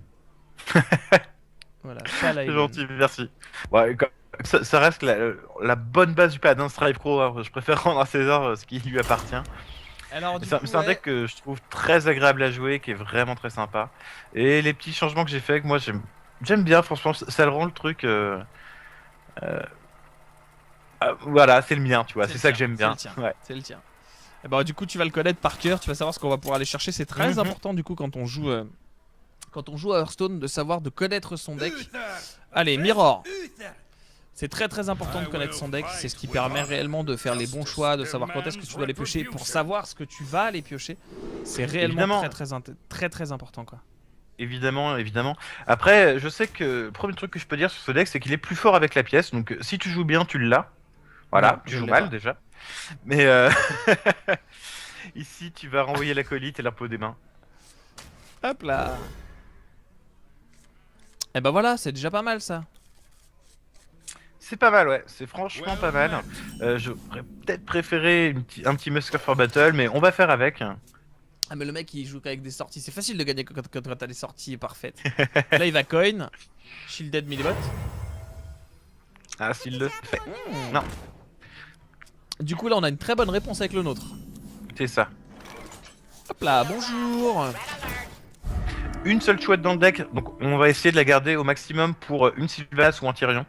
Voilà, Palailon. C'est gentil, merci. Ouais, ça reste la bonne base du paladin Sravecrow. Hein. Je préfère rendre à César ce qui lui appartient. C'est un deck que je trouve très agréable à jouer, qui est vraiment très sympa. Et les petits changements que j'ai fait, que moi j'aime bien, franchement, ça le rend le truc. Voilà, c'est le mien, tu vois, c'est ça que j'aime bien. C'est le tien. Et bah, du coup, tu vas le connaître par cœur, tu vas savoir ce qu'on va pouvoir aller chercher. C'est très important du coup quand on joue à Hearthstone de savoir, de connaître son deck. Allez, Mirror. C'est très très important de connaître son deck, c'est ce qui permet réellement de faire les bons choix, de savoir quand est-ce que tu dois les piocher, pour savoir ce que tu vas aller piocher. C'est réellement très important quoi. Évidemment. Après, je sais que le premier truc que je peux dire sur ce deck, c'est qu'il est plus fort avec la pièce, donc si tu joues bien, tu l'as. Voilà, non, tu joues mal déjà. Mais ici, tu vas renvoyer l'acolyte et l'impôt des mains. Hop là. Et bah voilà, c'est déjà pas mal ça. C'est pas mal, ouais, c'est franchement pas mal. J'aurais peut-être préféré un petit Musker for Battle, mais on va faire avec. Ah mais le mec il joue qu'avec des sorties, c'est facile de gagner quand t'as des sorties parfaites. Là il va coin, shielded millibot. Ah s'il le fait. Non. Du coup là on a une très bonne réponse avec le nôtre. C'est ça. Hop là, bonjour. Une seule chouette dans le deck, donc on va essayer de la garder au maximum pour une Sylvanas ou un Tyrion.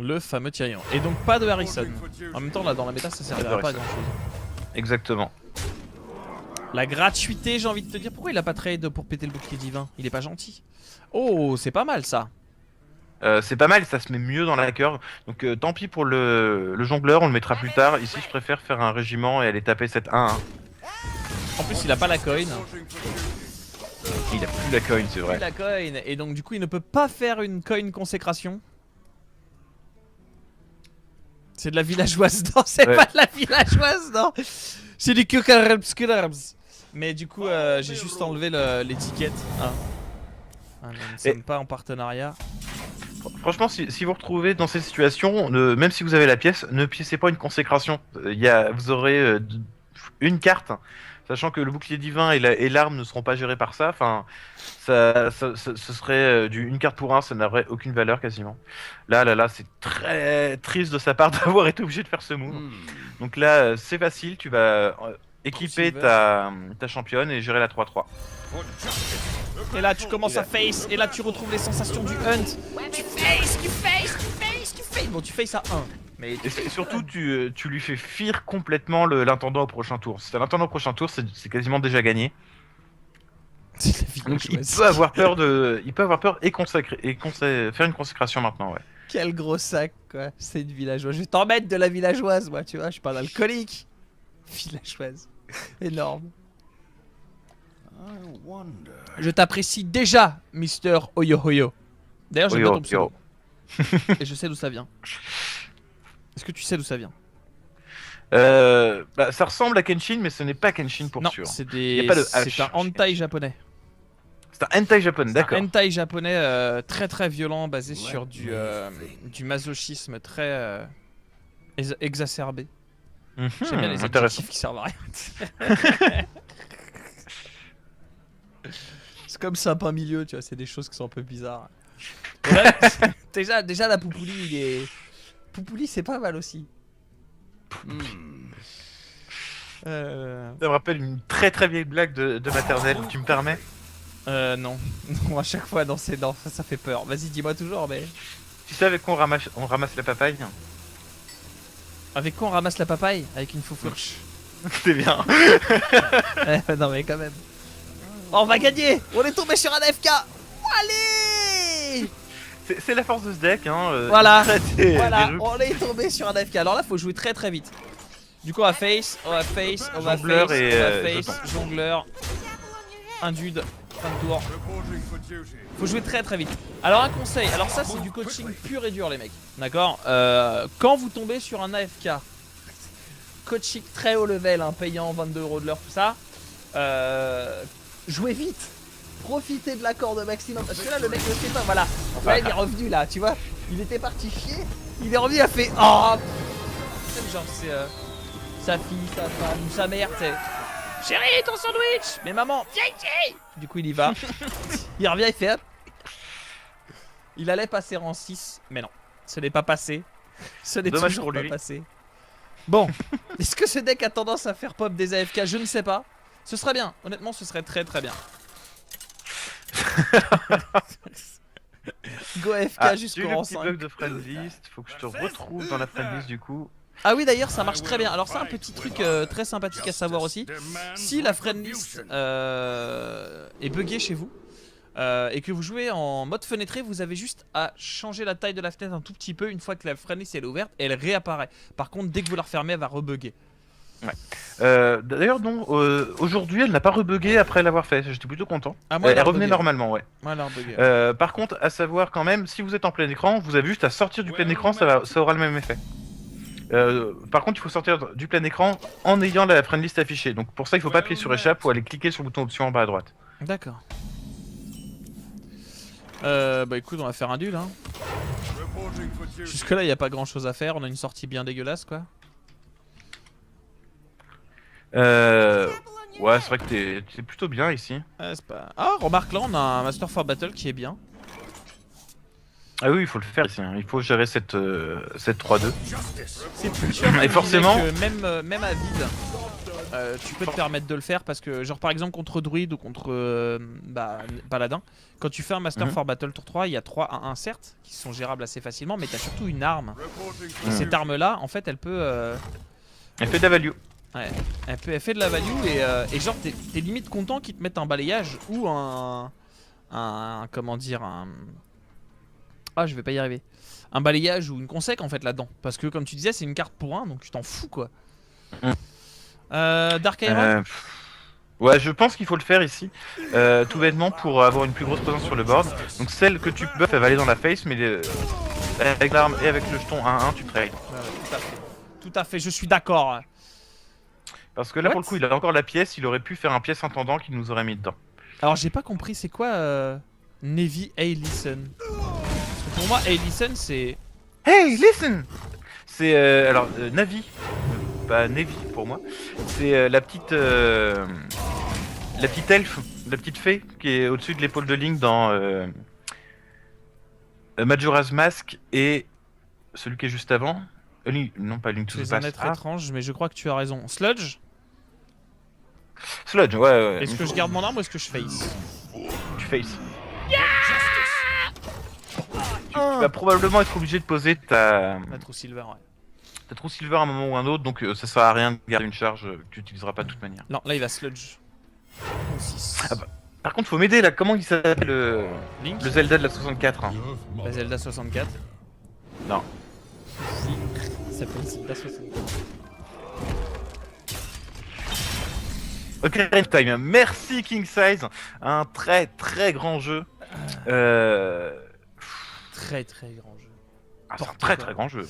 Le fameux Tyrion. Et donc pas de Harrison. En même temps là dans la méta ça servira pas à grand chose. Exactement. La gratuité, j'ai envie de te dire. Pourquoi il a pas trade pour péter le bouclier divin? Il est pas gentil. Oh, c'est pas mal ça. C'est pas mal, ça se met mieux dans la curve. Donc tant pis pour le jongleur, on le mettra plus tard. Ici je préfère faire un régiment et aller taper cette 1-1. En plus il a pas la coin. Il a plus la coin, c'est vrai. Il a la coin. Et donc du coup il ne peut pas faire une coin consécration. C'est de la villageoise, non, c'est pas de la villageoise, non. C'est du Kukarabs. Mais du coup, j'ai juste enlevé l'étiquette. Hein. Nous ne sommes pas en partenariat. Franchement, si vous retrouvez dans cette situation, même si vous avez la pièce, ne piécez pas une consécration. Vous aurez une carte, sachant que le bouclier divin et l'arme ne seront pas gérés par ça. Enfin, ce serait une carte pour un, ça n'aurait aucune valeur quasiment. Là, c'est très triste de sa part d'avoir été obligé de faire ce move. Donc là, c'est facile, tu vas équiper ta championne et gérer la 3-3. Et là, tu commences à face, et là, tu retrouves les sensations du hunt. Tu face. Bon, tu face à 1. Mais et surtout, tu lui fais fuir complètement l'intendant au prochain tour. Si t'as l'intendant au prochain tour, c'est quasiment déjà gagné. Donc il peut avoir peur et faire une consécration maintenant, ouais. Quel gros sac, quoi. C'est une villageoise. Je vais t'en mettre de la villageoise, moi, tu vois. Je suis pas un alcoolique. Villageoise. Énorme. Je t'apprécie déjà, Mister Oyo. D'ailleurs, j'aime bien ton pseudo. Et je sais d'où ça vient. Est-ce que tu sais d'où ça vient? Ça ressemble à Kenshin, mais ce n'est pas Kenshin pour sûr. C'est un hentai japonais. C'est un hentai japonais, d'accord. Un hentai japonais très très violent, basé sur du masochisme très exacerbé. J'aime bien les adjectifs qui servent à rien. C'est comme Sapin Milieu, tu vois, c'est des choses qui sont un peu bizarres. Déjà la Poupouli, Poupouli c'est pas mal aussi. Ça me rappelle une très très vieille blague de maternelle, tu me permets? Non. Non, à chaque fois, non, ça fait peur. Vas-y, dis-moi toujours, mais... Tu sais avec quoi on ramasse la papaye? Avec quoi on ramasse la papaye? Avec une fourche. C'était bien. Non mais quand même. Oh, on va gagner. On est tombé sur un AFK. Allez. C'est la force de ce deck, hein. Voilà, Des voilà, jeux. on est tombé sur un AFK. Alors là, faut jouer très très vite. Du coup, on va face, on va face, on va Jongleur face, et, on va face, jeton. jongleur, un dude, fin de tour. Faut jouer très très vite. Alors un conseil, alors ça c'est du coaching pur et dur les mecs. D'accord, quand vous tombez sur un AFK, coaching très haut level, hein, payant 22 € de l'heure, tout ça, jouez vite. Profitez de l'accord de maximum. Parce que là le mec ne sait pas, voilà. Là il est revenu là, tu vois. Il était parti chier, il est revenu, il a fait oh. Genre c'est sa fille, sa femme, ou sa mère, t'sais. Chérie, ton sandwich. Mais maman, viens ici. Du coup il y va. Il revient, il fait hop. Il allait passer en 6, mais non, ce n'est pas passé. Ce n'est Dommage toujours pour pas lui. passé. Bon, est-ce que ce deck a tendance à faire pop des AFK? Je ne sais pas. Ce serait bien, honnêtement ce serait très très bien. Go AFK jusqu'au rang J'ai 5. le petit bug de friendlist, faut que je te retrouve dans la friendlist du coup. Ah oui d'ailleurs ça marche très bien. Alors c'est un petit truc très sympathique à savoir aussi. Si la friendlist est buggée chez vous et que vous jouez en mode fenêtré, vous avez juste à changer la taille de la fenêtre un tout petit peu. Une fois que la friendlist elle est ouverte, elle réapparaît. Par contre dès que vous la refermez elle va rebugger. Ouais. D'ailleurs non, aujourd'hui elle n'a pas rebugué après l'avoir fait, j'étais plutôt content. Ah, moi, Elle revenait normalement, ouais. Moi elle a rebugué. Par contre, à savoir quand même, si vous êtes en plein écran, vous avez juste à sortir du plein écran, ça aura le même effet. Par contre, il faut sortir du plein écran en ayant la friendlist affichée. Donc pour ça, il faut pas appuyer sur échappe ou aller cliquer sur le bouton option en bas à droite. D'accord. Bah écoute, on va faire un duel hein. Jusque là il n'y a pas grand chose à faire, on a une sortie bien dégueulasse quoi. Ouais, c'est vrai que t'es plutôt bien ici. C'est pas... Ah remarque là on a un Master for Battle qui est bien. Ah oui, il faut le faire ici, hein. Il faut gérer cette 3-2. C'est plus sûr. Et forcément que même à vide tu peux te permettre de le faire parce que genre par exemple contre druide ou contre paladin, quand tu fais un Master for Battle tour 3, il y a 3 à 1 certes qui sont gérables assez facilement, mais t'as surtout une arme. Et cette arme là en fait elle peut elle fait de la value. Ouais, elle fait de la value et genre t'es limite content qu'ils te mettent un balayage ou un comment dire ah je vais pas y arriver. Un balayage ou une consec en fait là-dedans. Parce que comme tu disais c'est une carte pour 1 donc tu t'en fous quoi. Dark Iron Ouais, je pense qu'il faut le faire ici, tout bêtement pour avoir une plus grosse présence sur le board. Donc celle que tu buff elle va aller dans la face, mais avec l'arme et avec le jeton 1-1 tu trades. Tout à fait. Tout à fait, je suis d'accord. Parce que là pour le coup il a encore la pièce, il aurait pu faire un pièce intendant qu'il nous aurait mis dedans. Alors j'ai pas compris c'est quoi Navy Hey Listen. Parce que pour moi Hey Listen c'est... Hey listen. C'est alors Navi, pas Navy pour moi. C'est la petite elfe, la petite fée qui est au-dessus de l'épaule de Link dans Majora's Mask et celui qui est juste avant. Non pas Link to the C'est un Past. être étrange mais je crois que tu as raison. Sludge. Sludge, ouais. Est-ce que je garde mon arme ou est-ce que je face? Tu face. Tu vas probablement être obligé de poser ta True Silver, ouais. ta True Silver à un moment ou un autre, donc ça sert à rien de garder une charge que tu utiliseras pas de toute manière. Non, là il va Sludge. Ah bah, par contre, faut m'aider là, comment il s'appelle Link. le Zelda de la 64 hein. La Zelda 64. Non. Si. Ça s'appelle Zelda 64. Ok, Time. Merci King Size, un très très grand jeu. Très très grand jeu. Ah, c'est un très très grand jeu.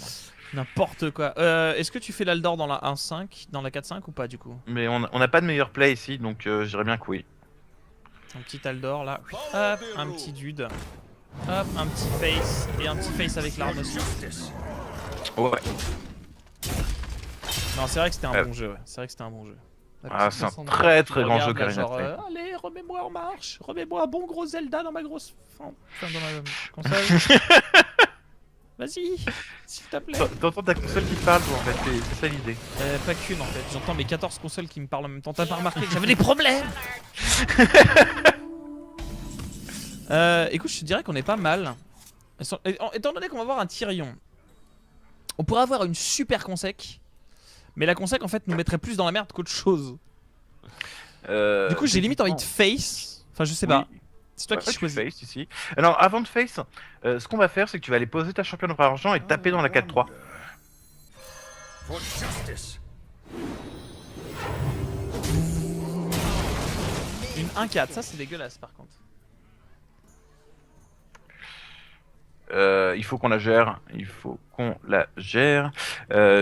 N'importe quoi. Est-ce que tu fais l'Aldor dans la 1.5, dans la 4.5 ou pas du coup? Mais on n'a pas de meilleur play ici, donc je dirais bien que oui. Un petit Aldor là. Hop, un petit dude. Hop, un petit face. Et un petit face avec l'arme aussi. Ouais. Non, c'est vrai que c'était un bon jeu. Ouais. C'est vrai que c'était un bon jeu. Ah, c'est un très très grand jeu Karina. Genre, allez, remets-moi en marche. Remets-moi un bon gros Zelda dans ma grosse... Enfin, dans ma console. Vas-y, s'il te plaît. T'entends ta console qui parle, en fait, c'est ça l'idée. Pas qu'une en fait, j'entends mes 14 consoles qui me parlent en même temps. T'as pas remarqué que j'avais des problèmes? Écoute, je te dirais qu'on est pas mal. Étant donné qu'on va avoir un Tyrion, On pourrait avoir une super consec, mais la consec en fait nous mettrait plus dans la merde qu'autre chose. Du coup j'ai limite envie de face, enfin je sais pas. C'est toi qui choisis. Face ici. Alors avant de face, ce qu'on va faire c'est que tu vas aller poser ta championne par argent et taper dans la 4-3. Une 1-4, ça c'est dégueulasse par contre. Il faut qu'on la gère.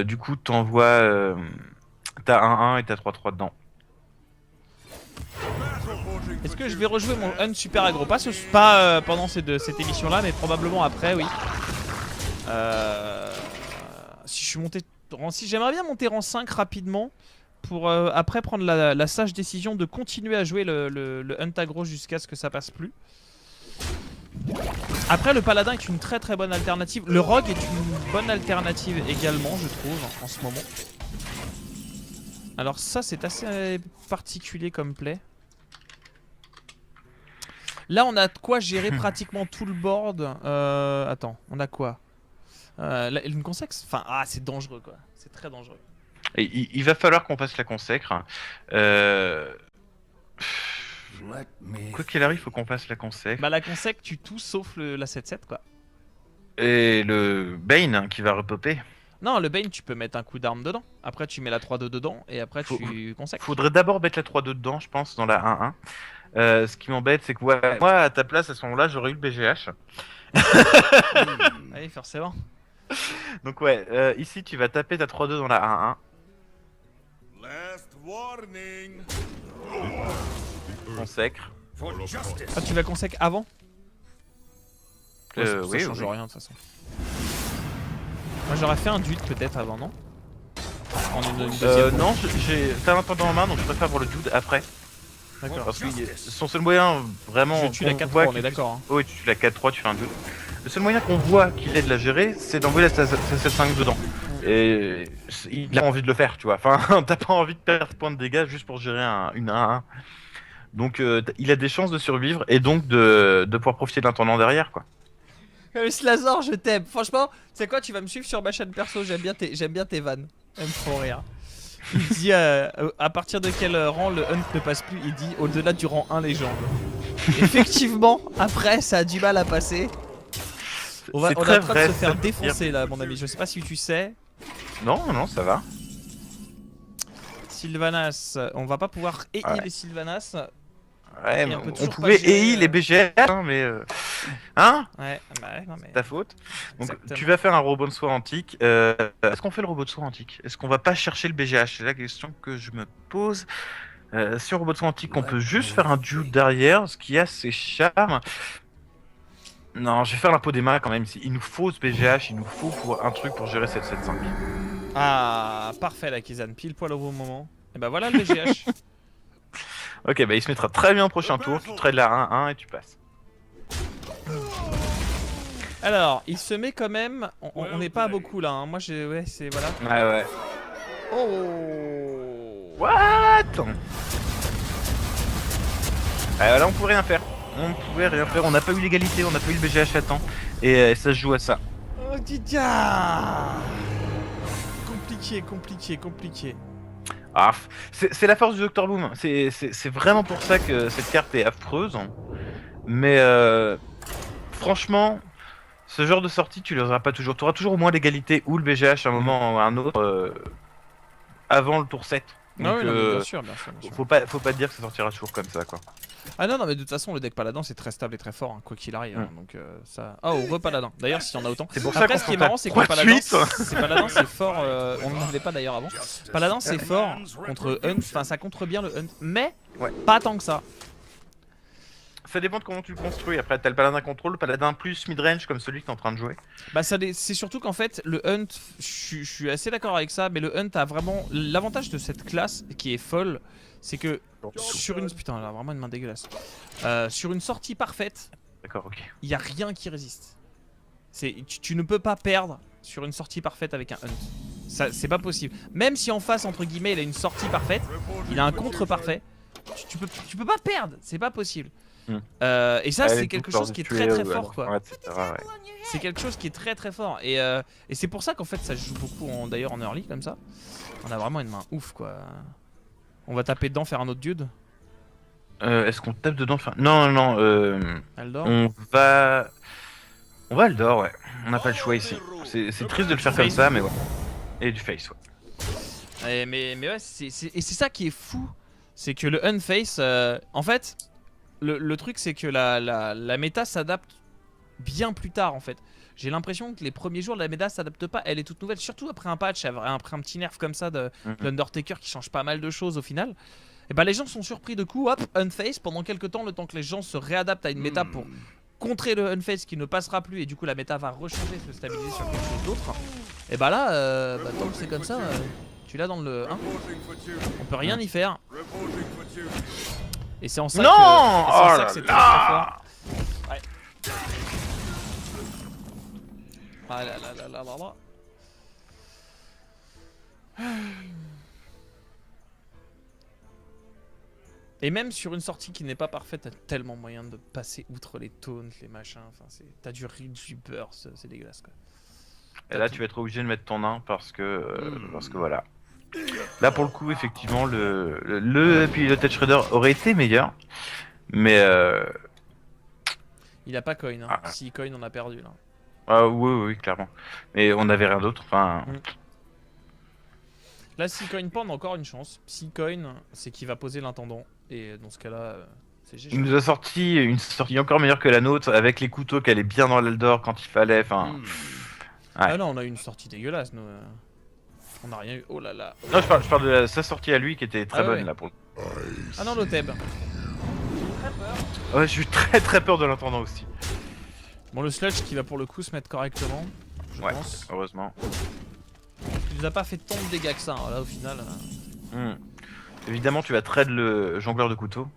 Du coup, t'envoies. T'as 1-1 et t'as 3-3 dedans. Est-ce que je vais rejouer mon Hunt super aggro? Pas pendant cette émission là, mais probablement après, oui. Si je suis monté rang 6, j'aimerais bien monter rang 5 rapidement. Pour après prendre la sage décision de continuer à jouer le Hunt aggro jusqu'à ce que ça passe plus. Après le paladin est une très très bonne alternative. Le rogue est une bonne alternative également je trouve en ce moment. Alors ça c'est assez particulier comme play. Là on a de quoi gérer pratiquement tout le board. Attends, on a quoi une consex. Enfin c'est dangereux quoi. C'est très dangereux. Et il va falloir qu'on fasse la consacre. Quoi qu'il arrive, faut qu'on fasse la consec. Bah la consec tu tout sauf la 7-7 quoi. Et le Bane qui va repopper. Non le Bane tu peux mettre un coup d'arme dedans. Après tu mets la 3-2 dedans et après tu consacres. Faudrait d'abord mettre la 3-2 dedans je pense dans la 1-1. Ce qui m'embête c'est que moi à ta place à ce moment là j'aurais eu le BGH. Oui forcément. Donc ici tu vas taper ta 3-2 dans la 1-1. Last warning. Consacre. Ah tu vas consec avant? Oui, ça change rien de toute façon. Moi j'aurais fait un dude peut-être avant, non? Non, t'as un pendant en main donc je préfère voir le dude après. D'accord. Parce que son seul moyen vraiment. Je tue la 4-3, on est d'accord. Hein. Oui, tu tues la 4-3, tu fais un dude. Le seul moyen qu'on voit qu'il ait de la gérer, c'est d'envoyer sa 7-5 dedans. Et il a envie de le faire, tu vois. Enfin, t'as pas envie de perdre point de dégâts juste pour gérer une 1-1. Donc il a des chances de survivre et donc de pouvoir profiter de l'intendant derrière, quoi. Slazor, je t'aime. Franchement, tu sais quoi, tu vas me suivre sur ma chaîne perso, j'aime bien tes vannes. Elles me font rire. Il dit à partir de quel rang le hunt ne passe plus, il dit au-delà du rang 1 légende. Effectivement, après ça a du mal à passer. On est en train de se faire défoncer là mon ami, je sais pas si tu sais. Non, ça va. Sylvanas, on va pas pouvoir les Sylvanas. Ouais, mais on pouvait les BGR, hein, mais hein? Ouais, bah ouais, non mais... C'est ta faute. Donc tu vas faire un robot de soie antique. Est-ce qu'on fait le robot de soie antique? Est-ce qu'on va pas chercher le BGH? C'est la question que je me pose. Sur le robot de soie antique, on peut juste faire un dude derrière, ce qui a ses charmes. Non, je vais faire l'impôt des mains quand même. Il nous faut ce BGH, il nous faut un truc pour gérer cette 7-5. Ah, parfait la Kizan, pile poil au bon moment. Et bah voilà le BGH. Ok, bah il se mettra très bien au prochain tour, tu trades la 1-1 et tu passes. Alors, il se met quand même... On n'est pas à beaucoup là, hein. Moi j'ai... Ouais, c'est... Voilà. Ouais. Oh. What? Là on pouvait rien faire. On n'a pas eu l'égalité, on n'a pas eu le BGH à temps. Et ça se joue à ça. Oh Didia. Compliqué. Ah, c'est la force du Dr Boom. C'est vraiment pour ça que cette carte est affreuse. Mais franchement, ce genre de sortie, tu les auras pas toujours. Tu auras toujours au moins l'égalité ou le BGH à un moment ou à un autre avant le tour 7. Donc, oui, non, bien sûr. Faut pas dire que ça sortira toujours comme ça, quoi. Ah non, mais de toute façon, le deck paladin c'est très stable et très fort, hein, quoi qu'il arrive. Hein, donc ça. Oh, re-paladin. D'ailleurs, s'il y en a autant. C'est pour après, ça ce qui est marrant, c'est que paladin c'est fort. On n'en avait pas d'ailleurs avant. Paladin c'est fort contre Hunt. Enfin, ça contre bien le Hunt, mais pas tant que ça. Ça dépend de comment tu le construis. Après, t'as le paladin contrôle, le paladin plus mid-range comme celui que t'es en train de jouer. Bah, c'est surtout qu'en fait, le Hunt, je suis assez d'accord avec ça, mais le Hunt a vraiment. L'avantage de cette classe qui est folle, c'est que sur une. Putain, là, vraiment une main dégueulasse. Sur une sortie parfaite, d'accord, ok. Il n'y a rien qui résiste. Tu ne peux pas perdre sur une sortie parfaite avec un Hunt. C'est pas possible. Même si en face, entre guillemets, il a une sortie parfaite, il a un contre parfait, tu peux pas perdre, c'est pas possible. Et ça, Ouais, c'est les quelque coups chose qui est tuer, très très ou fort, quoi. alors, etc., ouais. C'est quelque chose qui est très très fort. Et c'est pour ça qu'en fait, ça se joue beaucoup d'ailleurs en early comme ça. On a vraiment une main ouf, quoi. On va taper dedans, faire un autre dude. Est-ce qu'on tape dedans? Enfin, non, non, Aldor. on va... On va Aldor, ouais. On n'a pas le choix ici. C'est triste de le faire comme ça, mais ouais. Et du face, ouais. Mais ouais, et c'est ça qui est fou. C'est que le unface, en fait, le truc c'est que la méta s'adapte bien plus tard en fait. J'ai l'impression que les premiers jours la méta s'adapte pas, elle est toute nouvelle, surtout après un patch, après un petit nerf comme ça de l'Undertaker qui change pas mal de choses au final. Et bah les gens sont surpris de coup, hop, unface pendant quelques temps, le temps que les gens se réadaptent à une méta pour contrer le unface qui ne passera plus et du coup la méta va rechanger, se stabiliser sur quelque chose d'autre. Et bah là, tant que c'est comme ça, tu l'as dans le 1, on peut rien y faire. Et c'est en ça que c'est très très fort. Ouais. Ah là là là là là là. Et même sur une sortie qui n'est pas parfaite, t'as tellement moyen de passer outre les taunts, les machins. Enfin, t'as du reach, du burst, c'est dégueulasse quoi. Et là, tu vas être obligé de mettre ton nain parce que voilà. Là, pour le coup, effectivement, le pilotage shredder aurait été meilleur, mais il a pas coin. Hein. Si coin, on a perdu là. Ah oui, clairement. Mais on n'avait rien d'autre. Enfin. Là, si coin pas, on a encore une chance. Si coin, c'est qu'il va poser l'intendant. Et dans ce cas-là, c'est GG. Il nous a sorti une sortie encore meilleure que la nôtre, avec les couteaux qu'elle est bien dans l'Eldor quand il fallait. Enfin. Ouais. Ah non, on a eu une sortie dégueulasse. Nous, on a rien eu. Oh là là. Non, je parle de sa sortie à lui qui était très bonne là pour le. Ah non, l'Oteb. Ouais, j'ai eu très très peur de l'intendant aussi. Bon, le sludge qui va pour le coup se mettre correctement. Je pense. Heureusement. Il nous a pas fait tant de dégâts que ça, hein, là au final. Évidemment, tu vas trade le jongleur de couteau.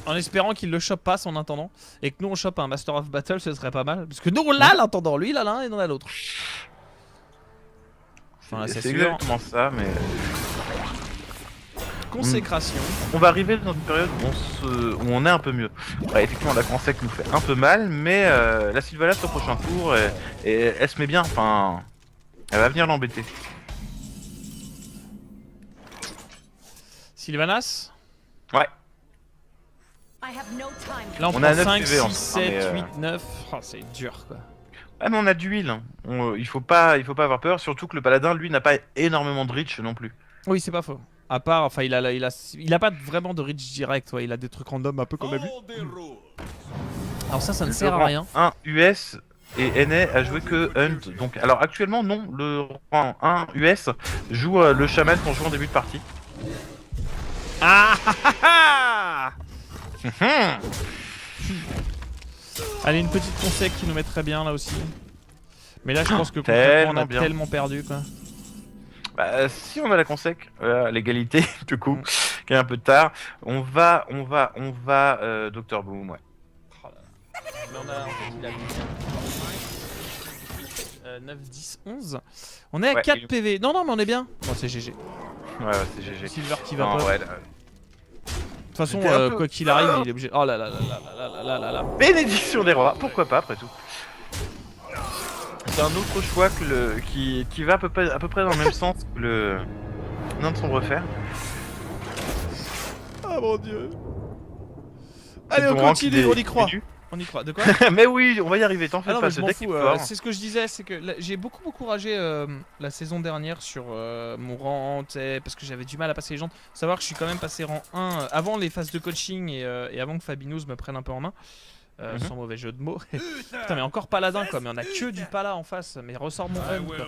En espérant qu'il le chope pas son intendant. Et que nous on chope un Master of Battle, ce serait pas mal. Parce que nous on l'a l'intendant, lui il a l'un et nous on a l'autre. Enfin, c'est exactement ça, mais. Consécration. On va arriver dans une période où on est un peu mieux. Ouais, effectivement, la Consec nous fait un peu mal, mais la Sylvanas au prochain tour, et elle se met bien, enfin. Elle va venir l'embêter. Sylvanas. Ouais. Là on prend 5, 6, 7, 8, 9. Oh, c'est dur quoi. Ah mais on a d'huile. Il faut pas avoir peur, surtout que le paladin, lui, n'a pas énormément de reach non plus. Oui, c'est pas faux. À part, enfin, il a pas vraiment de reach direct, ouais. Il a des trucs random un peu comme lui. Alors ça ne sert à rien. 1 US et NA a joué que Hunt. Donc, alors actuellement, non. Le rang 1 US joue le chaman qu'on joue en début de partie. Ah ah ah. Allez, une petite consec qui nous met très bien là aussi. Mais là, je pense que concrètement, on a tellement perdu quoi. Bah, si on a la consec, l'égalité, du coup, qui est un peu tard, on va Dr Boom, ouais. Oh là là. Mais on a, en fait, il a mis 9, 10, 11. On est à 4 PV. Non, mais on est bien. Bon, c'est GG. Ouais, c'est GG. Silver qui va pas. Ouais, de toute façon, quoi qu'il arrive, il est obligé. Oh là là là là là là là là. Bénédiction des rois, pourquoi pas après tout. C'est un autre choix que qui va à peu près dans le même sens que le nain de sombre fer. Oh mon dieu. Allez, on continue, on y croit. On y croit. De quoi? Mais oui, on va y arriver, t'en fais pas, je m'en fous. C'est ce que je disais, c'est que j'ai beaucoup ragé la saison dernière sur mon rang, parce que j'avais du mal à passer les gens. Faut savoir que je suis quand même passé rang 1 avant les phases de coaching et avant que Fabinous me prenne un peu en main. Sans mauvais jeu de mots. Putain, mais encore paladin quoi, mais on a que du pala en face. Mais ressort mon hunt quoi.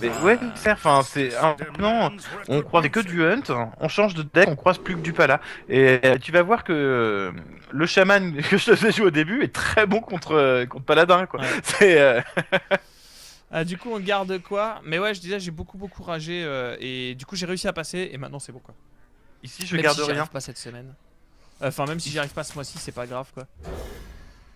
Mais ouais, enfin c'est non, on croisait que du hunt, on change de deck, on croise plus que du pala. Et tu vas voir que le chaman que je te faisais jouer au début est très bon contre paladin quoi. Ouais. C'est du coup on garde quoi? Mais ouais, je disais j'ai beaucoup ragé et du coup j'ai réussi à passer et maintenant c'est bon quoi. Ici je garde rien. Pas cette semaine. Enfin, même si j'y arrive pas ce mois-ci, c'est pas grave quoi.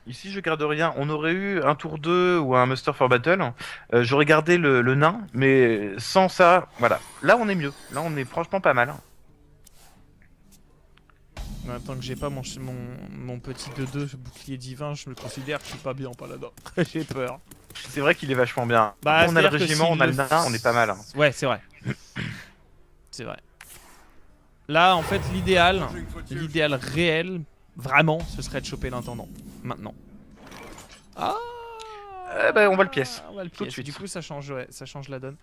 Ici, je garde rien. On aurait eu un tour 2 ou un Muster for Battle. J'aurais gardé le nain, mais sans ça, voilà. Là, on est mieux. Là, on est franchement pas mal. Tant que j'ai pas mon petit 2-2 bouclier divin, je me considère que je suis pas bien en paladin. J'ai peur. C'est vrai qu'il est vachement bien. Bah, On a le c'est-à-dire que régiment, s'il on a le le nain, on est pas mal. Hein. Ouais, c'est vrai. C'est vrai. Là, en fait, l'idéal réel, vraiment, ce serait de choper l'intendant. Maintenant. Ah Bah, on va le pièce. On va le Tout de pièce. suite. Du coup, ça change la donne.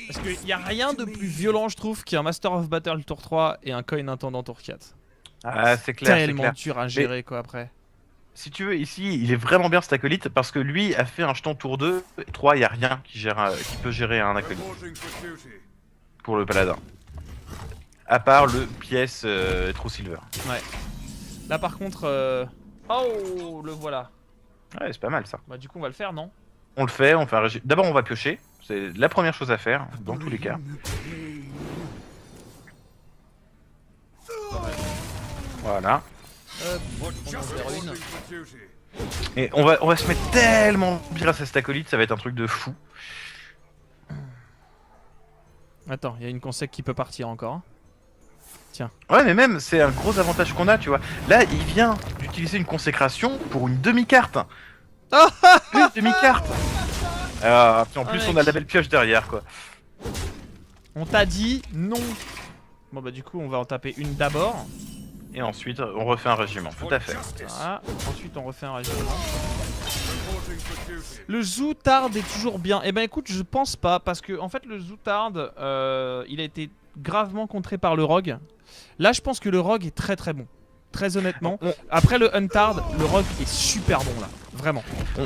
Parce qu'il y a rien de plus violent, je trouve, qu'un Master of Battle tour 3 et un coin intendant tour 4. Ah, c'est clair, c'est Tellement clair. dur à gérer, quoi, après. Si tu veux, ici, il est vraiment bien cet acolyte parce que lui a fait un jeton tour 2 et 3, il y a rien qui peut gérer un acolyte Reporting for duty. pour le paladin. À part le pièce True Silver. Ouais. Là, par contre... Oh, le voilà. Ouais, c'est pas mal ça. Bah, du coup, on va le faire, non? On le fait, on fait un régime. D'abord, on va piocher. C'est la première chose à faire, dans tous les cas. Voilà. Hop, For on en justice. perd une. Reporting for duty. Et on va se mettre tellement bien à cet acolyte, ça va être un truc de fou. Attends, il y a une consec qui peut partir encore. Hein. Ouais, mais même, c'est un gros avantage qu'on a, tu vois. Là, il vient d'utiliser une consécration pour une demi-carte. Une demi-carte. Puis en plus, Ah, on a la belle pioche derrière, quoi. On t'a dit non. Bon, bah, du coup, on va en taper une d'abord. Et ensuite, on refait un régiment, tout à fait. Voilà. Ensuite, on refait un régiment. Reporting for duty. Le Zoutard est toujours bien. Eh ben écoute, je pense pas, parce que en fait le Zoutard, il a été gravement contré par le Rogue. Là, je pense que le Rogue est très très bon. Très honnêtement. Après le Huntard, le Rogue est super bon là. Vraiment.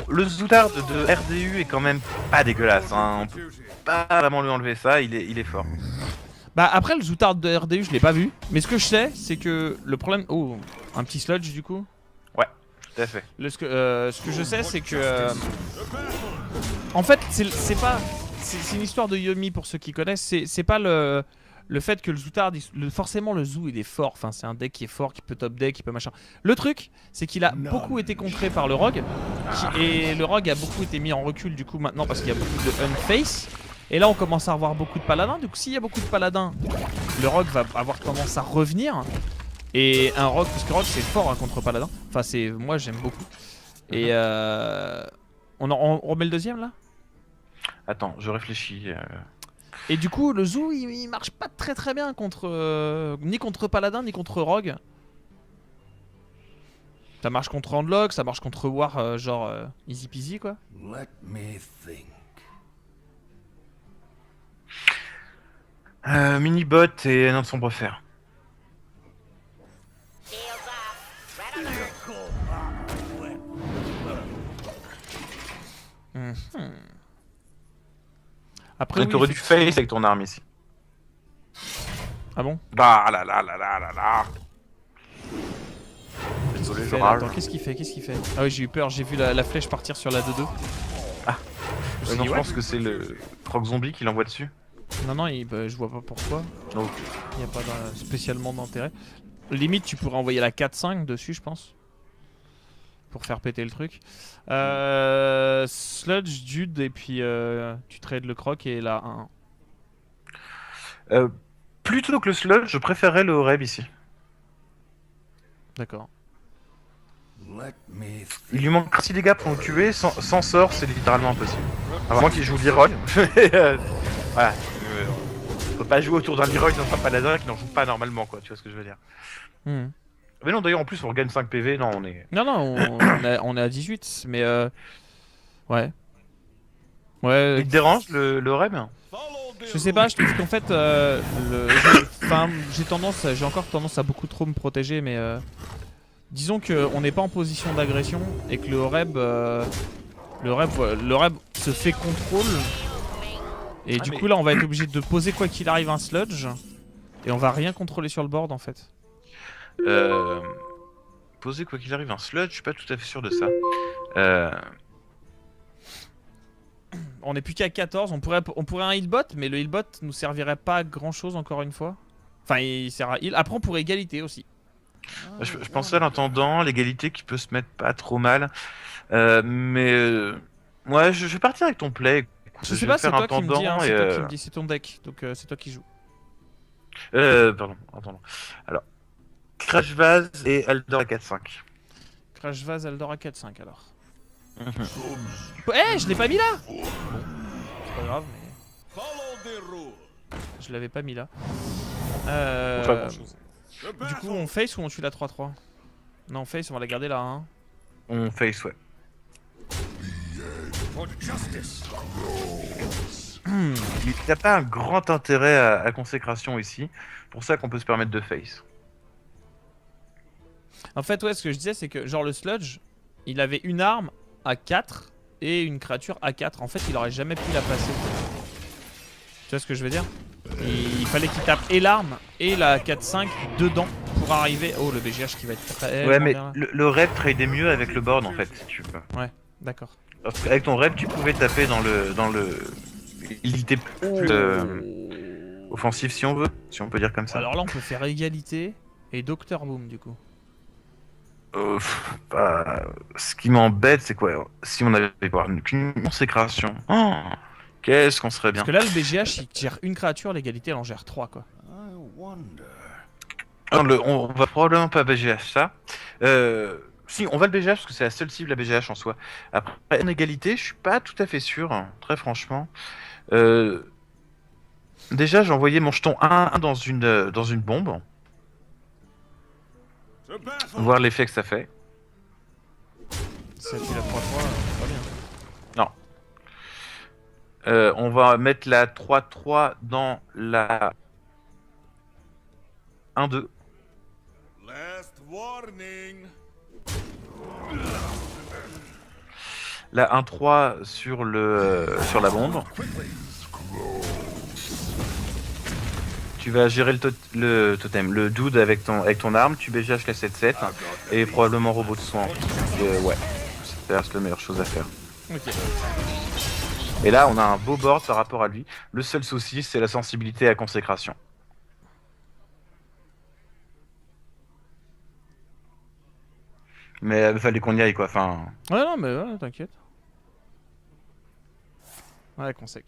Le Zoutard de RDU est quand même pas dégueulasse, hein. On peut Duty. pas vraiment lui enlever ça, il est fort. Bah après le Zoutard de RDU, je l'ai pas vu. Mais ce que je sais, c'est que le problème... Oh, un petit sludge du coup. Tout à fait. Ce que je sais, c'est que... en fait, c'est pas... C'est une histoire de Yomi pour ceux qui connaissent. C'est pas le fait que le Zoutard... Forcément, le Zoo, il est fort. Enfin, c'est un deck qui est fort, qui peut top deck, qui peut machin. Le truc, c'est qu'il a beaucoup été contré par le Rogue. Et le Rogue a beaucoup été mis en recul du coup maintenant parce qu'il y a beaucoup de Unface. Et là, on commence à revoir beaucoup de paladins. Du coup, s'il y a beaucoup de paladins, le Rogue va avoir tendance à revenir. Et un Rogue, parce que Rogue c'est fort hein, contre paladin. Enfin, moi j'aime beaucoup. Et on remet le deuxième là. Attends, je réfléchis. Et du coup, le Zoo il marche pas très très bien contre ni contre paladin ni contre Rogue. Ça marche contre Handlock, ça marche contre War, genre easy peasy quoi. Let me think. Minibot et nain de sombre fer. Après, Tu aurais du face avec ton arme ici. Ah bon? Bah là là là là là là. Désolé, je rage. Attends, qu'est-ce qu'il fait? Ah oui, j'ai eu peur, j'ai vu la flèche partir sur la 2-2. Ah. Je me suis Non, dit, je ouais. pense que c'est le croc zombie qui l'envoie dessus. Non, bah, je vois pas pourquoi. Donc, Il n'y a pas spécialement d'intérêt. Limite, tu pourrais envoyer la 4-5 dessus, je pense. Pour faire péter le truc. Sludge, Dude, et puis tu trades le croc et la 1. plutôt que le sludge, je préférerais le Oreb ici. D'accord. Let me Il lui manque 6 dégâts pour le tuer, sans sort, c'est littéralement impossible. À moins qu'il joue Leroy. Voilà. On peut pas jouer autour d'un Leroy dans un paladin qui n'en joue pas normalement, quoi. Tu vois ce que je veux dire. Hmm. Mais non, d'ailleurs, en plus, on regagne 5 PV. Non, on est. Non, on est à 18, mais ouais. Ouais, Il te dérange le Oreb? follow the je sais pas, je trouve qu'en fait, j'ai encore tendance à beaucoup trop me protéger, mais disons qu'on n'est pas en position d'agression et que le Horeb se fait contrôle. Et du coup là on va être obligé de poser quoi qu'il arrive un sludge. Et on va rien contrôler sur le board en fait. Poser quoi qu'il arrive un sludge, je suis pas tout à fait sûr de ça. On est plus qu'à 14, on pourrait un healbot, mais le healbot nous servirait pas à grand chose encore une fois. Enfin il sert à heal. Après on pourrait égalité aussi. Je pensais à l'intendant, l'égalité qui peut se mettre pas trop mal. Ouais, je vais partir avec ton play. Je sais pas, c'est faire toi qui me dis, hein, intendant c'est et, toi qui me dis, c'est ton deck, donc c'est toi qui joues. Pardon, attends. Alors, Crash Vase et Aldor à 4-5. Crash Vase, Eldora 4-5 alors. Mhm. Eh, je l'ai pas mis là. Bon, c'est pas grave, mais Follow the rule. je l'avais pas mis là. Pour pas grand-chose. The Du battle coup, on face ou on tue la 3-3? Non, on face, on va la garder là, hein. On face, ouais. for justice. Il n'y a pas un grand intérêt à consécration ici. Pour ça qu'on peut se permettre de face. En fait, ouais, ce que je disais, c'est que genre le Sludge, il avait une arme à 4 et une créature à 4. En fait, il aurait jamais pu la passer. Tu vois ce que je veux dire? Il fallait qu'il tape et l'arme et la 4-5 dedans pour arriver. Oh, le BGH qui va être très. Ouais, mais bien là. le rep tradait mieux avec le board en fait, si tu veux. D'accord. Parce qu'avec ton rep, tu pouvais taper dans le. Il était plus offensif si on veut, si on peut dire comme ça. Alors là, on peut faire égalité et Docteur Boom du coup. Ce qui m'embête, c'est quoi? Si on avait qu'une consécration, oh, qu'est-ce qu'on serait bien. Parce que là, le BGH, il gère une créature, l'égalité, elle en gère 3 quoi. I wonder. Alors, on va probablement pas BGH ça. Si, on va le BGH parce que c'est la seule cible à BGH en soi. Après, en égalité, je suis pas tout à fait sûr, hein, très franchement. Déjà, j'ai envoyé mon jeton 1 dans une bombe, The battle. voir l'effet que ça fait. Si elle tue la 3-3, pas bien. On va mettre la 3-3 dans la 1-2. Last warning. La 1-3 sur sur la bombe. Tu vas gérer le totem, le dude avec ton arme, tu BGH la 7-7 et probablement robot de soin. Ouais, ça reste la meilleure chose à faire. Ok. Et là, on a un beau board par rapport à lui. Le seul souci, c'est la sensibilité à consécration. Mais il fallait qu'on y aille quoi, enfin... Ouais, non, mais ouais, t'inquiète. Ouais, qu'on sait.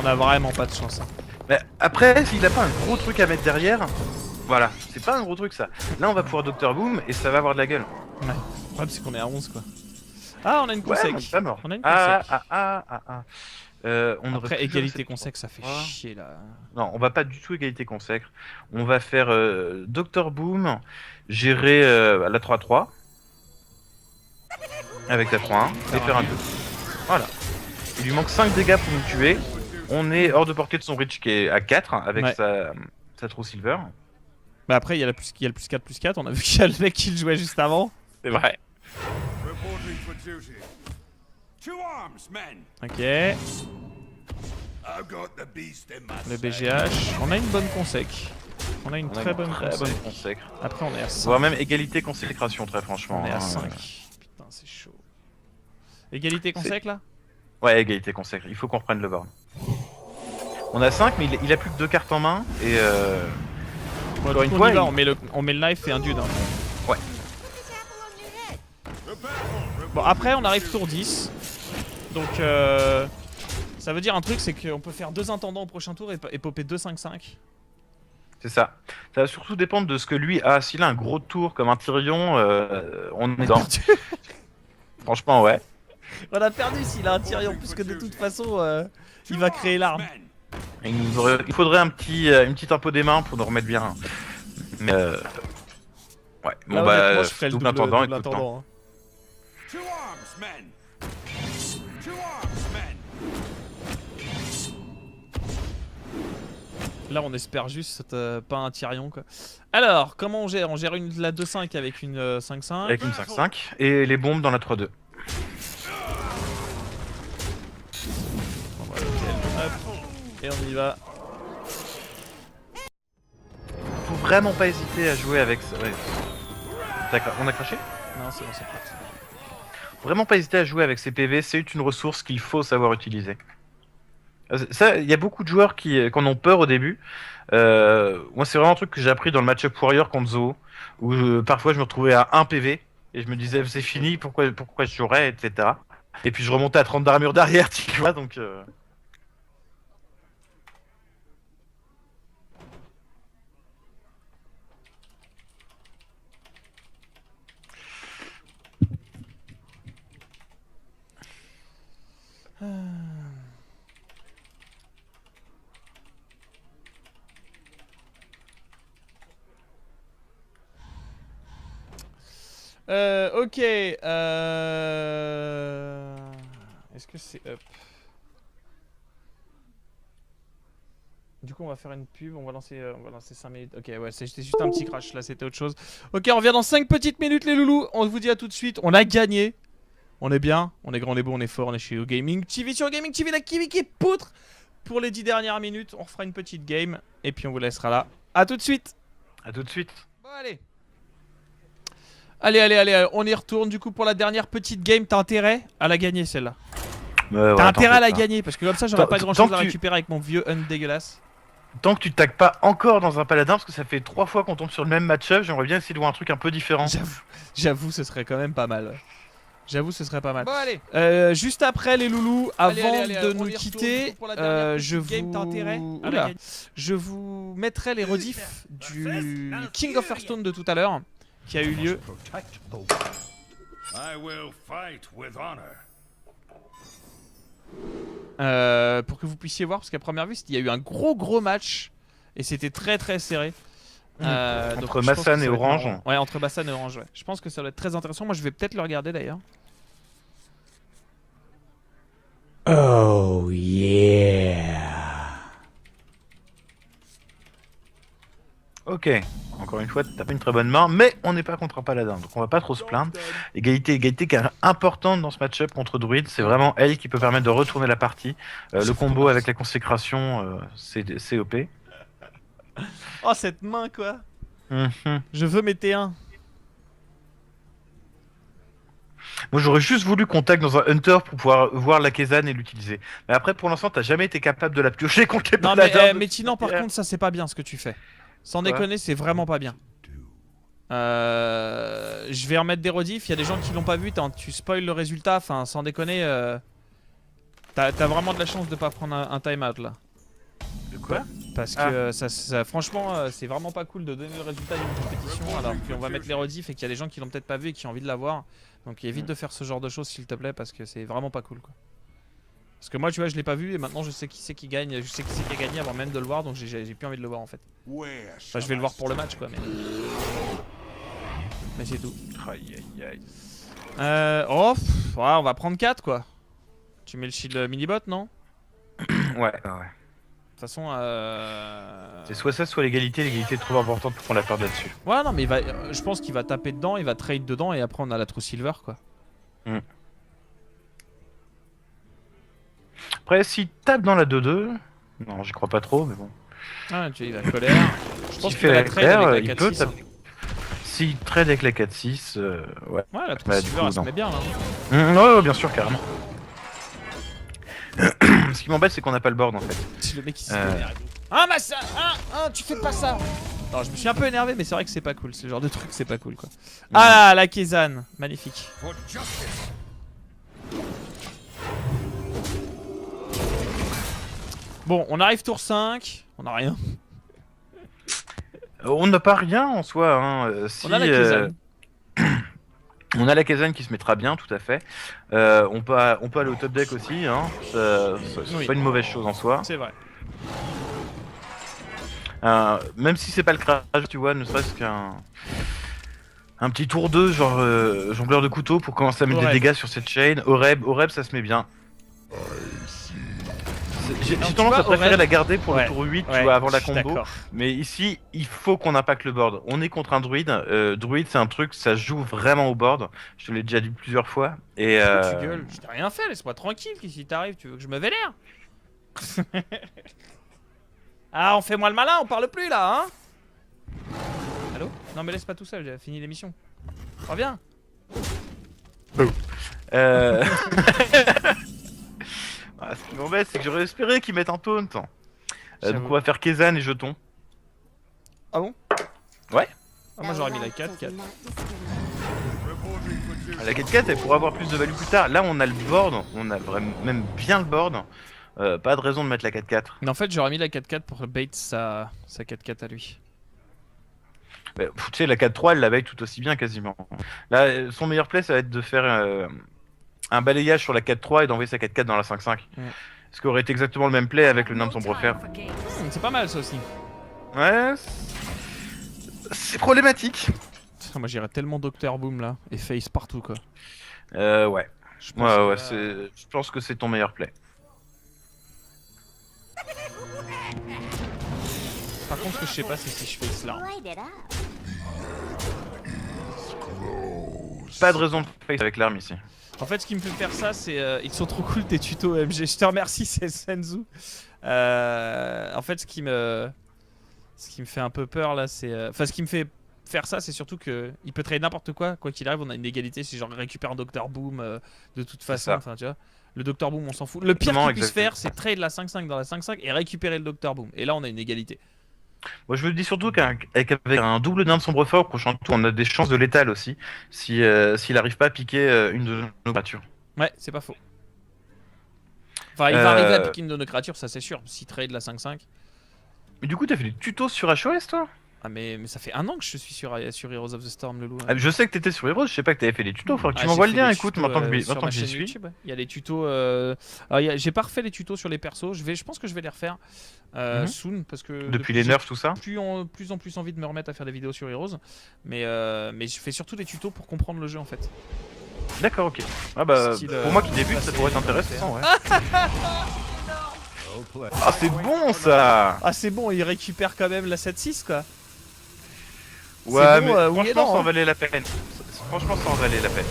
On a vraiment pas de chance. Hein. Mais après, s'il a pas un gros truc à mettre derrière, voilà, c'est pas un gros truc ça. Là, on va pouvoir Docteur Boom et ça va avoir de la gueule. Ouais. Le problème, c'est qu'on est à 11 quoi. Ah, on a une Ouais, consec. on est pas mort. On a une Ah, consec. on aurait Après, pu égalité faire consec, ça fait 3-3. chier là. Non, on va pas du tout égalité consacre. On va faire Docteur Boom, gérer la 3-3 avec la 3-1 et faire un 2. Voilà. Il lui manque 5 dégâts pour nous tuer. On est hors de portée de son reach qui est à 4 avec Ouais. sa True Silver. Bah après, il y a le plus 4+4. On a vu qu'il y a le mec qui le jouait juste avant. C'est vrai. Reporting for duty. To arms, men. Ok. I've got the beast in my Le sight. BGH. On a une bonne consec. On a une On a très bonne très bonne consec. consacre. Après, on est à 5. Voire même égalité consécration, très franchement. On est à hein. 5. Putain, c'est chaud. Égalité consec là? Ouais, égalité consacre. Il faut qu'on reprenne le board. On a 5, mais il a plus que 2 cartes en main. Et encore une on fois, y va, il- on met le knife et un dude. Hein. Ouais. The battle. Bon, après, on arrive tour 10. Donc, ça veut dire un truc, c'est qu'on peut faire 2 intendants au prochain tour et popper 2-5-5. C'est ça. Ça va surtout dépendre de ce que lui a. S'il a un gros tour comme un Tyrion, on est dans. Franchement, ouais. On a perdu s'il a un Tyrion, puisque de toute façon, il va créer l'arme. Men. Il faudrait une petite impôt des mains pour nous remettre bien. Mais ouais. Bon Là, bah, honnêtement, je ferais le double intendant et double tout le temps. intendant. Hein. To arms, men. To arms, men. Là, on espère juste pas un Tyrion, quoi. Alors, comment on gère? On gère la 2-5 avec une 5-5. Avec une 5-5 et les bombes dans la 3-2. Bon, bah, nickel. Hop. Et on y va. Faut vraiment pas hésiter à jouer avec ça. Ouais. D'accord, on a craché? Non, c'est bon, c'est parti. Faut vraiment pas hésiter à jouer avec ces PV, c'est une ressource qu'il faut savoir utiliser. Ça, il y a beaucoup de joueurs qui en ont peur au début. Moi, c'est vraiment un truc que j'ai appris dans le match-up Warrior contre Zo, où parfois je me retrouvais à 1 PV et je me disais c'est fini, pourquoi je jouerais, etc. Et puis je remontais à 30 d'armure derrière, tu vois, donc. Ok. Est-ce que c'est up? Du coup, on va faire une pub, on va lancer 5 minutes. Ok, ouais, c'était juste un petit crash, là, c'était autre chose. Ok, on revient dans 5 petites minutes, les loulous. On vous dit à tout de suite, on a gagné. On est bien, on est grand, on est beau, on est fort, on est chez Gaming TV. Sur Gaming TV, la Kiwi qui poutre. Pour les 10 dernières minutes, on refera une petite game. Et puis on vous laissera là. A tout de suite. À tout de suite. Bon, allez. Allez, on y retourne du coup pour la dernière petite game. T'as intérêt à la gagner celle-là. T'as intérêt à la gagner parce que comme ça j'aurai pas grand chose à récupérer avec mon vieux hunt dégueulasse. Tant que tu tagues pas encore dans un paladin, parce que ça fait 3 fois qu'on tombe sur le même match-up, j'aimerais bien essayer de voir un truc un peu différent. J'avoue, ce serait quand même pas mal. J'avoue, ce serait pas mal. Bon, allez. Juste après, les loulous, avant de nous quitter, je vous mettrai les rediffs du King of Hearthstone de tout à l'heure, qui a eu lieu. I will fight with honor. Pour que vous puissiez voir, parce qu'à première vue, il y a eu un gros match, et c'était très serré. Entre Massan et Orange. Ouais, entre Massan et Orange, ouais. Je pense que ça va être très intéressant. Moi, je vais peut-être le regarder d'ailleurs. Oh yeah. Ok, encore une fois, t'as pas une très bonne main, mais on n'est pas contre un paladin, donc on va pas trop se plaindre. Égalité qui est importante dans ce match-up contre Druid, c'est vraiment elle qui peut permettre de retourner la partie. Le combo avec la consécration, c'est OP. Oh, cette main quoi. Mhm. Je veux mes T1. Moi j'aurais juste voulu qu'on tag dans un Hunter pour pouvoir voir la Kezan et l'utiliser. Mais après pour l'instant t'as jamais été capable de la piocher contre les Non paladins. mais Tinan par contre ça c'est pas bien ce que tu fais. Sans déconner c'est vraiment pas bien. Je vais remettre des rediffs, il y a des gens qui l'ont pas vu, tu spoil le résultat, enfin sans déconner. T'as vraiment de la chance de pas prendre un time-out là. De quoi? Parce que franchement c'est vraiment pas cool de donner le résultat d'une compétition alors qu'on va mettre les rediffs et qu'il y a des gens qui l'ont peut-être pas vu et qui ont envie de la voir. Donc évite de faire ce genre de choses s'il te plaît parce que c'est vraiment pas cool quoi. Parce que moi tu vois je l'ai pas vu et maintenant je sais qui c'est qui gagne, je sais qui c'est qui a gagné avant même de le voir donc j'ai plus envie de le voir en fait. Enfin je vais le voir pour le match quoi mais c'est tout. Aïe aïe aïe. Ouais, on va prendre 4 quoi. Tu mets le shield mini-bot non? Ouais. De toute façon C'est soit ça soit l'égalité est trop importante pour qu'on la perde là-dessus. Ouais non mais je pense qu'il va taper dedans, il va trade dedans et après on a la true silver quoi. Après s'il tape dans la 2-2, non j'y crois pas trop mais bon. Ah tu vois il va colère. Je pense qu'il va la trade avec la 4-6 hein. S'il trade avec la 4-6, ouais. Ouais la true silver elle se met bien là. Ouais bien sûr carrément. Ce qui m'embête c'est qu'on n'a pas le board en fait. C'est le mec qui s'est énervé. Ah Massa, tu fais pas ça. Non je me suis un peu énervé mais c'est vrai que c'est pas cool, c'est le genre de truc c'est pas cool quoi. Ah la Kezan, magnifique. Bon on arrive tour 5, on a rien. On n'a pas rien en soi hein. Si, on a la Kezan. On a la Kezan qui se mettra bien, tout à fait. On peut aller au top deck aussi, hein. C'est pas une mauvaise chose en soi. C'est vrai. Même si c'est pas le crash, tu vois, ne serait-ce qu'un petit tour 2, genre jongleur de couteau pour commencer à mettre des dégâts sur cette chain. Oreb, ça se met bien. J'ai tendance à préférer la garder pour le tour 8, tu vois, avant la combo. Mais ici, il faut qu'on impacte le board. On est contre un druide. Druide, c'est un truc, ça joue vraiment au board. Je te l'ai déjà dit plusieurs fois. Et tu gueules, je t'ai rien fait, laisse-moi tranquille. Qu'est-ce qui t'arrive? Tu veux que je me vénère? Ah, on fait moins le malin, on parle plus là, hein? Allô? Non, mais laisse pas tout seul, j'ai fini l'émission. Reviens. Ce qui m'embête, c'est que j'aurais espéré qu'ils mettent un taunt. Donc on va faire Kezan et jetons. Ah bon? Ouais. Ah, moi j'aurais mis la 4-4. La 4-4 elle pourra avoir plus de value plus tard. Là on a le board, on a vraiment même bien le board. Pas de raison de mettre la 4-4. Mais en fait j'aurais mis la 4-4 pour bait sa 4-4 à lui. Tu sais la 4-3 elle la bait tout aussi bien quasiment. Là son meilleur play ça va être de faire un balayage sur la 4-3 et d'envoyer sa 4-4 dans la 5-5. Ce qui aurait été exactement le même play avec le nain de sombre fer. C'est pas mal ça aussi. Ouais. C'est problématique. Putain, moi j'irais tellement Docteur Boom là, et Face partout quoi. Ouais. Je pense Ouais, que ouais, là- je pense que c'est ton meilleur play. Par contre, ce que je sais pas, c'est si je Face là. Light it up. Pas de raison de face avec l'arme ici. En fait, ce qui me fait faire ça, c'est. Ils sont trop cool tes tutos MG. Je te remercie, c'est Senzu. En fait, ce qui me fait un peu peur là, c'est. Enfin, ce qui me fait faire ça, c'est surtout que il peut trade n'importe quoi. Quoi qu'il arrive, on a une égalité. Si genre récupère un Docteur Boom, de toute façon, ça. enfin, tu vois. Le Docteur Boom, on s'en fout. Le pire Exactement, qu'il puisse exactement. faire, c'est trade la 5-5 dans la 5-5 et récupérer le Docteur Boom. Et là, on a une égalité. Moi, je me dis surtout qu'avec un double nain de sombre fort au prochain tour, on a des chances de létal aussi. Si, s'il arrive pas à piquer une de nos créatures. Ouais, c'est pas faux. Enfin, il va arriver à Euh, piquer une de nos créatures, ça c'est sûr. S'il trade la 5-5. Mais du coup, t'as fait des tutos sur HOS, toi? Ah, mais ça fait un an que je suis sur Heroes of the Storm, le loup. Ah, je sais que t'étais sur Heroes, je sais pas que t'avais fait des tutos. Faudrait que tu Ah, m'envoies j'ai le fait lien, des écoute, tutos, maintenant sur que ma j'y chaîne suis. YouTube. Il y a les tutos. J'ai pas refait les tutos sur les persos. Je pense que je vais les refaire soon parce que Depuis les nerfs, tout ça. plus en plus envie de me remettre à faire des vidéos sur Heroes. Mais je fais surtout des tutos pour comprendre le jeu en fait. D'accord, ok. Ah bah, Style, pour moi qui débute, ça pourrait être intéressant, ouais. Ah, c'est bon ça! Ah, c'est bon, il récupère quand même la 7-6 quoi. Ouais, bon, mais oui et franchement, non, ça en hein. valait la peine. Franchement, ça en valait la peine.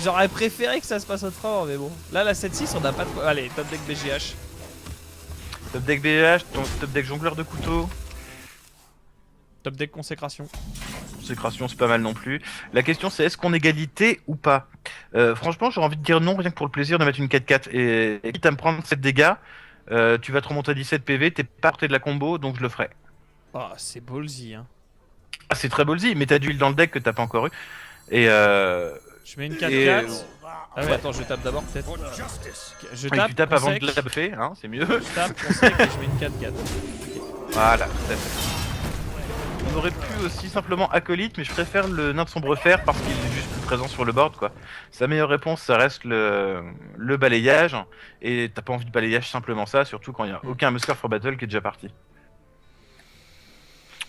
J'aurais préféré que ça se passe autrement, mais bon. Là, la 7-6, on a pas de quoi. Allez, top deck BGH. Top deck BH, top deck jongleur de couteau. Top deck consécration. Consécration, c'est pas mal non plus. La question, c'est est-ce qu'on égalité ou pas? Franchement, j'ai envie de dire non, rien que pour le plaisir de mettre une 4-4. Et quitte à me prendre 7 dégâts, tu vas te remonter à 17 PV, t'es pas porté de la combo, donc je le ferai. Oh, c'est ballsy, hein. Ah, c'est très ballsy, mais t'as d'huile dans le deck que t'as pas encore eu. Et Je mets une 4-4. Et- Ah ouais, attends, je tape d'abord peut-être. For justice. Je oui, tape, tu tapes avant consec, de la buffer, hein, c'est mieux. je tape, consec et je mets une 4-4. Voilà, tout à fait. On aurait pu aussi simplement acolyte, mais je préfère le nain de sombre fer parce qu'il est juste plus présent sur le board, quoi. Sa meilleure réponse, ça reste le balayage, et t'as pas envie de balayage simplement ça, surtout quand il y a aucun Musker for Battle qui est déjà parti.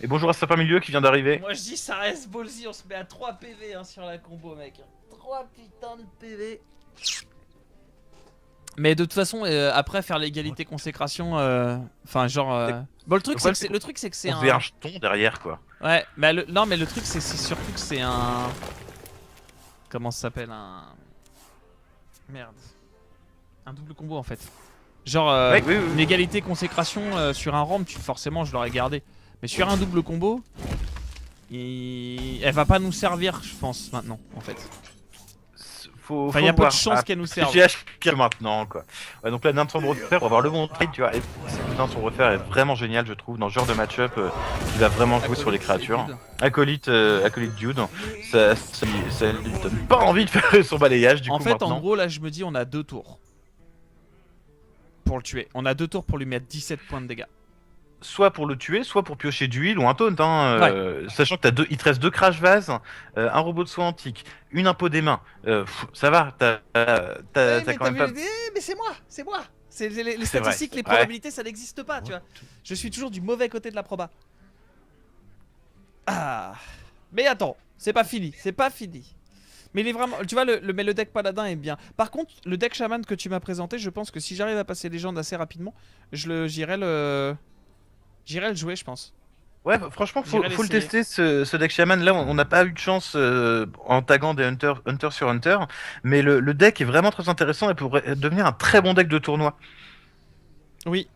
Et bonjour à Sapin Milieu qui vient d'arriver. Moi je dis ça reste ballsy, on se met à 3 PV hein, sur la combo mec. 3 putains de PV. Mais de toute façon, après faire l'égalité consécration, enfin genre... Bon le truc c'est que c'est On un... faisait un jeton derrière, quoi. Ouais, mais non mais le truc c'est surtout que c'est un... Comment ça s'appelle un... Merde. Un double combo en fait. Genre Ouais, oui, oui, une oui. égalité consécration sur un ramp, forcément je l'aurais gardé. Mais sur un double combo, elle va pas nous servir je pense maintenant en fait. Enfin il y a peu de chances qu'elle nous serve. J'ai acheté maintenant, quoi. Ouais, donc là, nain de sombre fer, pour avoir le bon trade, tu vois. Et le nain de sombre fer est vraiment génial, je trouve, dans ce genre de match-up qui va vraiment jouer sur les créatures. Acolyte, acolyte Dude, ça lui donne pas envie de faire son balayage, du En coup, fait maintenant. en gros là je me dis on a 2 tours. Pour le tuer. On a 2 tours pour lui mettre 17 points de dégâts. Soit pour le tuer, soit pour piocher d'huile ou un taunt, hein, sachant que il te reste 2 crash vases, un robot de soin antique, une impôt des mains. Ça va, t'as quand même pas. Mais c'est moi. Les C'est statistiques, vrai. les probabilités, ça n'existe pas, tu vois. Je suis toujours du mauvais côté de la proba. Ah. Mais attends, c'est pas fini. Mais il est vraiment, tu vois, mais le deck paladin est bien. Par contre, le deck chaman que tu m'as présenté, je pense que si j'arrive à passer légende assez rapidement, j'irai le jouer, je pense. Ouais, franchement, faut J'irai le l'essayer. tester ce deck shaman. Là, on n'a pas eu de chance en taguant des Hunter sur Hunter, mais le deck est vraiment très intéressant et pourrait devenir un très bon deck de tournoi. Oui,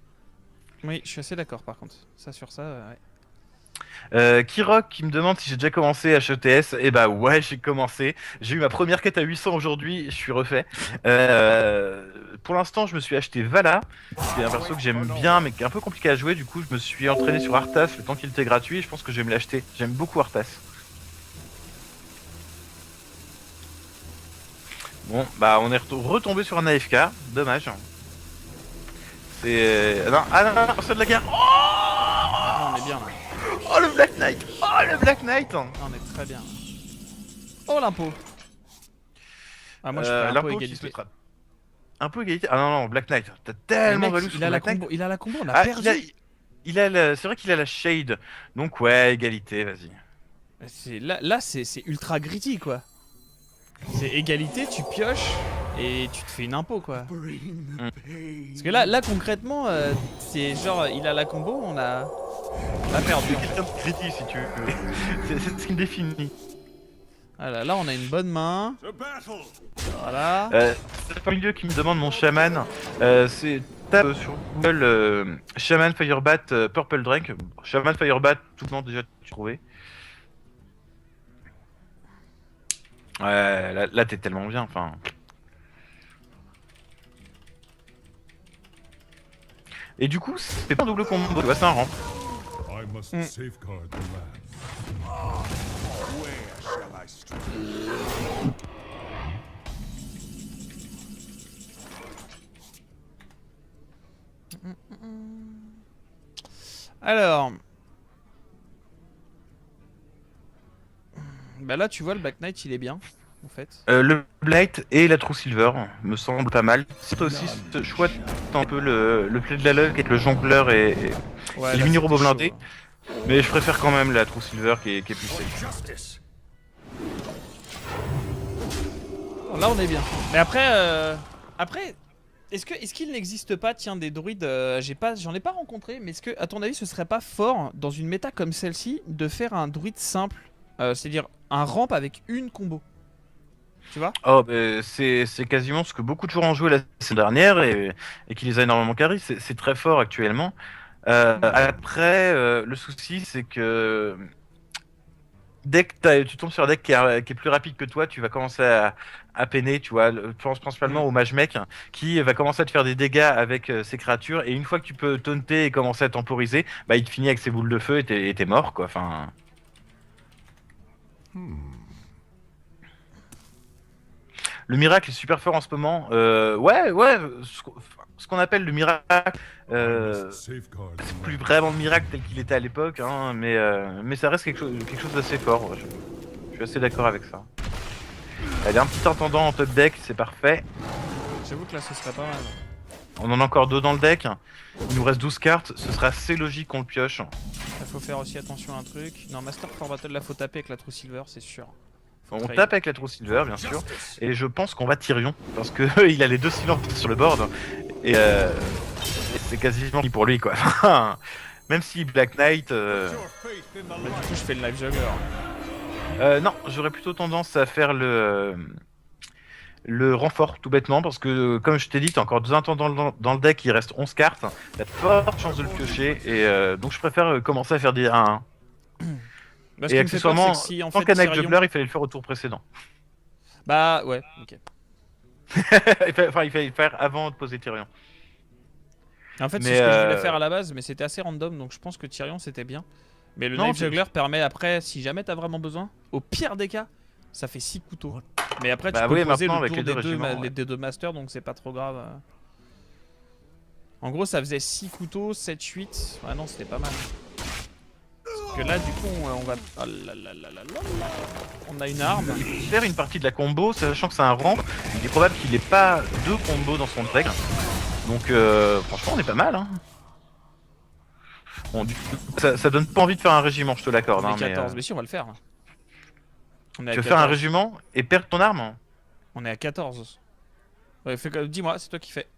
je suis assez d'accord. Par contre, ça sur ça, ouais. Kirok qui me demande si j'ai déjà commencé HETS. Et bah ouais, j'ai commencé. J'ai eu ma première quête à 800 aujourd'hui, je suis refait. Pour l'instant, je me suis acheté Vala, qui est un perso que j'aime bien, mais qui est un peu compliqué à jouer. Du coup, je me suis entraîné sur Arthas le temps qu'il était gratuit. Et je pense que je vais me l'acheter. J'aime beaucoup Arthas. Bon, bah on est retombé sur un AFK. Dommage. C'est... Non, non, c'est de la guerre. Ah, on est bien là. Oh le Black Knight. Oh le Black Knight. Ah, on est très bien. Oh l'impôt. Ah moi je fais l'impôt impôt qui se égalité. mettra. Un peu égalité. Ah non, non, Black Knight. T'as Mais tellement mec, value sur il a la Black Knight. combo, il a la combo, on a Ah, perdu. c'est vrai qu'il a la shade. Donc ouais, égalité, vas-y. Là c'est ultra gritty quoi. C'est égalité, tu pioches et tu te fais une impo quoi. Parce que là concrètement, c'est genre il a la combo, on a perdu. C'est quelqu'un de critique si tu veux. C'est ce qui me définit. Voilà, là on a une bonne main. To battle! Voilà. C'est pas milieu qui me demande mon chaman. C'est tape sur Google Shaman Firebat Purple Drink. Shaman Firebat, tout le monde déjà trouvé. Ouais, là t'es tellement bien, enfin. Et du coup, c'est pas un double combo, tu vois, c'est un ramp. I must safeguard the land. Where shall I strike? Alors. Bah là tu vois le Black Knight il est bien en fait. Le Blight et la True Silver me semblent pas mal. C'est aussi ce choix un peu le play de la luck avec le jongleur et Ouais, les là, mini-robots c'est chaud, blindés. hein. Mais je préfère quand même la True Silver qui est plus safe. Justice! Bon, là on est bien. Mais après est-ce qu'il n'existe pas tiens des druides j'en ai pas rencontré mais est-ce que à ton avis ce serait pas fort dans une méta comme celle-ci de faire un druide simple c'est-à-dire un ramp avec une combo. Tu vois? Oh, bah, c'est quasiment ce que beaucoup de joueurs ont joué la saison dernière et qui les a énormément carry. C'est très fort actuellement. Après, le souci, c'est que dès que tu tombes sur un deck qui est plus rapide que toi, tu vas commencer à peiner, tu vois. Je pense principalement au mage mec qui va commencer à te faire des dégâts avec ses créatures et une fois que tu peux taunter et commencer à temporiser, bah il te finit avec ses boules de feu et t'es mort quoi. Enfin. Le miracle est super fort en ce moment. Ouais, ce qu'on appelle le miracle, Safeguard the c'est plus land. vraiment le miracle tel qu'il était à l'époque, hein, mais ça reste quelque chose d'assez fort. Je suis assez d'accord avec ça. Allez, un petit intendant en top deck, c'est parfait. J'avoue que là ce serait pas mal. On en a encore 2 dans le deck. Il nous reste 12 cartes, ce sera assez logique qu'on le pioche. Il faut faire aussi attention à un truc. Non, Master for Battle, là faut taper avec la True Silver, c'est sûr. Faut On trade. tape avec la True Silver, bien sûr. Justice! Et je pense qu'on va Tyrion, parce que il a les 2 silvers sur le board. Et c'est quasiment fini pour lui, quoi. Même si Black Knight... Your faith in the Bah, du light. coup je fais le Life Juggler. Non, j'aurais plutôt tendance à faire le renfort, tout bêtement, parce que, comme je t'ai dit, t'as encore 2 intendants dans le deck, il reste 11 cartes, t'as de fortes chances de le piocher, et donc je préfère commencer à faire des 1-1. Bah, ce Et qui me fait peur, accessoirement, c'est que si en tant fait qu'un Knight Tyrion... Juggler, il fallait le faire au tour précédent. Bah ouais, ok. Enfin, il fallait le faire avant de poser Tyrion. En fait, Mais, c'est ce que je voulais faire à la base, mais c'était assez random, donc je pense que Tyrion c'était bien. Mais le Non, Knife c'est- Juggler permet après, si jamais t'as vraiment besoin, au pire des cas, ça fait 6 couteaux. Mais après, tu Bah peux oui, poser maintenant, le avec tour les deux des régiments, ouais. deux masters, donc c'est pas trop grave. En gros, ça faisait 6 couteaux, 7, 8. Ouais, non, c'était pas mal. Parce que là, du coup, on va. Oh là là là là là là. On a une arme. Faire une partie de la combo, sachant que c'est un ramp, il est probable qu'il ait pas 2 combos dans son deck. Donc franchement, on est pas mal. Hein. Bon, ça donne pas envie de faire un régiment, je te l'accorde. On Hein, est 14, mais si, on va le faire. On est à tu veux faire un 14. régiment et perdre ton arme? On est à 14. Ouais, dis-moi, c'est toi qui fais.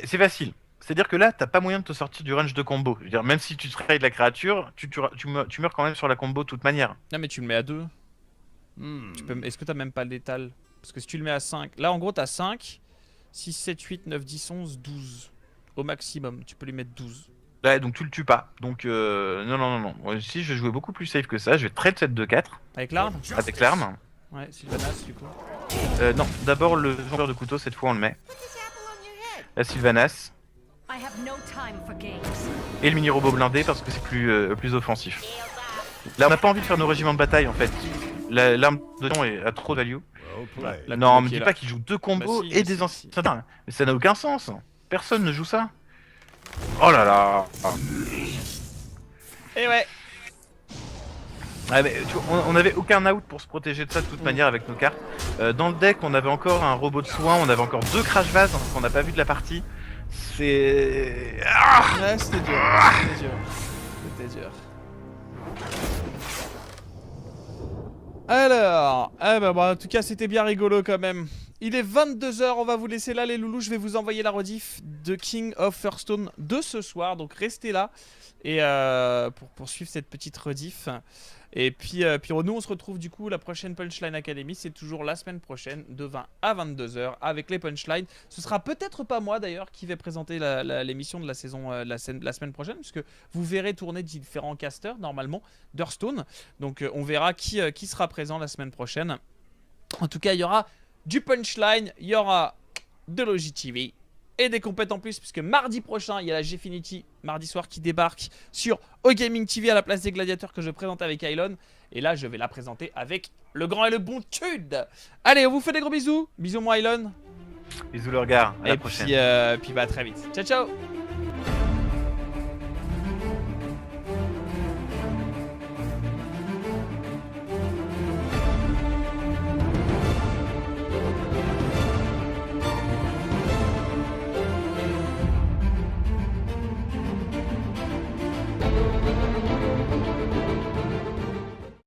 C'est facile. C'est-à-dire que là, t'as pas moyen de te sortir du range de combo. Je veux dire, même si tu trades la créature, tu meurs quand même sur la combo de toute manière. Non, mais tu le mets à 2. Est-ce que t'as même pas l'étal? Parce que si tu le mets à 5. Là, en gros, t'as 5, 6, 7, 8, 9, 10, 11, 12. Au maximum, tu peux lui mettre 12. Ouais, donc tu le tues pas. Donc non. Moi aussi, je vais jouer beaucoup plus safe que ça. Je vais trade cette 2-4 Avec l'arme? avec l'arme. Ouais, Sylvanas, du coup. Non, d'abord le jongleur de couteau, cette fois on le met. La Sylvanas. I have no time for games. Et le mini-robot blindé parce que c'est plus offensif. Là, on n'a pas envie de faire nos régiments de bataille en fait. L'arme de lion a trop de value. Well played. La Non, combo me qui est dis là. pas qu'il joue 2 combos Bah si, et mais des si, anciens. si. Mais ça n'a aucun sens. Personne ne joue ça. Oh là là. Et ouais. Ah, mais, tu vois, on avait aucun out pour se protéger de ça de toute manière avec nos cartes. Dans le deck, on avait encore un robot de soin, on avait encore 2 crash vases qu'on n'a pas vu de la partie. C'est... Ouais, c'était dur. C'était dur. Alors, en tout cas, c'était bien rigolo quand même. Il est 22 h, on va vous laisser là les loulous. Je vais vous envoyer la rediff de King of Hearthstone de ce soir. Donc restez là et pour poursuivre cette petite rediff. Et puis nous on se retrouve du coup la prochaine Punchline Academy. C'est toujours la semaine prochaine de 20 à 22 h avec les punchlines. Ce sera peut-être pas moi d'ailleurs qui vais présenter l'émission de la saison la semaine prochaine, puisque vous verrez tourner différents casters normalement d'Hearthstone. Donc on verra qui sera présent la semaine prochaine. En tout cas il y aura du punchline, il y aura de l'OGTV et des compètes en plus, puisque mardi prochain il y a la Gfinity mardi soir qui débarque sur OGaming TV à la place des gladiateurs, que je présente avec Ailon. Et là je vais la présenter avec le grand et le bon Tude. Allez, on vous fait des gros bisous. Bisous mon Ailon. Bisous le regard, à la prochaine. Puis bah très vite. Ciao ciao.